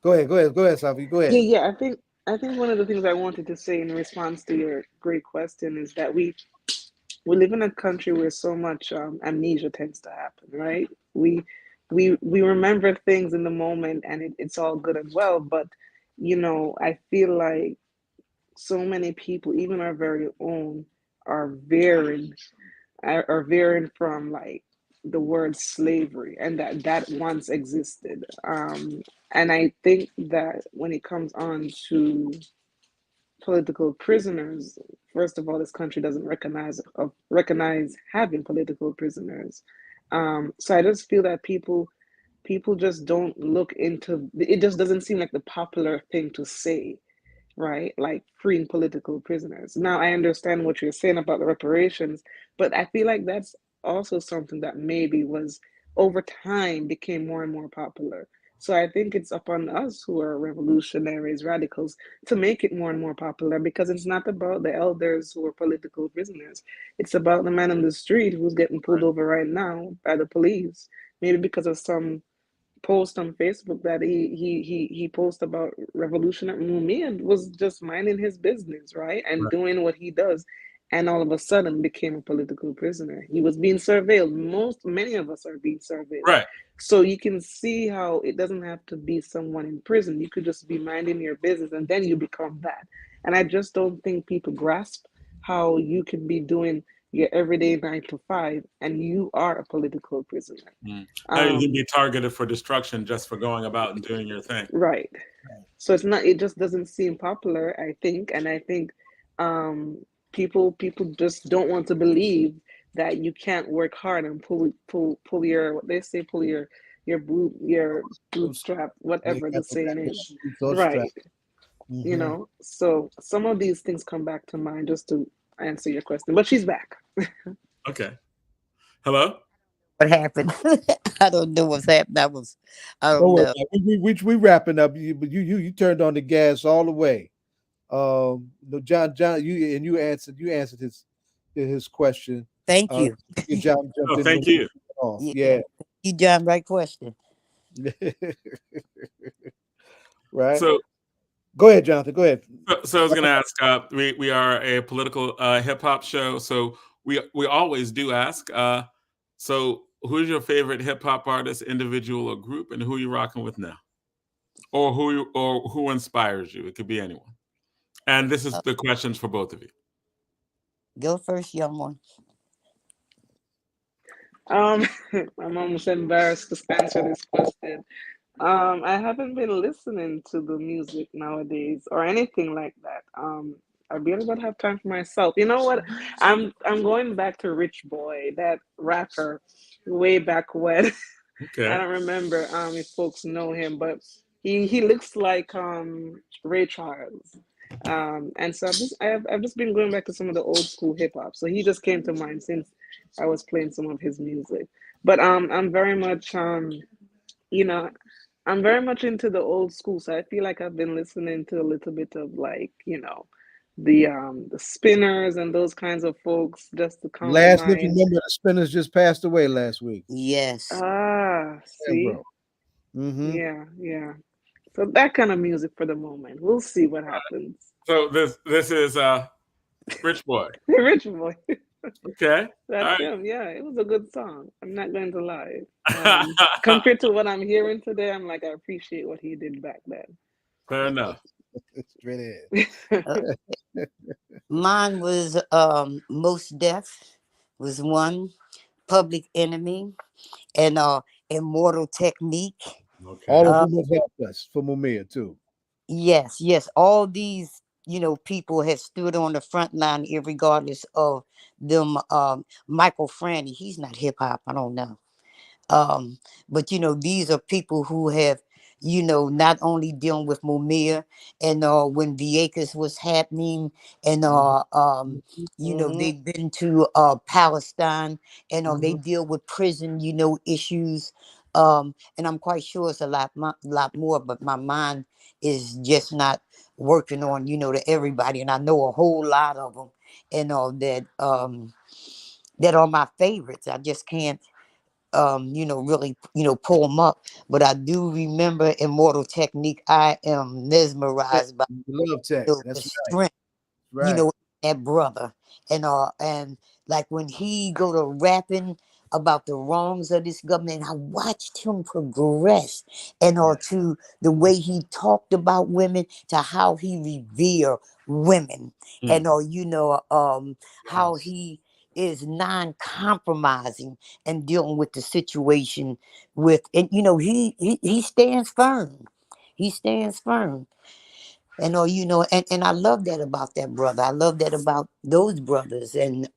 Go ahead, Sophie. Go ahead. yeah. I think one of the things I wanted to say in response to your great question is that we live in a country where so much amnesia tends to happen, right? We remember things in the moment, and it's all good and well, but I feel like so many people, even our very own, are veering from like the word slavery, and that once existed. And I think that when it comes on to political prisoners, first of all, this country doesn't recognize having political prisoners. So I just feel that people just don't look into it. Just doesn't seem like the popular thing to say, right? Like freeing political prisoners. Now, I understand what you're saying about the reparations, but I feel like that's also something that maybe was over time became more and more popular. So I think it's upon us who are revolutionaries, radicals, to make it more and more popular, because it's not about the elders who are political prisoners. It's about the man on the street who's getting pulled over right now by the police, maybe because of some post on Facebook that he posted about Revolutionary Mumia and was just minding his business, right? And doing what he does. And all of a sudden became a political prisoner. He was being surveilled. Many of us are being surveilled. Right. So you can see how it doesn't have to be someone in prison. You could just be minding your business and then you become that. And I just don't think people grasp how you can be doing your everyday 9 to 5 and you are a political prisoner. How you can be targeted for destruction just for going about and doing your thing. Right. So it just doesn't seem popular, I think. And I think people just don't want to believe that you can't work hard and pull your, what they say, pull your bootstrap, whatever the saying is. Right. You know, so some of these things come back to mind just to answer your question. But she's back. Okay. Hello? What happened? I don't know what's happened. I don't know. We wrapping up. You turned on the gas all the way. No, John, you answered his question. Thank you. John jumped in. Thank you. Yeah. You John, right question. Right. So go ahead, Jonathan. Go ahead. So I was going to ask. We are a political hip hop show, so we always do ask. So who's your favorite hip hop artist, individual or group, and who are you rocking with now, or who inspires you? It could be anyone. And this is the questions for both of you. Go first, young one. I'm almost embarrassed to answer this question. I haven't been listening to the music nowadays or anything like that. I really don't have time for myself. You know what? I'm going back to Rich Boy, that rapper, way back when. Okay. I don't remember if folks know him, but he looks like Ray Charles. And so I've just been going back to some of the old school hip hop. So he just came to mind since I was playing some of his music. But I'm very much you know, I'm very much into the old school. So I feel like I've been listening to a little bit of, like, the Spinners and those kinds of folks just to calm Last the mind. living member of the Spinners just passed away last week. Yes. See? Yeah. So that kind of music for the moment. We'll see what happens. So this is Rich Boy. Rich Boy. Okay. That's him. Yeah, it was a good song. I'm not going to lie. Compared to what I'm hearing today, I'm like, I appreciate what he did back then. Fair enough. Mine was Most Def was one, Public Enemy, and Immortal Technique. Okay. All of them have helped us for Mumia too. Yes. All these, people have stood on the front line, regardless of them. Michael Franti, he's not hip hop. I don't know. But these are people who have, not only dealing with Mumia and when Vieques was happening, and they've been to Palestine, and they deal with prison, issues. And I'm quite sure it's a lot more, but my mind is just not working on, to everybody. And I know a whole lot of them, and that are my favorites. I just can't really, pull them up. But I do remember Immortal Technique. I am mesmerized by Love Tech. the strength, that brother. And like when he go to rapping about the wrongs of this government, I watched him progress, and to the way he talked about women, to how he revered women, and how he is non-compromising and dealing with the situation with, and he stands firm. He stands firm. And and I love that about that brother. I love that about those brothers and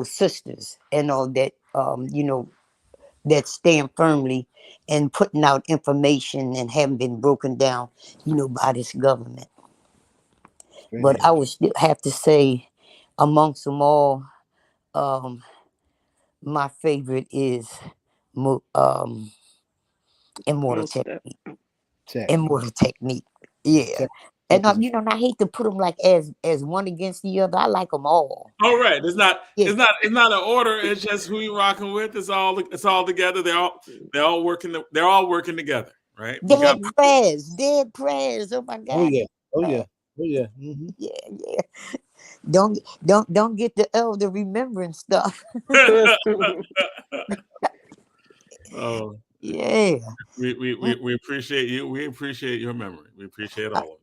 sisters and all that, that stand firmly and putting out information and haven't been broken down, by this government. But I would still have to say, amongst them all, my favorite is Immortal Technique. Immortal Technique. Yeah. And I hate to put them like as one against the other. I like them all. All right, it's not Yeah. it's not an order. It's just who you rocking with. It's all together. They're all working together, right? Dead prayers. Oh my God. Oh yeah. Mm-hmm. Yeah. Don't get the elder remembering stuff. Oh Yeah. we appreciate you. We appreciate your memory. We appreciate all of it.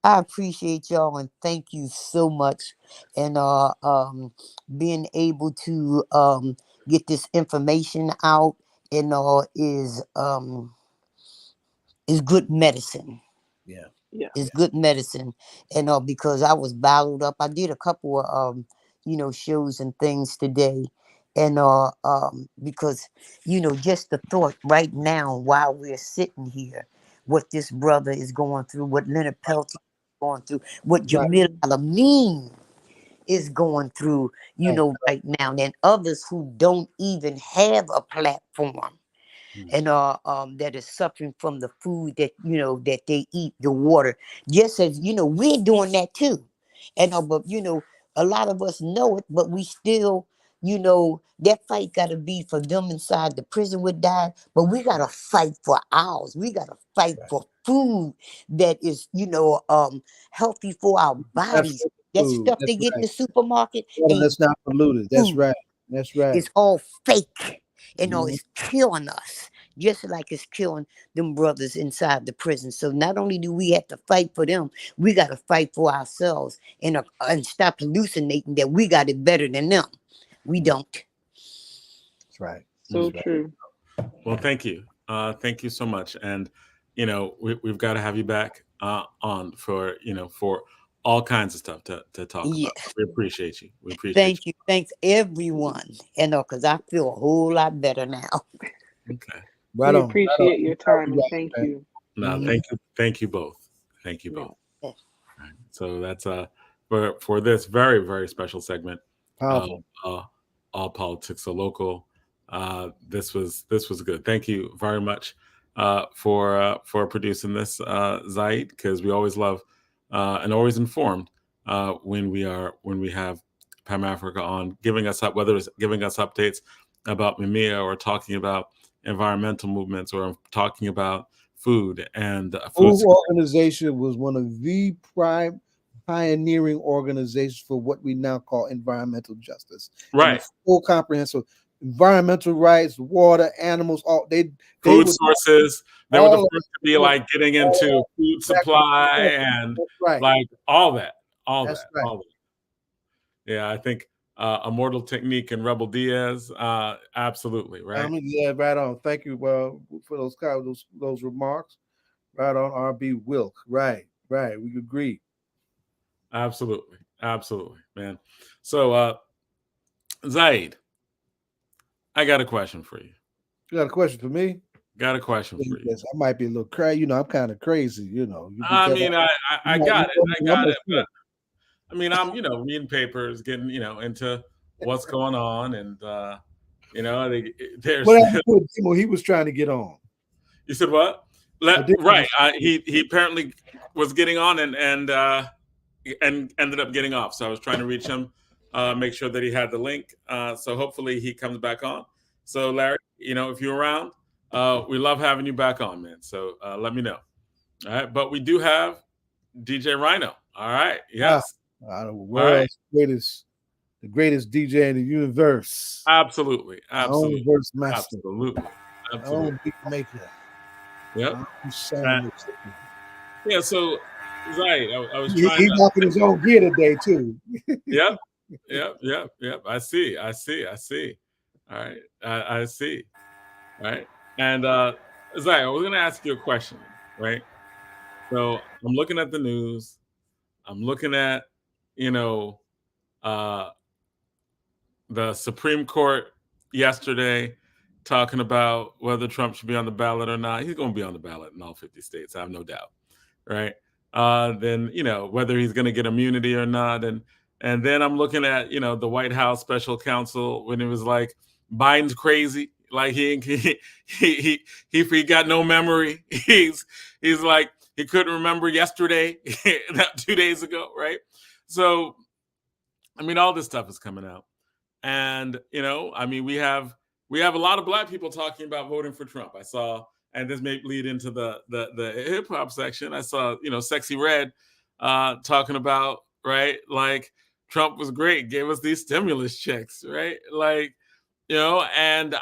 I appreciate y'all and thank you so much. And being able to get this information out and is good medicine. Yeah. It's good medicine. And because I was bottled up. I did a couple of shows and things today. And because just the thought right now while we're sitting here, what this brother is going through, what Leonard Peltier is going through, what Jamil Alameen is going through, right now, and others who don't even have a platform. And that is suffering from the food that that they eat, the water. Just as we're doing that too. And but a lot of us know it, but we still, that fight gotta be for them inside the prison would die. But we gotta fight for ours. We gotta fight for food that is, healthy for our bodies. That stuff they get in the supermarket. That's not polluted. That's right. It's all fake. It's killing us. Just like it's killing them brothers inside the prison. So not only do we have to fight for them, we got to fight for ourselves and stop hallucinating that we got it better than them. We don't. That's right. So true. Well, thank you. Thank you so much. And, we've got to have you back on for all kinds of stuff to talk about. We appreciate you. We appreciate Thank you. Thanks everyone. Because I feel a whole lot better now. Okay. We appreciate your time and thank you. No, thank you both. Thank you both. Yeah. Right. So that's for this very, very special segment. All politics are local. This was good. Thank you very much for producing this, Zaid, because we always love and always informed when we have Pam Africa on, giving us up, whether it's giving us updates about Mumia or talking about environmental movements or talking about food and food organization was one of the prime pioneering organizations for what we now call environmental justice. Right. Full comprehensive environmental rights, water, animals, all food sources. They were the first to be like getting into food supply and like all that. Yeah, I think Immortal Technique and Rebel Diaz, absolutely, right? Yeah, right on. Thank you for those remarks. Right on, RB Wilk. Right. We agree. Absolutely, man. So, Zaid, I got a question for you. You got a question for me? Got a question for you. Yes, I might be a little crazy. I'm kind of crazy. I mean, I got it. But, I mean, I'm reading papers, getting into what's going on, and there's. What happened to Timo? He was trying to get on. You said what? Right. He apparently was getting on and ended up getting off. So I was trying to reach him, make sure that he had the link. So hopefully he comes back on. So Larry, if you're around, we love having you back on, man. So let me know. All right. But we do have DJ Rhino. All right. Yes. The world's the greatest DJ in the universe. Absolutely. Verse master. Absolutely. Beat maker. Yep. Yeah. So, Zaid, I was trying. He's rocking his own gear today too. Yep. I see. All right. I see. All right. And Zaid, I was going to ask you a question, right? So I'm looking at the news. I'm looking at, the Supreme Court yesterday talking about whether Trump should be on the ballot or not. He's going to be on the ballot in all 50 states. I have no doubt. Right. Then, whether he's going to get immunity or not. And then I'm looking at, the White House special counsel when it was like Biden's crazy. Like he got no memory. He's like, he couldn't remember yesterday, 2 days ago, right? So, I mean, all this stuff is coming out. And, I mean, we have a lot of Black people talking about voting for Trump. I saw, and this may lead into the hip hop section. I saw, Sexy Red talking about, right, like Trump was great, gave us these stimulus checks, right? Like, and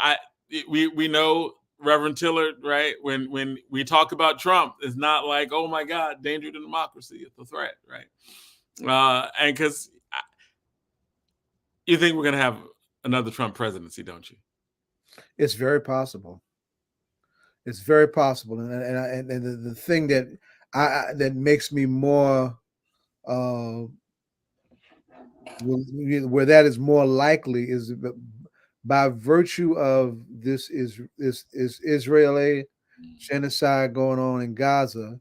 we know Reverend Tillard, right? When we talk about Trump, it's not like, oh my God, danger to democracy, it's a threat, right? And because you think we're going to have another Trump presidency, don't you? It's very possible. It's very possible, and the thing that that makes me more where that is more likely is by virtue of this Israeli genocide going on in Gaza,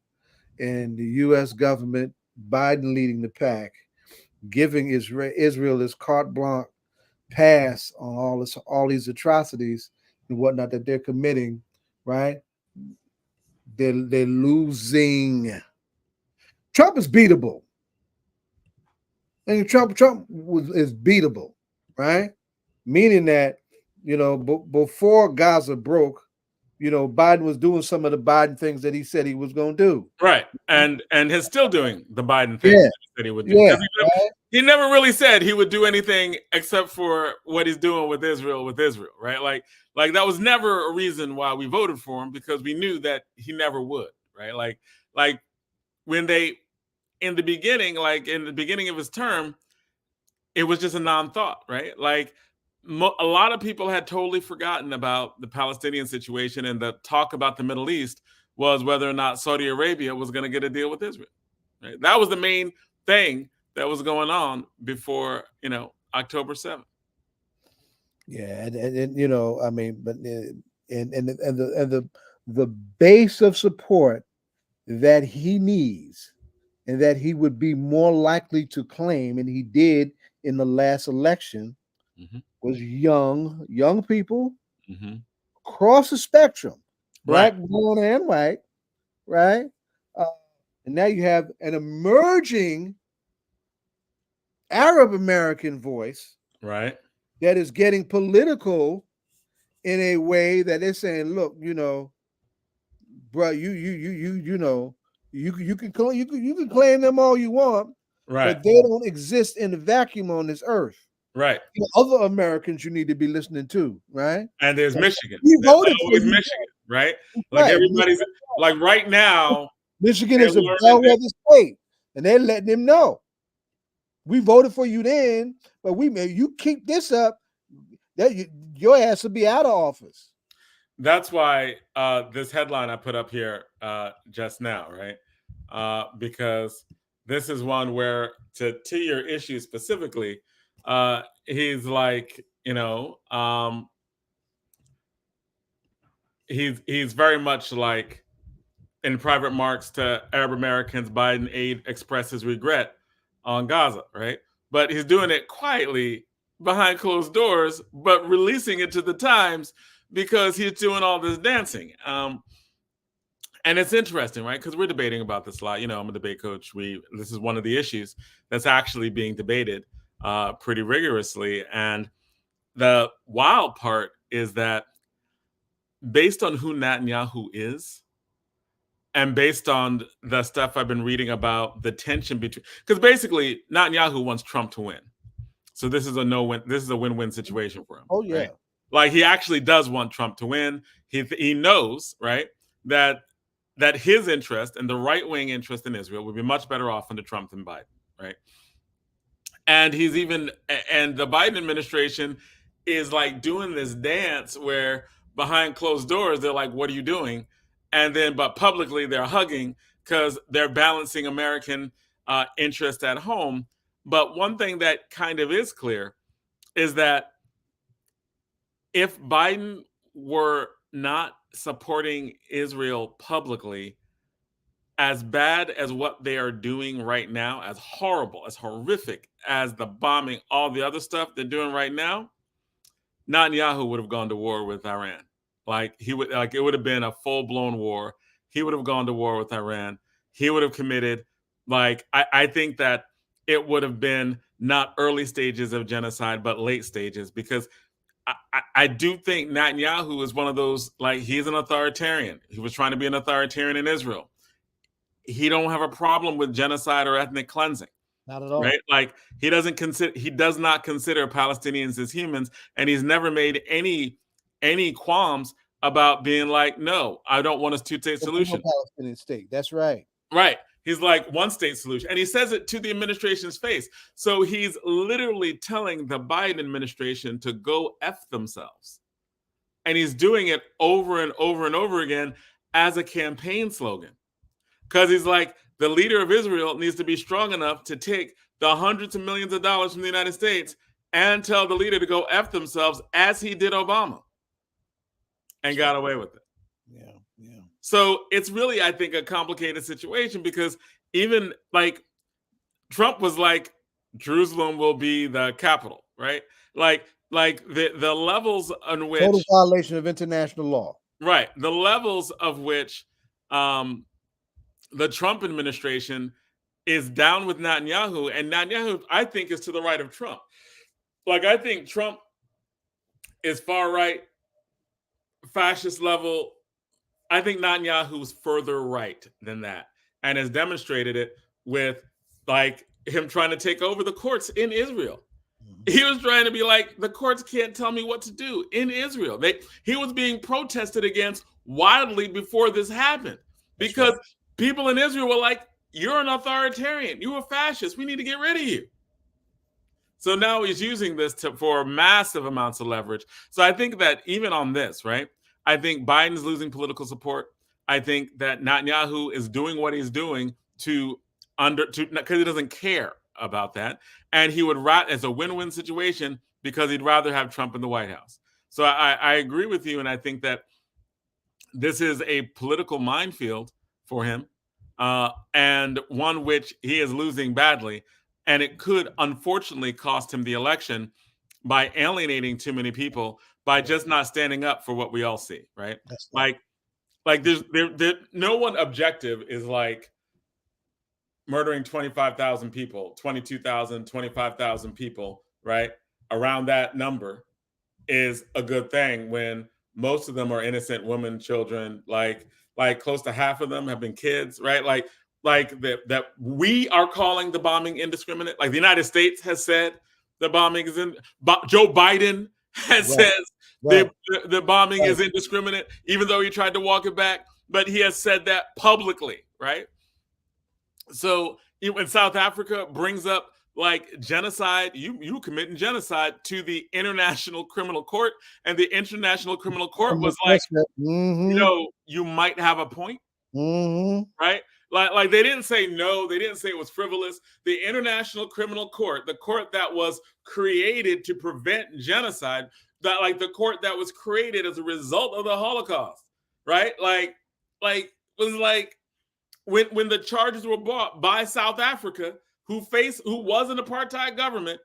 and the U.S. government, Biden leading the pack, giving Israel this carte blanche pass on all these atrocities and whatnot that they're committing, right? They're losing. Trump is beatable. And Trump is beatable, right? Meaning that, before Gaza broke, Biden was doing some of the Biden things that he said he was going to do. Right. And he's still doing the Biden things that he said he would do. Yeah, he never really said he would do anything except for what he's doing with Israel, right? Like that was never a reason why we voted for him, because we knew that he never would, right? Like when in the beginning of his term, it was just a non-thought, right? Like a lot of people had totally forgotten about the Palestinian situation, and the talk about the Middle East was whether or not Saudi Arabia was going to get a deal with Israel. Right? That was the main thing that was going on before, October 7th. Yeah, and I mean, but the base of support that he needs and that he would be more likely to claim, and he did in the last election, was young people across the spectrum, black, brown, and white, right? And now you have an emerging Arab American voice, right, that is getting political in a way that they're saying, look, bro, you can claim them all you want, right, but they don't exist in a vacuum on this earth. Right. Other Americans you need to be listening to, right? And there's Michigan. We voted for Michigan, right? Like everybody's like right now. Michigan is a bellwether state, and they're letting them know. We voted for you then, but you keep this up, your ass will be out of office. That's why this headline I put up here just now, right? Because this is one where, to your issue specifically, he's like, he's very much like, in private marks to Arab Americans, Biden aide expresses regret on Gaza, right? But he's doing it quietly behind closed doors, but releasing it to the Times because he's doing all this dancing. And it's interesting, right? Because we're debating about this a lot. I'm a debate coach. This is one of the issues that's actually being debated pretty rigorously. And the wild part is that based on who Netanyahu is, and based on the stuff I've been reading about the tension between, because basically Netanyahu wants Trump to win. So this is a no-win. This is a win-win situation for him. Oh yeah. Right? Like he actually does want Trump to win. He knows, right, that his interest and the right-wing interest in Israel would be much better off under Trump than Biden, right? And and the Biden administration is like doing this dance where behind closed doors, they're like, what are you doing? And then, but publicly they're hugging because they're balancing American interest at home. But one thing that kind of is clear is that if Biden were not supporting Israel publicly, as bad as what they are doing right now, as horrible, as horrific as the bombing, all the other stuff they're doing right now, Netanyahu would have gone to war with Iran. It would have been a full-blown war. He would have gone to war with Iran. he would have committed, like, I think that it would have been not early stages of genocide, but late stages, because I do think Netanyahu is one of those, like, he's an authoritarian. He was trying to be an authoritarian in Israel. He don't have a problem with genocide or ethnic cleansing. Not at all. Right? Like, he does not consider Palestinians as humans, and he's never made any qualms about being like, no, I don't want a two-state solution. Palestinian state. That's right. Right. He's like, one state solution. And he says it to the administration's face. So he's literally telling the Biden administration to go F themselves. And he's doing it over and over and over again as a campaign slogan. Because he's like, the leader of Israel needs to be strong enough to take the hundreds of millions of dollars from the United States and tell the leader to go F themselves, as he did Obama, and got away with it. Yeah. So it's really, I think, a complicated situation, because even like Trump was like, Jerusalem will be the capital, right? Like the levels on which total violation of international law. Right. The levels of which the Trump administration is down with Netanyahu, and Netanyahu, I think, is to the right of Trump. Like, I think Trump is far right, fascist level. I think Netanyahu is further right than that, and has demonstrated it with, like, him trying to take over the courts in Israel. He was trying to be like, the courts can't tell me what to do in Israel. He was being protested against wildly before this happened, because people in Israel were like, you're an authoritarian, you're a fascist, we need to get rid of you. So now he's using this for massive amounts of leverage. So I think that even on this, right, I think Biden's losing political support. I think that Netanyahu is doing what he's doing because he doesn't care about that. And he would as a win-win situation, because he'd rather have Trump in the White House. So I agree with you. And I think that this is a political minefield for him, and one which he is losing badly. And it could, unfortunately, cost him the election by alienating too many people, by just not standing up for what we all see, right? Like there's no one objective is like murdering 25,000 people, 22,000, 25,000 people, right? Around that number is a good thing, when most of them are innocent women, children, like close to half of them have been kids, right? That we are calling the bombing indiscriminate. Like, the United States has said the bombing is Joe Biden has said the bombing is indiscriminate, even though he tried to walk it back, but he has said that publicly, right? So when South Africa brings up, like, genocide, you committing genocide to the International Criminal Court, and the International Criminal Court was like, you might have a point, right? Like they didn't say no, they didn't say it was frivolous. The International Criminal Court, the court that was created to prevent genocide, the court that was created as a result of the Holocaust, right? Was like when the charges were brought by South Africa, who was an apartheid government.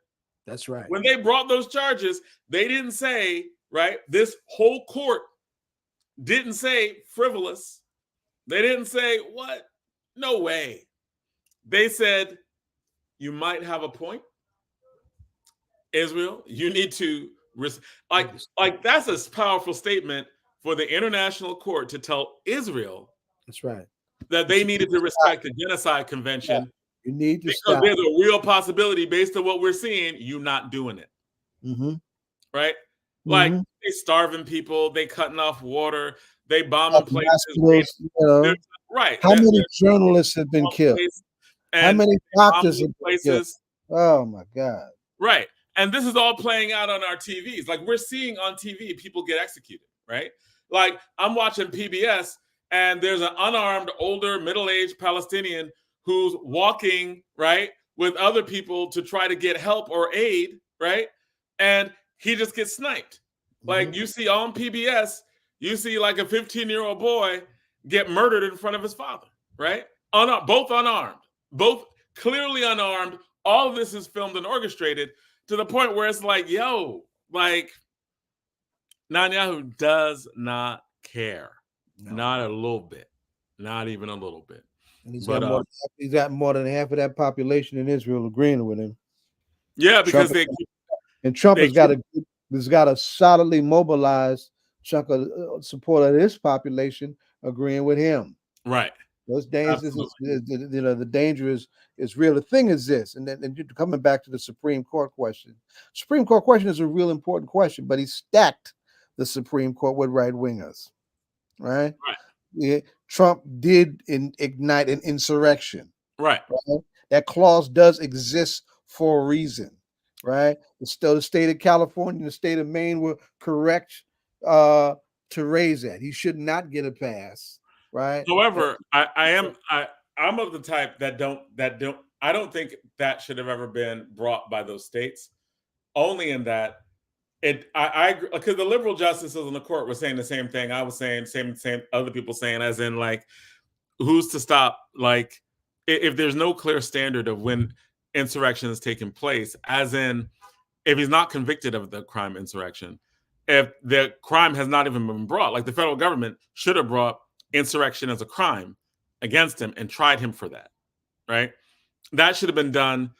That's right. When they brought those charges, they didn't say, right, this whole court didn't say frivolous. They didn't say, what? No way. They said, you might have a point, Israel. You need to like that's a powerful statement for the international court to tell Israel. That's right. That they needed to respect the Genocide Convention. Yeah. You need to because there's a real possibility, based on what we're seeing, you not doing it. Right? Like, they starving people, they cutting off water, they bombing places. Right. How many journalists have been killed? How many doctors have been killed? Oh my God. Right. And this is all playing out on our TVs. Like, we're seeing on TV people get executed, right? Like, I'm watching PBS, and there's an unarmed, older, middle-aged Palestinian who's walking, right, with other people to try to get help or aid, right? And he just gets sniped. Like, you see on PBS, you see like a 15-year-old boy get murdered in front of his father, right? Both unarmed, both clearly unarmed. All of this is filmed and orchestrated to the point where it's like, yo, like, Netanyahu does not care. No. Not a little bit. Not even a little bit. And he's But, got more than half of that population in Israel agreeing with him. yeah, because Trump has got a solidly mobilized chunk of support of this population agreeing with him. right. Those dangers, the danger is real. The thing is this, and coming back to the Supreme Court question. Supreme Court question is a real important question, but he stacked the Supreme Court with right wingers, right? Yeah, Trump did ignite an insurrection, Right. That clause does exist for a reason, right? The state of California and the state of Maine were correct to raise that. He should not get a pass. Right. However, I'm of the type that I don't think that should have ever been brought by those states. Only in that I because the liberal justices in the court were saying the same thing I was saying, same other people saying, as in like, who's to stop? Like, if there's no clear standard of when insurrection is taking place, as in if he's not convicted of the crime insurrection, if the crime has not even been brought, like the federal government should have brought insurrection as a crime against him and tried him for that, right? That should have been done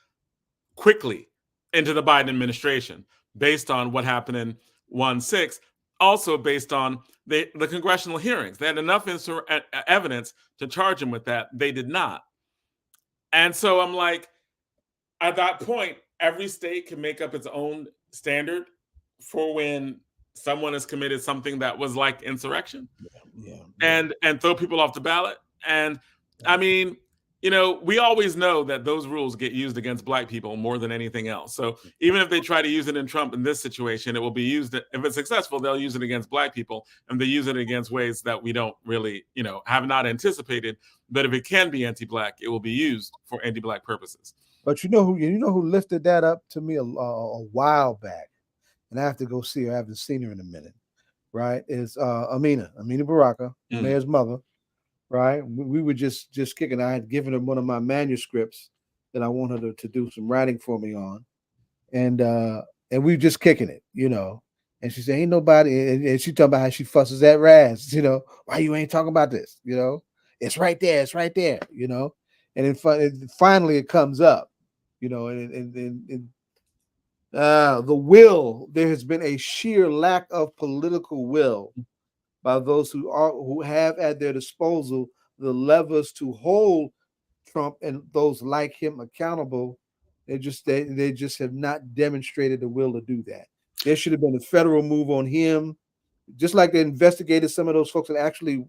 quickly into the Biden administration based on what happened in 1-6, also based on the congressional hearings. They had enough evidence to charge him with that. They did not. And so I'm like, at that point, every state can make up its own standard for when someone has committed something that was like insurrection, and throw people off the ballot. And I mean, we always know that those rules get used against Black people more than anything else. So even if they try to use it in Trump in this situation, it will be used. If it's successful, they'll use it against Black people, and they use it against ways that we don't really, have not anticipated. But if it can be anti-Black, it will be used for anti-Black purposes. But you know who lifted that up to me a while back, and I have to go see her. I haven't seen her in a minute. Right? Is Amina Baraka, the mayor's mother. Right? We were just kicking. I had given her one of my manuscripts that I want her to do some writing for me on, and we were just kicking it, And she said, "Ain't nobody," and she talking about how she fusses at Raz, why you ain't talking about this, It's right there, And then finally it comes up, and the will. There has been a sheer lack of political will by those who have at their disposal the levers to hold Trump and those like him accountable. They just have not demonstrated the will to do that. There should have been a federal move on him, just like they investigated some of those folks that actually,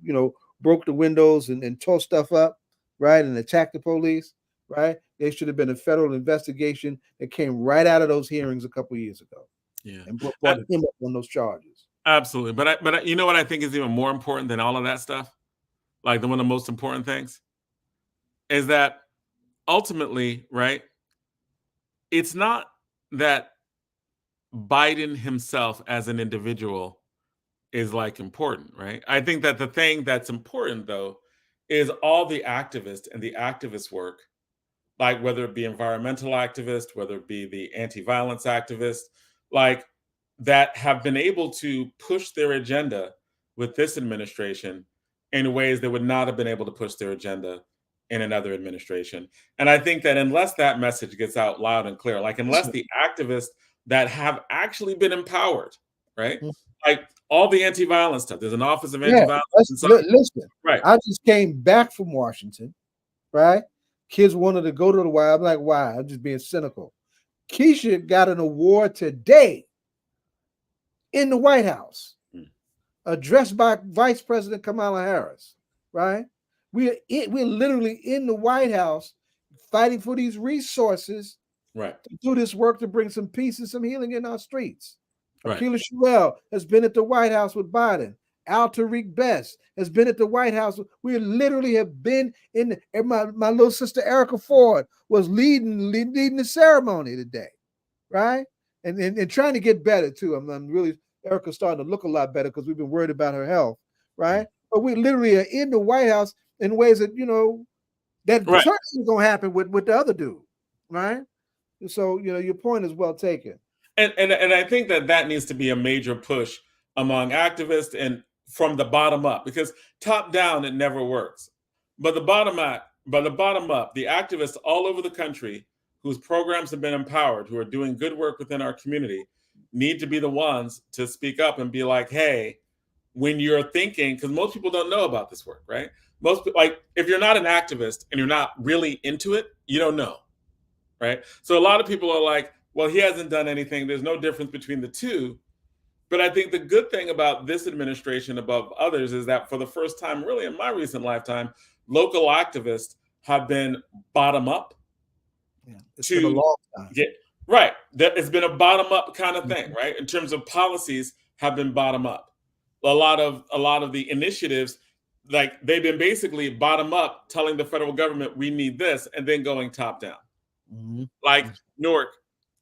broke the windows and tore stuff up, right, and attacked the police, right? There should have been a federal investigation that came right out of those hearings a couple of years ago. Yeah, and brought him up on those charges. Absolutely. But you know what I think is even more important than all of that stuff? Like one of the most important things is that ultimately, right, it's not that Biden himself as an individual is like important, right? I think that the thing that's important though is all the activists and the activist work, like whether it be environmental activists, whether it be the anti-violence activists, like that have been able to push their agenda with this administration in ways they would not have been able to push their agenda in another administration. And I think that unless that message gets out loud and clear, like unless the activists that have actually been empowered, right? Like all the anti-violence stuff, there's an Office of Anti-Violence. Listen, right. I just came back from Washington, right? Kids wanted to go to the Y. I'm like, why? I'm just being cynical. Keisha got an award today in the White House, addressed by Vice President Kamala Harris, right? We're literally in the White House fighting for these resources, right, to do this work to bring some peace and some healing in our streets. Right. Akila Sherrill has been at the White House with Biden. Al Tariq Best has been at the White House. We literally have been in. My little sister Erica Ford was leading the ceremony today, right? And trying to get better too. I'm really Erica's starting to look a lot better because we've been worried about her health, right? But we literally are in the White House in ways that that right. certainly is going to happen with the other dude, right? And so your point is well taken. And I think that needs to be a major push among activists and from the bottom up, because top down it never works. But the bottom by the bottom up, the activists all over the country whose programs have been empowered, who are doing good work within our community, need to be the ones to speak up and be like, hey, when you're thinking, because most people don't know about this work, right? Like, if you're not an activist and you're not really into it, you don't know, right? So a lot of people are like, well, he hasn't done anything. There's no difference between the two. But I think the good thing about this administration above others is that for the first time, really in my recent lifetime, local activists have been bottom up. Yeah, it's been a long time. Right. It's been a bottom up kind of thing, right? In terms of policies have been bottom up. A lot of the initiatives, like they've been basically bottom up, telling the federal government we need this, and then going top down. Mm-hmm. Like Newark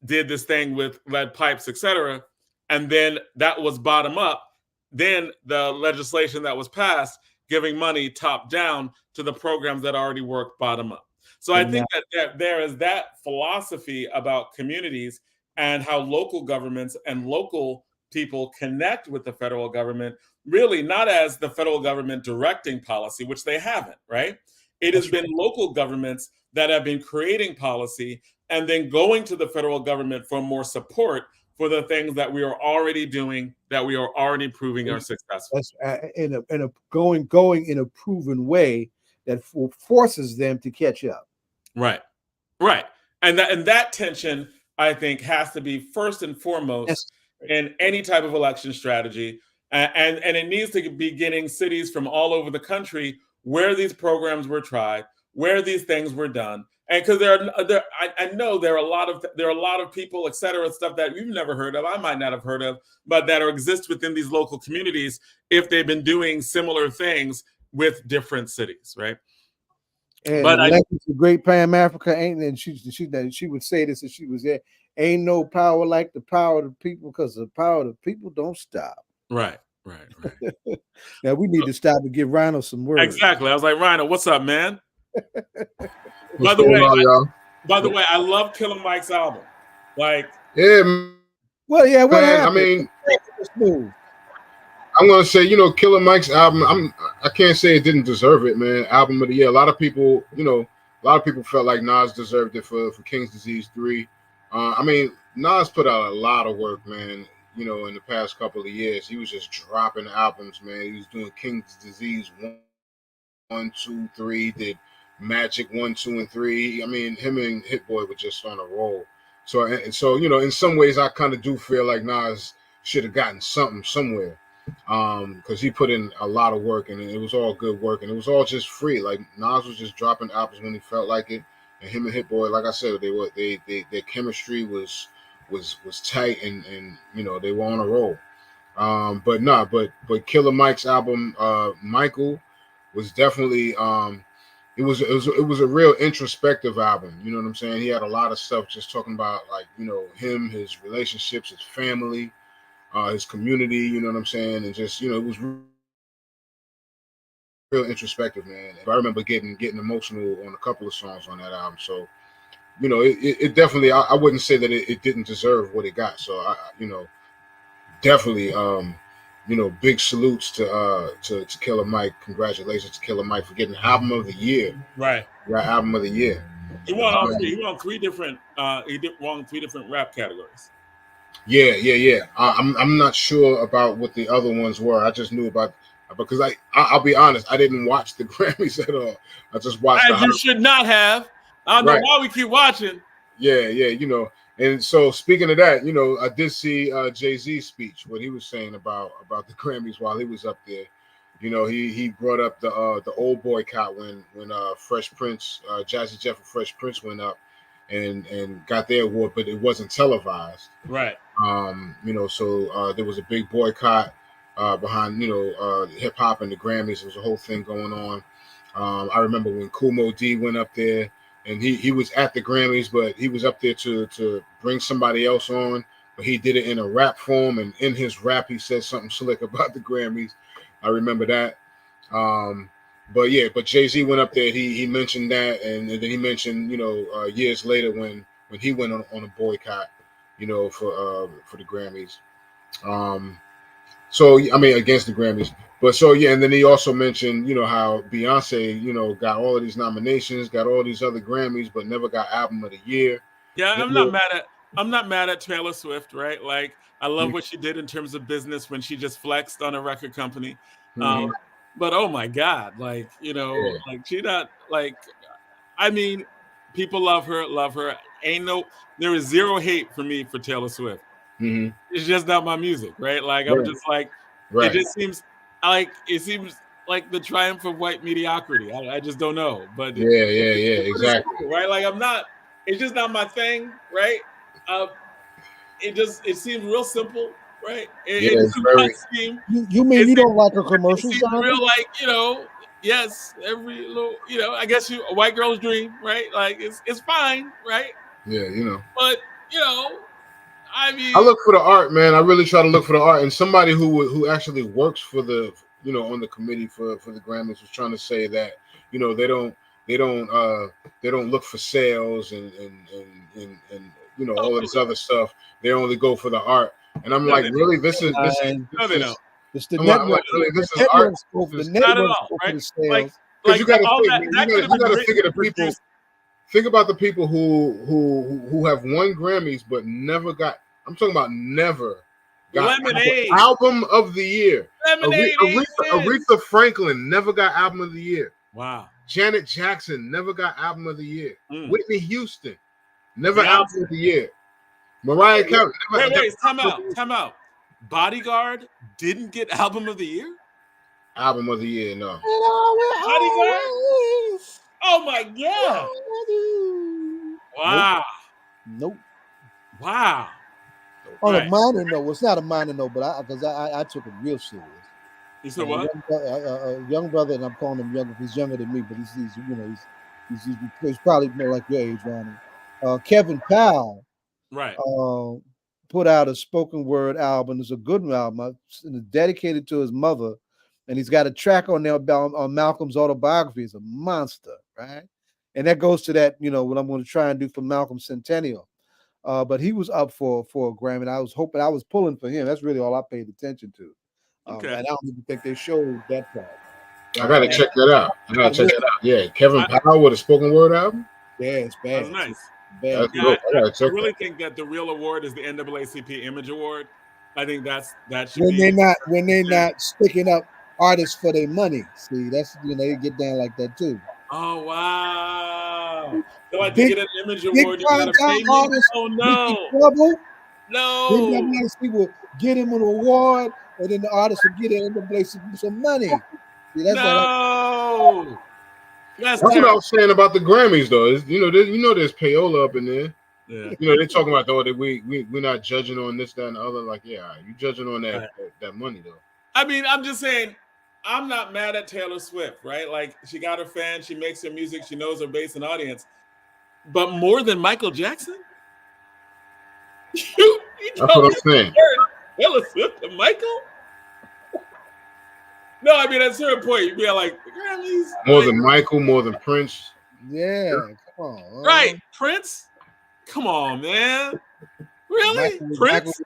did this thing with lead pipes, etc. And then that was bottom up. Then the legislation that was passed giving money top down to the programs that already work bottom up. So I think that there is that philosophy about communities and how local governments and local people connect with the federal government, really not as the federal government directing policy, which they haven't, right? It has been local governments that have been creating policy and then going to the federal government for more support for the things that we are already doing, that we are already proving are successful. That's in a going in a proven way that forces them to catch up. Right. And that tension, I think, has to be first and foremost in any type of election strategy. And it needs to be getting cities from all over the country where these programs were tried, where these things were done. And because I know there are a lot of people, et cetera, stuff that you've never heard of, I might not have heard of, but that exist within these local communities if they've been doing similar things with different cities, right? And but the great Pam Africa ain't, and she would say this if she was there. Ain't no power like the power of the people, because the power of the people don't stop. Right. Now we need to stop and give Rhino some words. Exactly. I was like, Rhino, what's up, man? By the way, I love Killer Mike's album. Like, yeah. Well, yeah. What happened? I mean, I'm gonna say, Killer Mike's album. I can't say it didn't deserve it, man. Album of the year. A lot of people felt like Nas deserved it for King's Disease 3. I mean, Nas put out a lot of work, man. In the past couple of years, he was just dropping albums, man. He was doing King's Disease 1, 2, 3. Did Magic 1, 2, and 3. I mean, him and Hit Boy were just on a roll. So in some ways, I kind of do feel like Nas should have gotten something somewhere, because he put in a lot of work, and it was all good work, and it was all just free. Like, Nas was just dropping albums when he felt like it, and him and Hit Boy, like I said, their chemistry was tight, and they were on a roll. But Killer Mike's album, Michael, was definitely it was a real introspective album. You know what I'm saying? He had a lot of stuff just talking about, like, him, his relationships, his family, his community. You know what I'm saying? And just it was real introspective, man. I remember getting emotional on a couple of songs on that album. So it definitely, I wouldn't say that it didn't deserve what it got. So definitely big salutes to Killer Mike. Congratulations to Killer Mike for getting Album of the Year. Right. Album of the Year. He won three different rap categories. Yeah. I'm not sure about what the other ones were. I just knew about, because I'll be honest, I didn't watch the Grammys at all. I just watched. As you should not have. I don't know why we keep watching. Yeah. And so, speaking of that, I did see Jay-Z's speech, what he was saying about the Grammys while he was up there. He brought up the old boycott when Fresh Prince, Jazzy Jeff and Fresh Prince went up and got their award, but it wasn't televised. Right. So there was a big boycott behind hip hop and the Grammys. There was a whole thing going on. I remember when Kool Moe Dee went up there. And he was at the Grammys, but he was up there to bring somebody else on. But he did it in a rap form, and in his rap, he said something slick about the Grammys. I remember that. But Jay-Z went up there. He mentioned that, and then he mentioned years later when he went on a boycott, for the Grammys. So I mean, against the Grammys. But so yeah, and then he also mentioned, how Beyonce, got all of these nominations, got all these other Grammys, but never got Album of the Year. Yeah, I'm not mad at Taylor Swift, right? Like, I love what she did in terms of business when she just flexed on a record company. But oh my God, like, like she not like, I mean, people love her. There is zero hate for me for Taylor Swift. It's just not my music, right? Like, I'm just like, it just seems like the triumph of white mediocrity. I just don't know, but exactly, cool, right? Like, it's just not my thing, right? It seems real simple, right? You mean you don't like her commercials? It seems real, like, yes, every little, I guess a white girl's dream, right? Like, it's fine, right? Yeah, But I mean, I look for the art, man. I really try to look for the art, and somebody who actually works for the on the committee for the Grammys was trying to say that they don't look for sales and all of this other stuff. They only go for the art, and I'm like, really, this is it's the network. This is art. The networks go for the sales. Because you got to figure the people. Think about the people who have won Grammys but never got. I'm talking about never got Album of the Year. Aretha Franklin never got Album of the Year. Wow. Janet Jackson never got Album of the Year. Whitney Houston never Album of the Year. Mariah Carey. Wait, time out. Bodyguard didn't get Album of the Year? Album of the Year, no. Bodyguard? Oh my God. Wow. Nope. Wow. On a minor note, it's not a minor note, but because I took it real serious. You said what? A young brother, and I'm calling him younger. He's younger than me, but he's probably more like your age, Ronnie. Kevin Powell, right? Put out a spoken word album. It's a good album. It's dedicated to his mother, and he's got a track on there on Malcolm's autobiography. It's a monster, right? And that goes to that, what I'm going to try and do for Malcolm's centennial. But he was up for a Grammy. I was pulling for him. That's really all I paid attention to. Okay. And I don't even think they showed that part. I gotta check that out. Yeah, Kevin Powell with a spoken word album. Yeah, it's bad. That's nice. Bad. I really think that the real award is the NAACP Image Award. I think that should be when they're not sticking up artists for their money. See, that's they get down like that too. Oh wow! So I did get an Image Award. You gotta pay me. Oh no! People get him an award, and then the artist will get in and play some money. See, that's That's what I was saying about the Grammys, though. Is there's payola up in there. Yeah. They're talking about that we're not judging on this, that, and the other. Like, yeah, you judging on that money though. I mean, I'm just saying, I'm not mad at Taylor Swift, right? Like, she got her fans, she makes her music, she knows her base and audience. But more than Michael Jackson? That's what I'm saying. Taylor Swift and Michael? No, I mean, at a certain point, you'd be like, Grammys. More than Michael, more than Prince. Yeah, come on. Right, Prince? Come on, man. Really? Prince?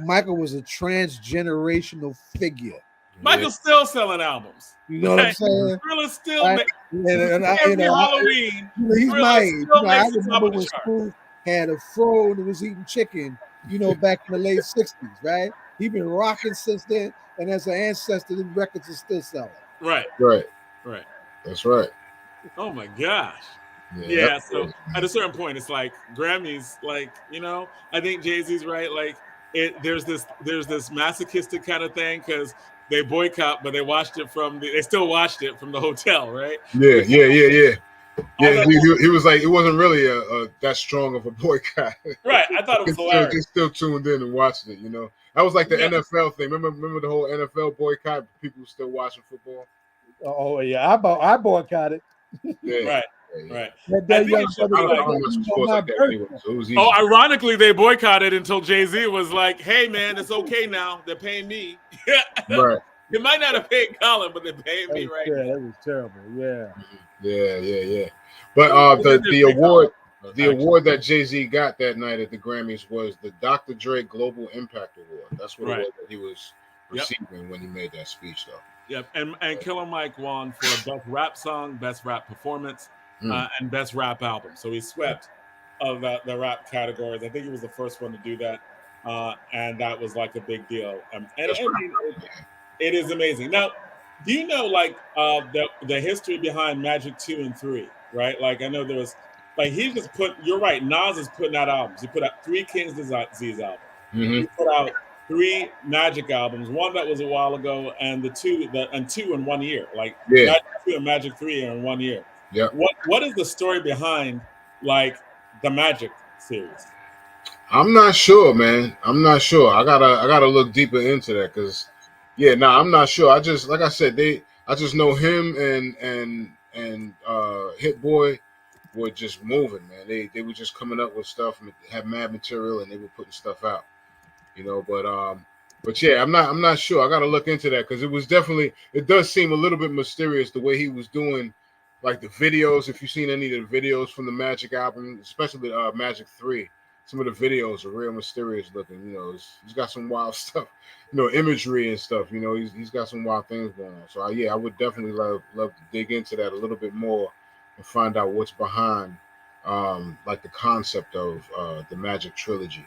Michael was a transgenerational figure. Michael's still selling albums. You know what I'm saying? Thriller's still every Halloween. He's my age. I remember when Scrooge had a fro and was eating chicken, back in the late 60s, right? He's been rocking since then, and as an ancestor, the records are still selling. Right. That's right. Oh my gosh. Yeah, so at a certain point, it's like Grammys, like, I think Jay-Z's right. Like, there's this masochistic kind of thing because they boycott, but they still watched it from the hotel, right? Yeah. Yeah, he was like, it wasn't really that strong of a boycott. Right, I thought it was hilarious. They still tuned in and watched it, That was like the NFL thing. Remember the whole NFL boycott? People still watching football. Oh yeah, I boycotted. Yeah. Right. Ironically, they boycotted until Jay-Z was like, "Hey, man, it's okay now. They're paying me." Right. They might not have paid Colin, but they're paying me right now. That was terrible. Yeah. Yeah. But the award that Jay-Z got that night at the Grammys was the Dr. Dre Global Impact Award. That's what it was that receiving when he made that speech, though. Yep, and Killer Mike won for best rap song, best rap performance, and best rap album. So he swept of the rap categories. I think he was the first one to do that, and that was like a big deal. It is amazing. Now, do you know like the history behind Magic 2 and 3? Right, like I know there was like he just put. You're right. Nas is putting out albums. He put out 3 King's Disease albums. He put out 3 Magic albums, one that was a while ago, and two in 1 year. Like Magic 2 and Magic 3 are in 1 year. Yeah. What is the story behind like the Magic series? I'm not sure, man. I'm not sure. I gotta look deeper into that because I'm not sure. I just like I said, I just know him and Hit Boy were just moving, man. They were just coming up with stuff, had mad material, and they were putting stuff out. But yeah, I'm not sure. I got to look into that because it does seem a little bit mysterious the way he was doing, like the videos. If you've seen any of the videos from the Magic album, especially Magic 3, some of the videos are real mysterious looking. He's got some wild stuff, imagery and stuff. He's got some wild things going on. So I would definitely love to dig into that a little bit more and find out what's behind, like the concept of the Magic trilogy.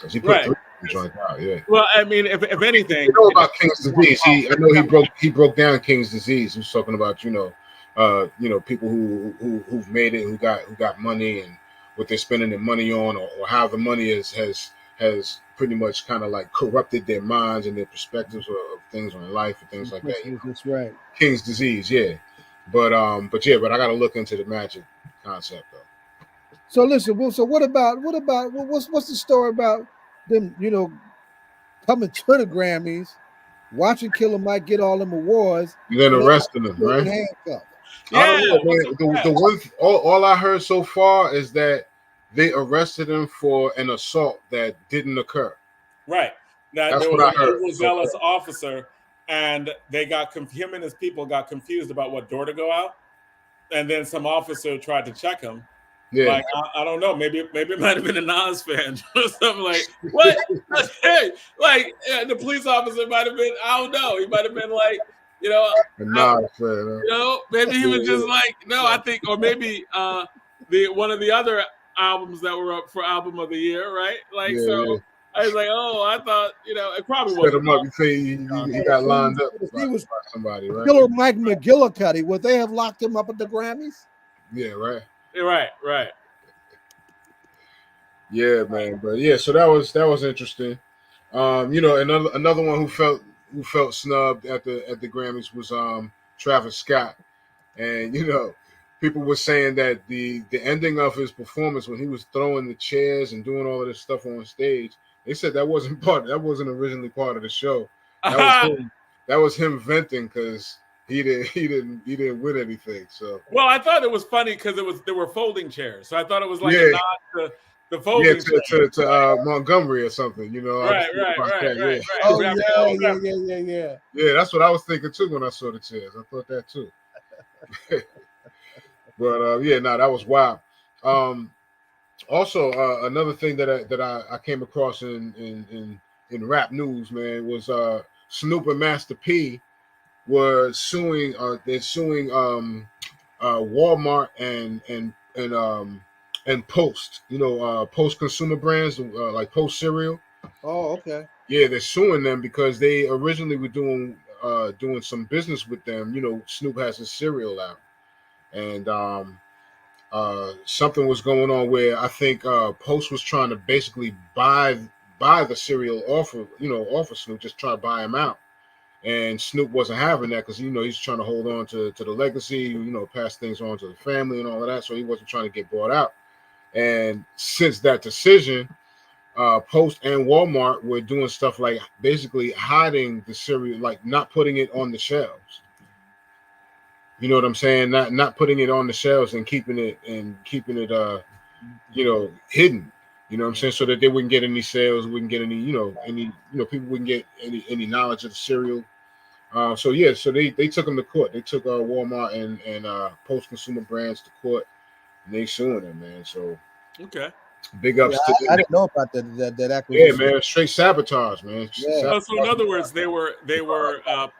He put 3 joints out, yeah. Well, I mean, if anything, you know about King's Disease. I know he broke down King's Disease. He was talking about people who've made it, who got money, and what they're spending their money on, or how the money has pretty much kind of like corrupted their minds and their perspectives of things on life and things like that. That's right. King's Disease, yeah. But I got to look into the Magic concept though. So listen, so what's the story about them, coming to the Grammys, watching Killer Mike get all them awards, and then arresting him, right? Handcuffed. I don't know, man. All I heard so far is that they arrested him for an assault that didn't occur. Right. That there was an overzealous officer, and him and his people got confused about what door to go out, and then some officer tried to check him. Yeah. Like I don't know, maybe it might have been a Nas fan or something like what? Hey, like the police officer might have been, I don't know, he might have been like, a Nas fan. Maybe he was just like, no, I think, or maybe one of the other albums that were up for album of the year, right? Like I was like, oh, I thought, it probably was. Set him up. You say he got lined up. He was by somebody, right? Killer Mike McGillicuddy. Would they have locked him up at the Grammys? Yeah, right. Right. Yeah, man. But yeah, so that was interesting. Another one who felt snubbed at the Grammys was Travis Scott, and people were saying that the ending of his performance when he was throwing the chairs and doing all of this stuff on stage, they said that wasn't originally part of the show. That was him venting because he didn't win anything. So I thought it was funny because there were folding chairs, so I thought it was like a nod to the folding to Montgomery or something, Right. Oh yeah. Yeah, that's what I was thinking too when I saw the chairs. I thought that too. But that was wild. Also, another thing that I came across in rap news, man, was Snoop and Master P were suing. They're suing Walmart and Post. Post consumer brands like Post cereal. Oh, okay. Yeah, they're suing them because they originally were doing some business with them. Snoop has his cereal out, and something was going on where I think Post was trying to basically buy the cereal off of Snoop, just try to buy him out. And Snoop wasn't having that because he's trying to hold on to the legacy, pass things on to the family and all of that. So he wasn't trying to get bought out. And since that decision, Post and Walmart were doing stuff like basically hiding the cereal, like not putting it on the shelves. You know what I'm saying? Not putting it on the shelves and keeping it hidden. You know what I'm saying? So that they wouldn't get any sales, wouldn't get any, people wouldn't get any knowledge of the cereal. So they took them to court. They took Walmart and Post Consumer Brands to court, and they suing them, man. So okay, Big ups to I didn't know about that acquisition. Yeah, man, straight sabotage, man. Yeah. So in other words, they were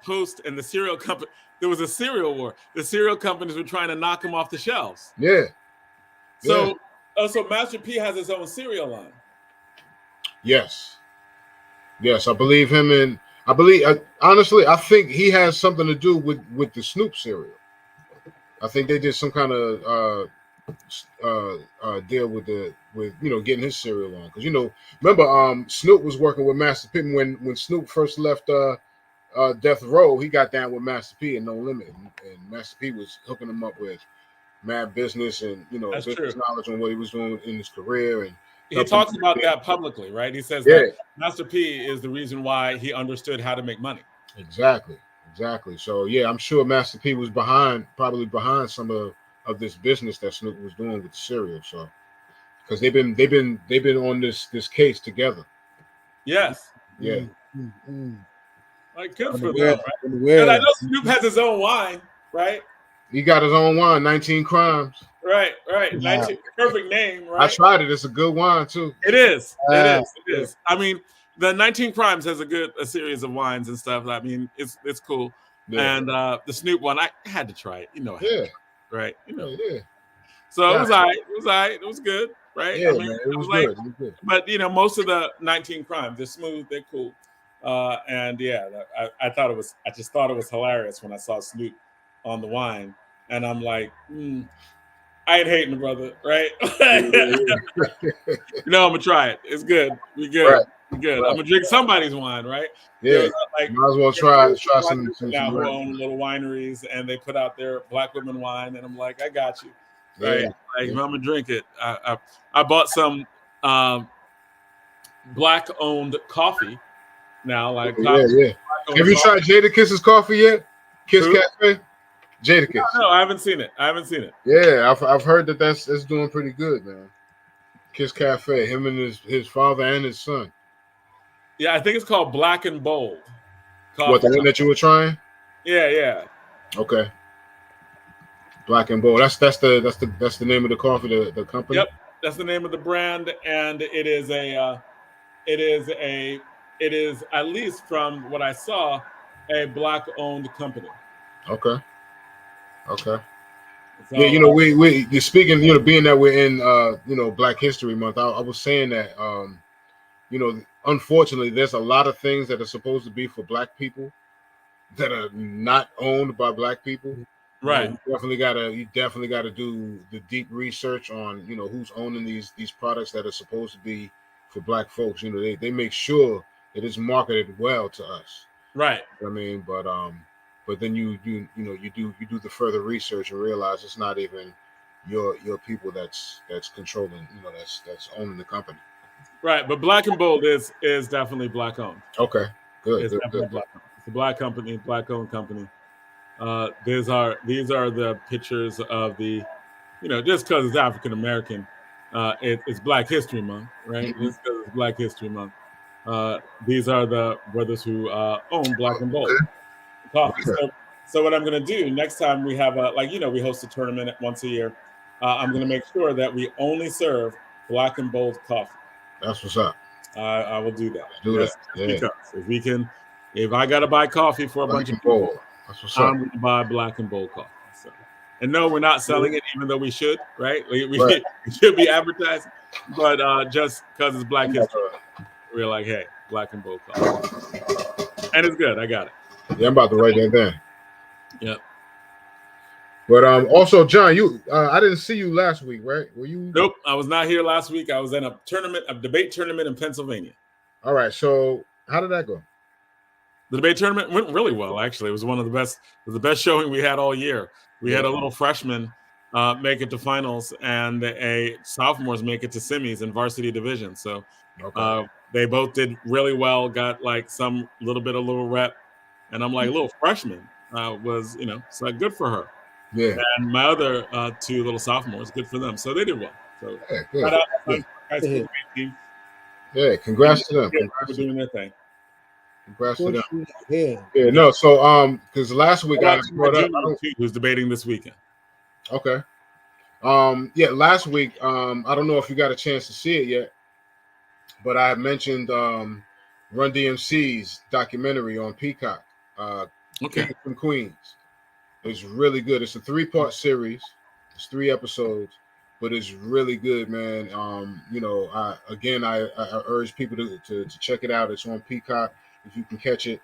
post and the cereal company. There was a cereal war. The cereal companies were trying to knock them off the shelves. Yeah. So so Master P has his own cereal line. Yes, I believe him, and honestly, I think he has something to do with the Snoop cereal. I think they did some kind of deal with getting his cereal on, because remember Snoop was working with Master P when Snoop first left Death Row. He got down with Master P and No Limit, and Master P was hooking him up with mad business and That's business true. knowledge on what he was doing in his career, and he talks about that publicly, right? He says that Master P is the reason why he understood how to make money. Exactly. So yeah, I'm sure Master P was probably behind some of this business that Snoop was doing with the cereal. So because they've been on this case together. Yes. Yeah. Like good for them, right? Because I know Snoop has his own wine, right? He got his own wine, 19 Crimes. Right. 19, perfect name, right? I tried it. It's a good wine too. It is. It is. I mean, the 19 Crimes has a series of wines and stuff. I mean, it's cool. Yeah. And the Snoop one, I had to try it. Right. So it was all right. It was good, right? Yeah, man, it was good. It was good. But most of the 19 Crimes, they're smooth, they're cool. And yeah, I just thought it was hilarious when I saw Snoop on the wine, and I'm like, I ain't hating the brother, right? I'm gonna try it. It's good. We good. Right. We good. Right. I'm gonna drink somebody's wine, right? Yeah. Might as well try some now who own little wineries, and they put out their Black women wine, and I'm like, I got you, right? Like, I'm gonna drink it. I bought some Black-owned coffee now. Like, Have you tried Jadakiss's coffee yet? Kiss Cafe. Jadakiss. No, I haven't seen it. Yeah, I've heard that's doing pretty good, man. Kiss Cafe, him and his father and his son. Yeah, I think it's called Black and Bold. What, the one that you were trying? Yeah. Okay. Black and Bold. That's the name of the coffee, the company. Yep, that's the name of the brand, and it is at least from what I saw, a Black-owned company. Okay. So, yeah, we speaking, being that we're in Black History Month, I was saying that unfortunately there's a lot of things that are supposed to be for Black people that are not owned by Black people. Right. You definitely gotta do the deep research on who's owning these products that are supposed to be for Black folks. They make sure that it's marketed well to us. Right. I mean, but then you do the further research and realize it's not even your people that's controlling, that's owning the company. Right, but Black and Bold is definitely Black owned. Okay, good. It's definitely Black owned. It's a Black company, Black owned company. These are the pictures of the, just because it's African American, it's Black History Month, right? Mm-hmm. Just because it's Black History Month. These are the brothers who own Black and Bold coffee. So what I'm going to do next time we have we host a tournament once a year. I'm going to make sure that we only serve Black and Bold coffee. That's what's up. I will do that. Yeah. Because if I got to buy coffee for a bunch of people, I'm going to buy Black and Bold coffee. So, and no, we're not selling it, even though we should, right? We should be advertising, but just because it's Black History, we're like, hey, Black and Bold coffee, and it's good. I got it. Yeah, I'm about to write that down. Yep. But also, John, I didn't see you last week, right? Were you? Nope, I was not here last week. I was in a debate tournament in Pennsylvania. All right, so how did that go? The debate tournament went really well, actually. It was one of the best. It was the best showing we had all year. We had a little freshman make it to finals, and a sophomores make it to semis in varsity division. So they both did really well. Got like some little rep, and I'm like, little freshman was so good for her. Yeah. And my other two little sophomores, good for them. So they did well. So good. Yeah, congrats to them. Congrats for doing their thing. Congrats to them. Yeah. No. So because last week I brought up who's debating this weekend. Okay. Yeah, last week, I don't know if you got a chance to see it yet, but I mentioned Run DMC's documentary on Peacock, Okay. Kings and Queens. It's really good. It's a 3-part series. It's 3 episodes, but it's really good, man. I urge people to check it out. It's on Peacock if you can catch it.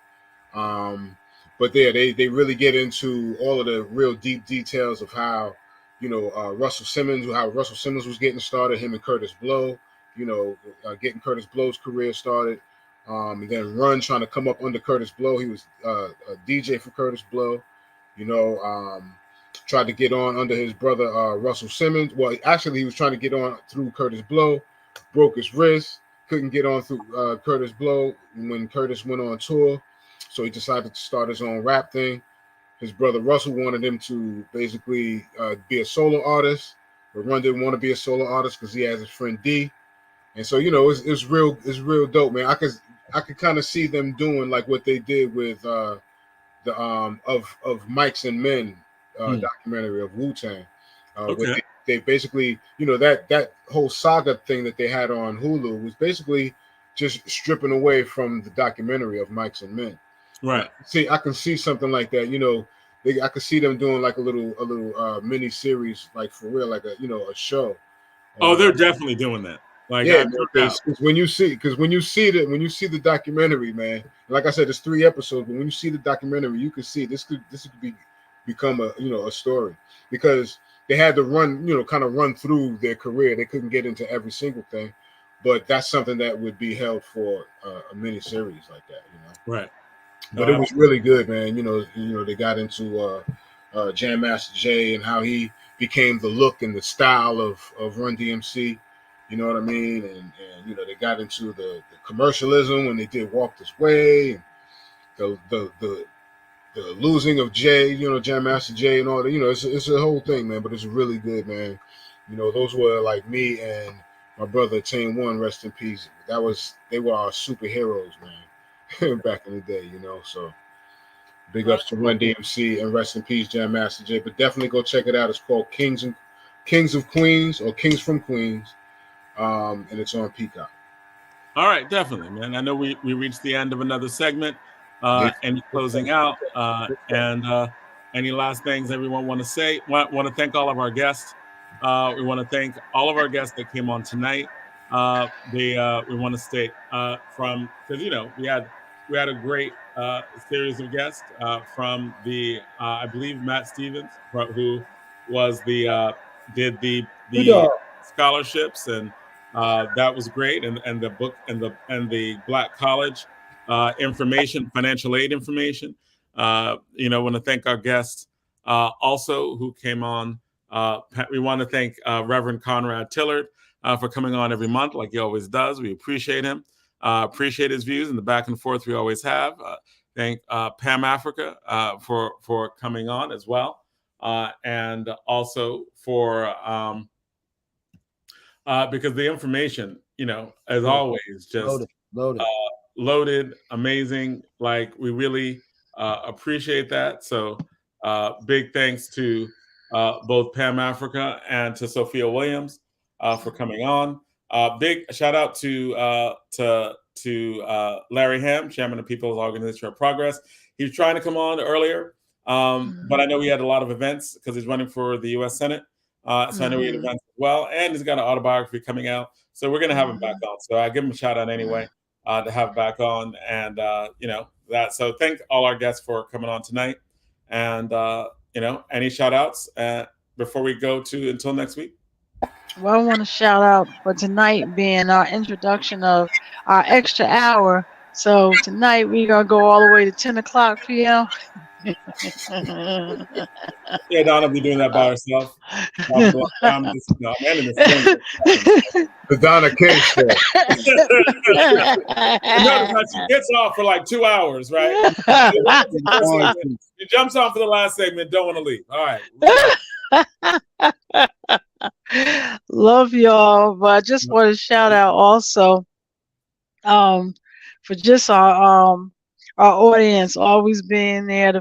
But they really get into all of the real deep details of how, how Russell Simmons was getting started, him and Curtis Blow, getting Curtis Blow's career started. And then Run trying to come up under Curtis Blow. He was a DJ for Curtis Blow, tried to get on under his brother Russell Simmons. Well, actually, he was trying to get on through Curtis Blow, broke his wrist, couldn't get on through Curtis Blow when Curtis went on tour. So he decided to start his own rap thing. His brother Russell wanted him to basically be a solo artist, but Run didn't want to be a solo artist because he has his friend D. And so, it's real dope, man. I could kind of see them doing like what they did with the of Mics and Men documentary of Wu-Tang. Okay. They basically, that whole saga thing that they had on Hulu was basically just stripping away from the documentary of Mics and Men. Right. I can see something like that. I could see them doing like a little mini series, like for real, like a show. Oh, they're definitely doing that. Like, yeah, because when you see the documentary, man, like I said, it's 3 episodes, but when you see the documentary, you can see this could become a story, because they had to kind of run through their career. They couldn't get into every single thing, but that's something that would be held for a mini series like that, Right. But it was really good, man. They got into Jam Master Jay and how he became the look and the style of Run DMC. You know what I mean? And they got into the commercialism when they did Walk This Way, and the losing of Jay, Jam Master Jay and all that. It's a whole thing, man. But it's really good, man. Those were like me and my brother Tane One, rest in peace. They were our superheroes, man, back in the day. So big ups to Run DMC and rest in peace, Jam Master Jay. But definitely go check it out. It's called Kings of Queens, or Kings from Queens. And it's on Peacock. All right, definitely, man. I know we reached the end of another segment. Any closing out and any last things everyone want to say? Want to thank all of our guests. We want to thank all of our guests that came on tonight. We want to state from, because we had a great series of guests from the I believe Matt Stevens, who was did the scholarships, and that was great, and the book and the Black College information, financial aid information. Want to thank our guests also who came on. We want to thank Reverend Conrad Tillard for coming on every month like he always does. We appreciate him. Appreciate his views and the back and forth we always have. Thank Pam Africa for coming on as well, and also for because the information, as always, just loaded, amazing. Like, we really appreciate that. So big thanks to both Pam Africa and to Sophia Williams for coming on. Big shout out to Larry Ham, chairman of People's Organization of Progress. He was trying to come on earlier, but I know he had a lot of events because he's running for the U.S. Senate. So I know he had events as well, and he's got an autobiography coming out. So we're going to have him back on. So I give him a shout out anyway to have back on, and that. So thank all our guests for coming on tonight, and any shout outs before we go to until next week. Well, I want to shout out for tonight being our introduction of our extra hour. So tonight we're going to go all the way to 10 o'clock p.m. Yeah, Donna will be doing that by herself. The Donna King show. Notice how she gets off for like 2 hours, right? She jumps on for the last segment, don't want to leave. All right. Love y'all, but I just want to shout out also for just our our audience always being there,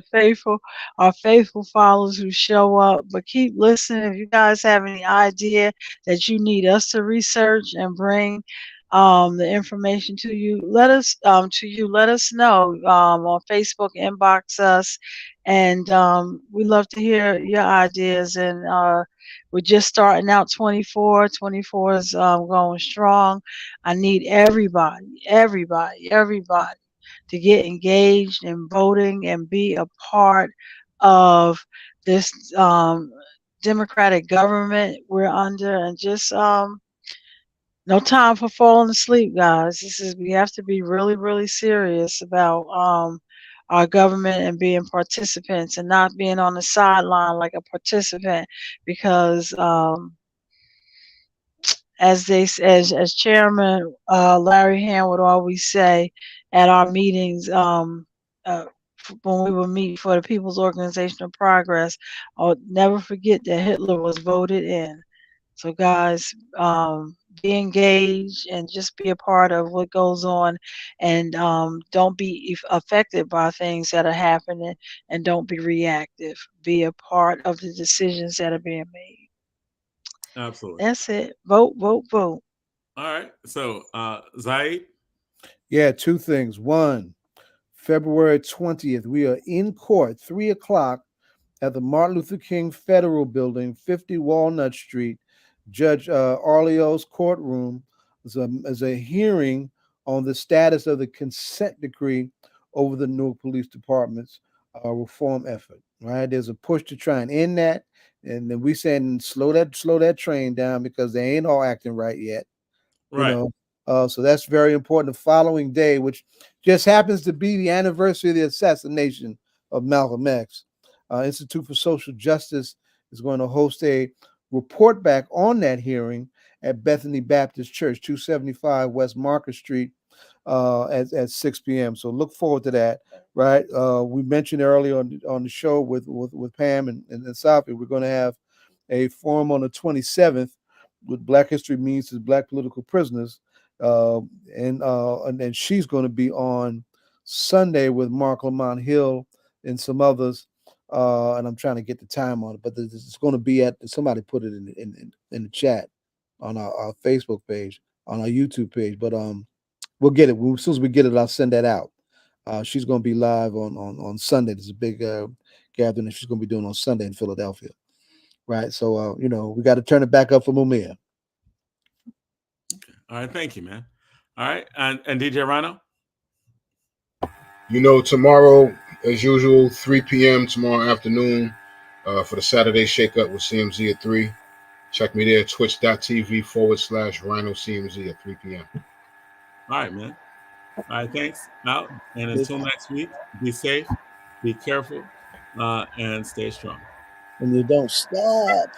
our faithful followers who show up. But keep listening. If you guys have any idea that you need us to research and bring the information to you, let us know on Facebook. Inbox us, and we love to hear your ideas. And we're just starting out 24 is going strong. I need everybody to get engaged in voting and be a part of this democratic government we're under, and just no time for falling asleep, guys. We have to be really, really serious about our government and being participants and not being on the sideline like a participant, because as Chairman Larry Hand would always say at our meetings, when we would meet for the People's Organization of Progress, I'll never forget that Hitler was voted in. So guys, be engaged and just be a part of what goes on, and don't be affected by things that are happening, and don't be reactive. Be a part of the decisions that are being made. Absolutely. That's it. Vote, vote, vote. All right. So, Zaid? Yeah, two things. One, February 20th, we are in court, 3 o'clock at the Martin Luther King Federal Building, 50 Walnut Street. Judge Arleo's courtroom as a hearing on the status of the consent decree over the Newark Police Department's reform effort. Right, there's a push to try and end that, and then we saying slow that train down because they ain't all acting right yet. Right. You know, so that's very important. The following day, which just happens to be the anniversary of the assassination of Malcolm X, Institute for Social Justice is going to host a report back on that hearing at Bethany Baptist Church, 275 West Market Street, at 6 p.m. So look forward to that. Right, we mentioned earlier on the show with Pam and Sophia, we're going to have a forum on the 27th with Black History Means to Black Political Prisoners, and she's going to be on Sunday with Mark Lamont Hill and some others. And I'm trying to get the time on it, but it's going to be at, somebody put it in the chat on our Facebook page, on our YouTube page. But we'll get it as soon as we get it. I'll send that out. She's going to be live on Sunday. There's a big gathering that she's going to be doing on Sunday in Philadelphia. Right, so we got to turn it back up for Mumia. All right, thank you, man. All right, and DJ Rhino. Tomorrow, as usual, 3 p.m. tomorrow afternoon for the Saturday Shake-Up with CMZ at 3. Check me there, twitch.tv/Rhino CMZ at 3 p.m. All right, man. All right, thanks. Out. And until next week, be safe, be careful, and stay strong. And you don't stop.